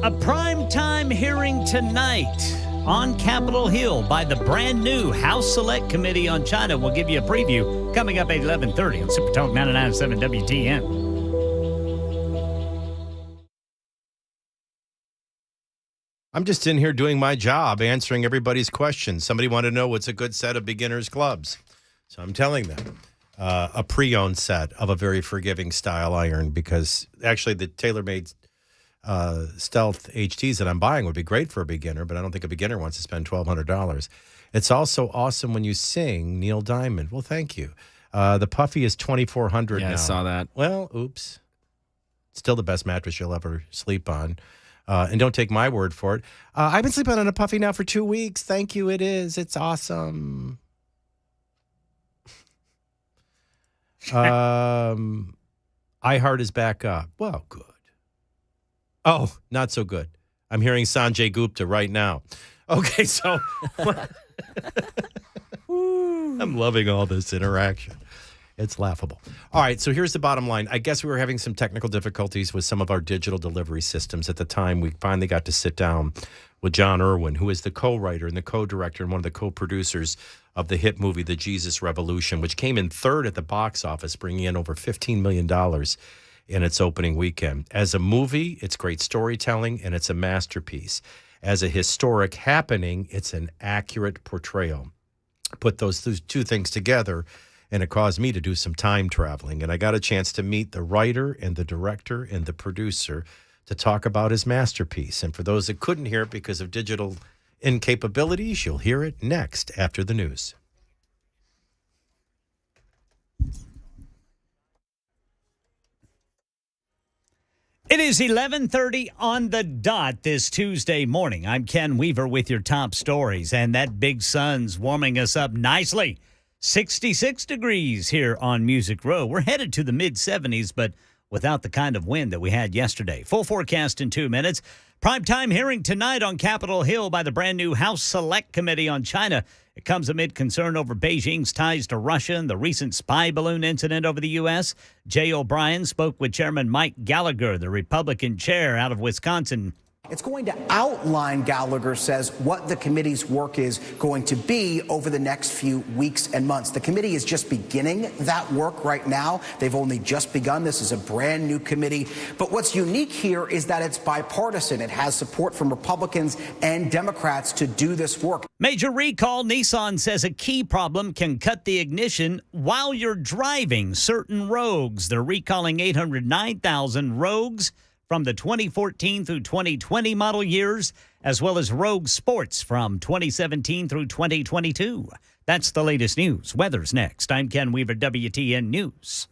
A primetime hearing tonight on Capitol Hill by the brand new House Select Committee on China. We'll give you a preview coming up at 11:30 on Super Talk 99.7 WTN. I'm just in here doing my job, answering everybody's questions. Somebody wanted to know what's a good set of beginner's clubs. So I'm telling them a pre-owned set of a very forgiving style iron, because actually the TaylorMade Stealth HTs that I'm buying would be great for a beginner, but I don't think a beginner wants to spend $1,200. It's also awesome when you sing, Neil Diamond. Well, thank you. The Puffy is $2,400 now. I saw that. Well, oops. Still the best mattress you'll ever sleep on. And don't take my word for it. I've been sleeping on a Puffy now for 2 weeks. Thank you. It is. It's awesome. iHeart is back up. Well, good. Oh, not so good. I'm hearing Sanjay Gupta right now. Okay, so I'm loving all this interaction. It's laughable. All right, so here's the bottom line. I guess we were having some technical difficulties with some of our digital delivery systems at the time. We finally got to sit down with John Irwin, who is the co-writer and the co-director and one of the co-producers of the hit movie The Jesus Revolution, which came in third at the box office, bringing in over $15 million in its opening weekend. As a movie, it's great storytelling, and it's a masterpiece. As a historic happening, it's an accurate portrayal. Put those two things together, and it caused me to do some time traveling. And I got a chance to meet the writer and the director and the producer to talk about his masterpiece. And for those that couldn't hear it because of digital incapabilities, you'll hear it next after the news. It is 11:30 on the dot this Tuesday morning. I'm Ken Weaver with your top stories, and that big sun's warming us up nicely. 66 degrees here on Music Row. We're headed to the mid-70s, but without the kind of wind that we had yesterday. Full forecast in 2 minutes. Primetime hearing tonight on Capitol Hill by the brand new House Select Committee on China. It comes amid concern over Beijing's ties to Russia and the recent spy balloon incident over the U.S. Jay O'Brien spoke with Chairman Mike Gallagher, the Republican chair out of Wisconsin. It's going to outline, Gallagher says, what the committee's work is going to be over the next few weeks and months. The committee is just beginning that work right now. They've only just begun. This is a brand new committee. But what's unique here is that it's bipartisan. It has support from Republicans and Democrats to do this work. Major recall. Nissan says a key problem can cut the ignition while you're driving certain Rogues. They're recalling 809,000 Rogues from the 2014 through 2020 model years, as well as Rogue Sports from 2017 through 2022. That's the latest news. Weather's next. I'm Ken Weaver, WTN News.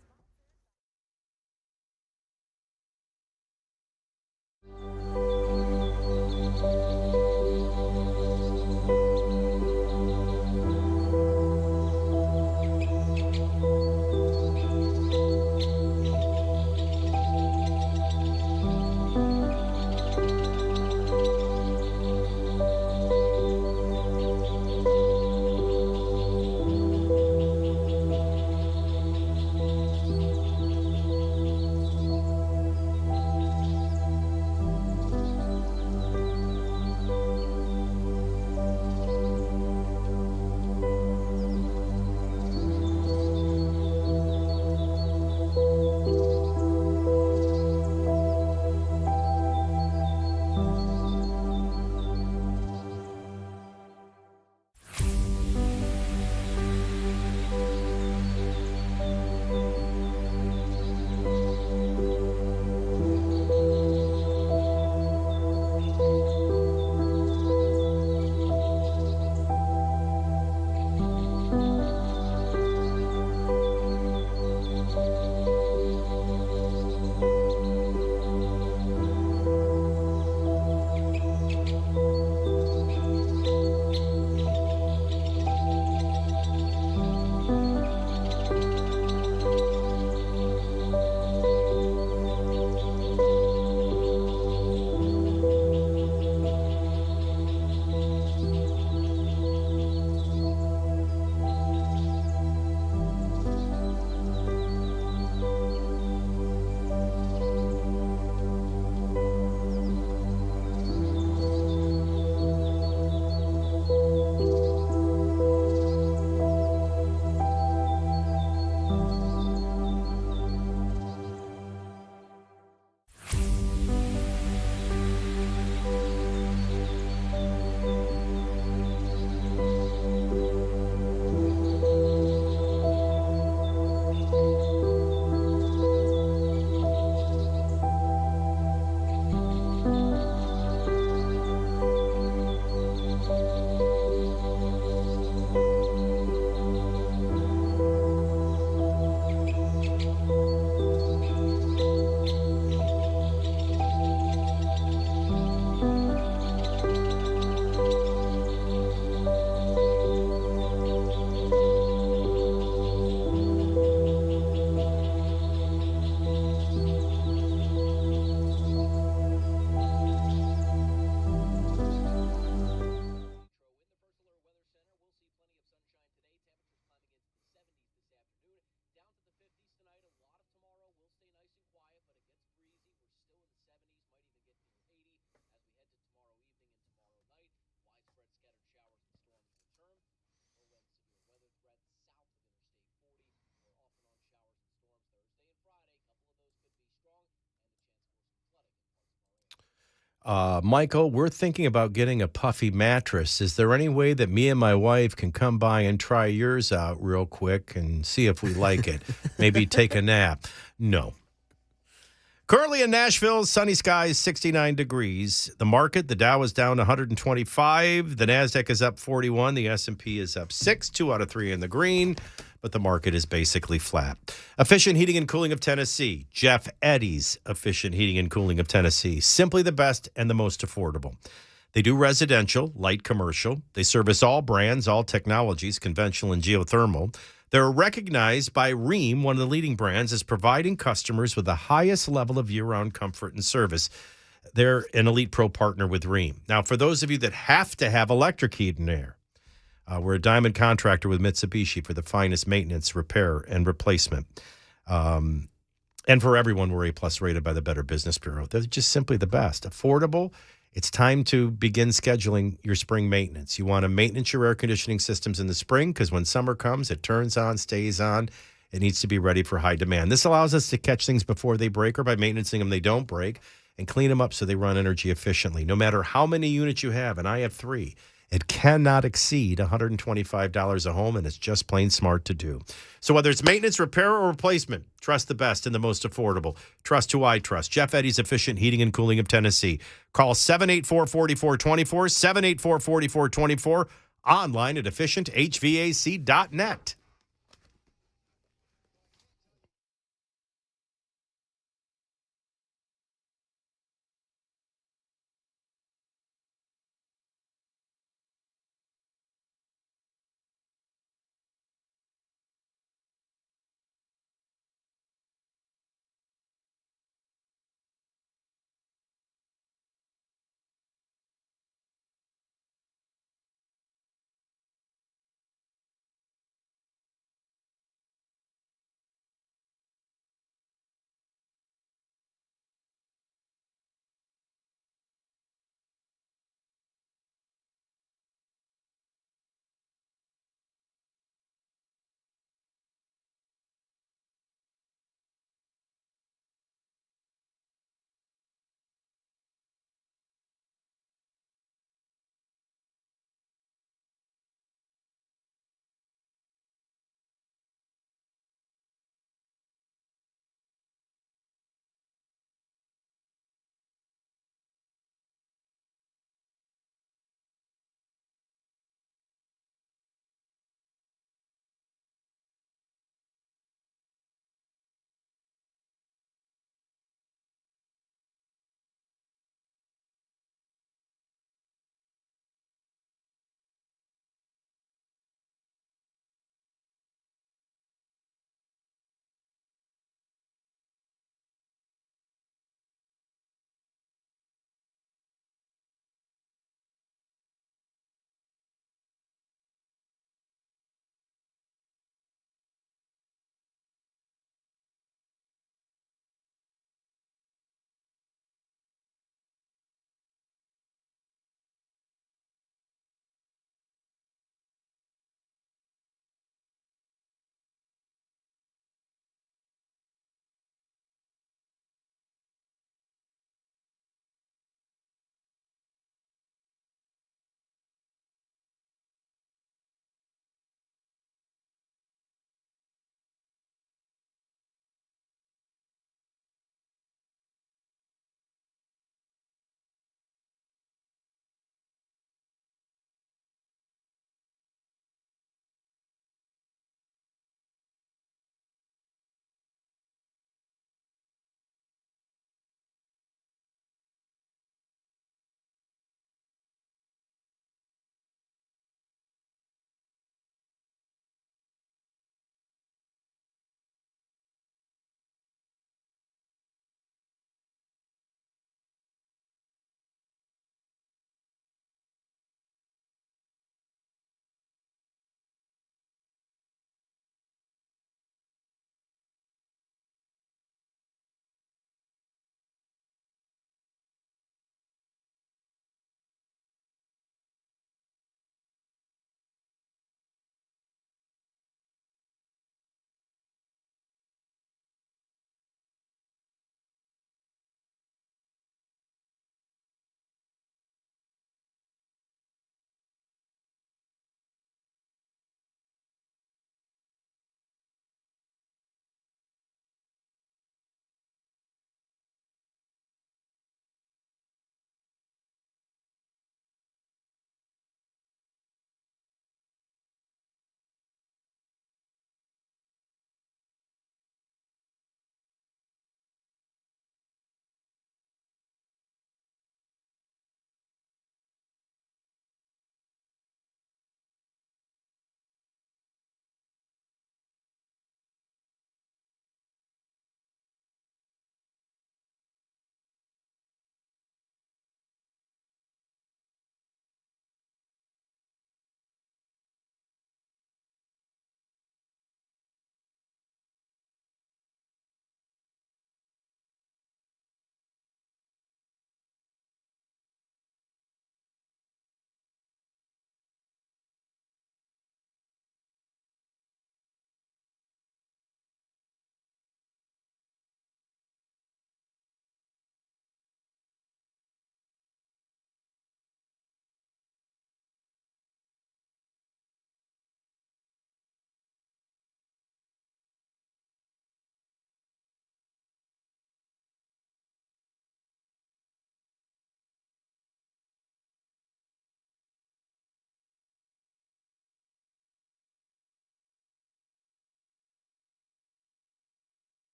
Michael, we're thinking about getting a puffy mattress. Is there any way that me and my wife can come by and try yours out real quick and see if we like it? Maybe take a nap? No. Currently in Nashville, sunny skies, 69 degrees. The market, the Dow is down 125. The NASDAQ is up 41. The S&P is up 6, 2 out of 3 in the green. But the market is basically flat. Efficient Heating and Cooling of Tennessee. Jeff Eddy's Efficient Heating and Cooling of Tennessee. Simply the best and the most affordable. They do residential, light commercial. They service all brands, all technologies, conventional and geothermal. They're recognized by Rheem, one of the leading brands, as providing customers with the highest level of year-round comfort and service. They're an Elite Pro partner with Rheem. Now, for those of you that have to have electric heat and air, we're a diamond contractor with Mitsubishi for the finest maintenance, repair, and replacement. And for everyone, we're A+ rated by the Better Business Bureau. They're just simply the best. Affordable. It's time to begin scheduling your spring maintenance. You want to maintenance your air conditioning systems in the spring because when summer comes, it turns on, stays on. It needs to be ready for high demand. This allows us to catch things before they break, or by maintaining them, they don't break, and clean them up so they run energy efficiently. No matter how many units you have, and I have 3, it cannot exceed $125 a home, and it's just plain smart to do. So whether it's maintenance, repair, or replacement, trust the best and the most affordable. Trust who I trust. Jeff Eddy's Efficient Heating and Cooling of Tennessee. Call 784-4424, 784-4424, online at efficienthvac.net.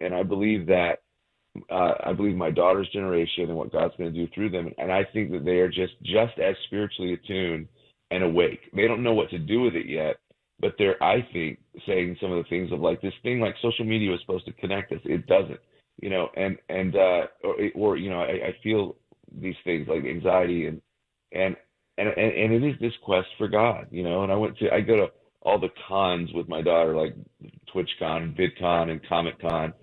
And I believe that I believe my daughter's generation and what God's going to do through them. And I think that they are just as spiritually attuned and awake. They don't know what to do with it yet, but they're, I think, saying some of the things of like this thing, like social media was supposed to connect us. It doesn't, I feel these things like anxiety and it is this quest for God, and I go to all the cons with my daughter, like TwitchCon and VidCon and Comic-Con,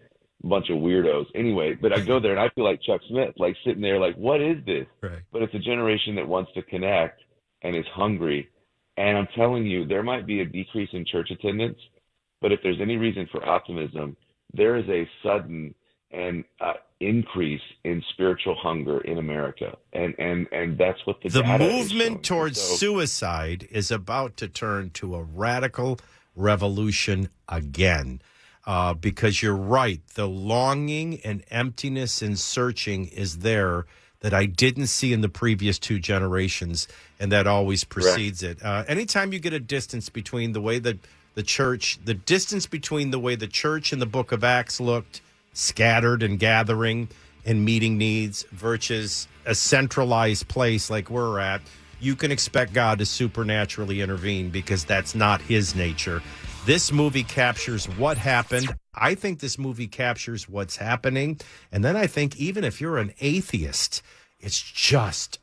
a bunch of weirdos. Anyway, but I go there and I feel like Chuck Smith, like sitting there like, what is this? Right. But it's a generation that wants to connect and is hungry. And I'm telling you, there might be a decrease in church attendance, but if there's any reason for optimism, there is a sudden and increase in spiritual hunger in America. And that's what the movement towards suicide is about to turn to a radical revolution again. Because you're right, the longing and emptiness and searching is there that I didn't see in the previous two generations, and that always precedes it. Anytime you get a distance between the way that the church and the book of Acts looked, scattered and gathering and meeting needs, versus a centralized place like we're at, you can expect God to supernaturally intervene because that's not his nature. This movie captures what happened. I think this movie captures what's happening. And then I think even if you're an atheist, it's just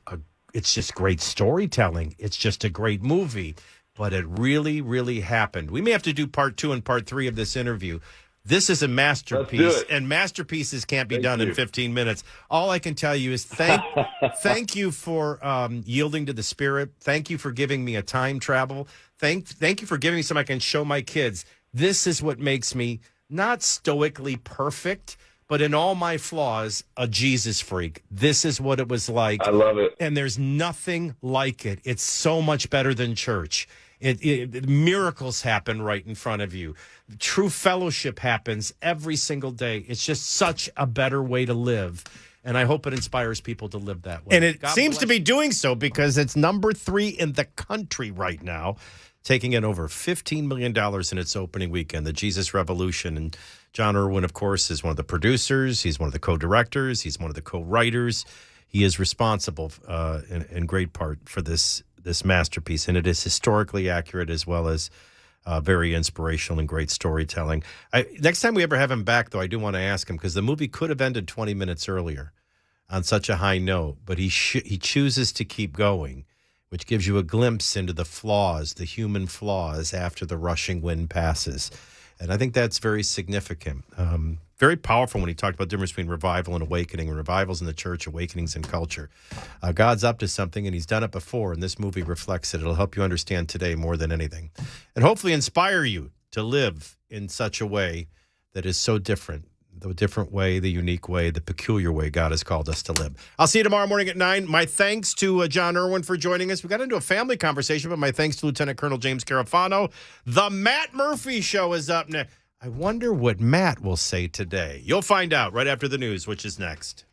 great storytelling. It's just a great movie. But it really, really happened. We may have to do part 2 and part 3 of this interview. This is a masterpiece, and masterpieces can't be done in 15 minutes. All I can tell you is thank you for yielding to the Spirit. Thank you for giving me a time travel. Thank you for giving me something I can show my kids. This is what makes me not stoically perfect, but in all my flaws, a Jesus freak. This is what it was like. I love it. And there's nothing like it. It's so much better than church. Miracles happen right in front of you. True fellowship happens every single day. It's just such a better way to live. And I hope it inspires people to live that way. And it seems to be doing so because it's number 3 in the country right now, taking in over $15 million in its opening weekend, The Jesus Revolution. And John Irwin, of course, is one of the producers. He's one of the co-directors. He's one of the co-writers. He is responsible in great part for this masterpiece. And it is historically accurate as well as very inspirational and great storytelling. Next time we ever have him back, though, I do want to ask him, because the movie could have ended 20 minutes earlier on such a high note, but he chooses to keep going, which gives you a glimpse into the flaws, the human flaws, after the rushing wind passes. And I think that's very significant. Very powerful when he talked about the difference between revival and awakening, revivals in the church, awakenings in culture. God's up to something, and he's done it before, and this movie reflects it. It'll help you understand today more than anything, and hopefully inspire you to live in such a way that is so different, the different way, the unique way, the peculiar way God has called us to live. I'll see you tomorrow morning at 9. My thanks to John Irwin for joining us. We got into a family conversation, but my thanks to Lieutenant Colonel James Carafano. The Matt Murphy Show is up next. I wonder what Matt will say today. You'll find out right after the news, which is next.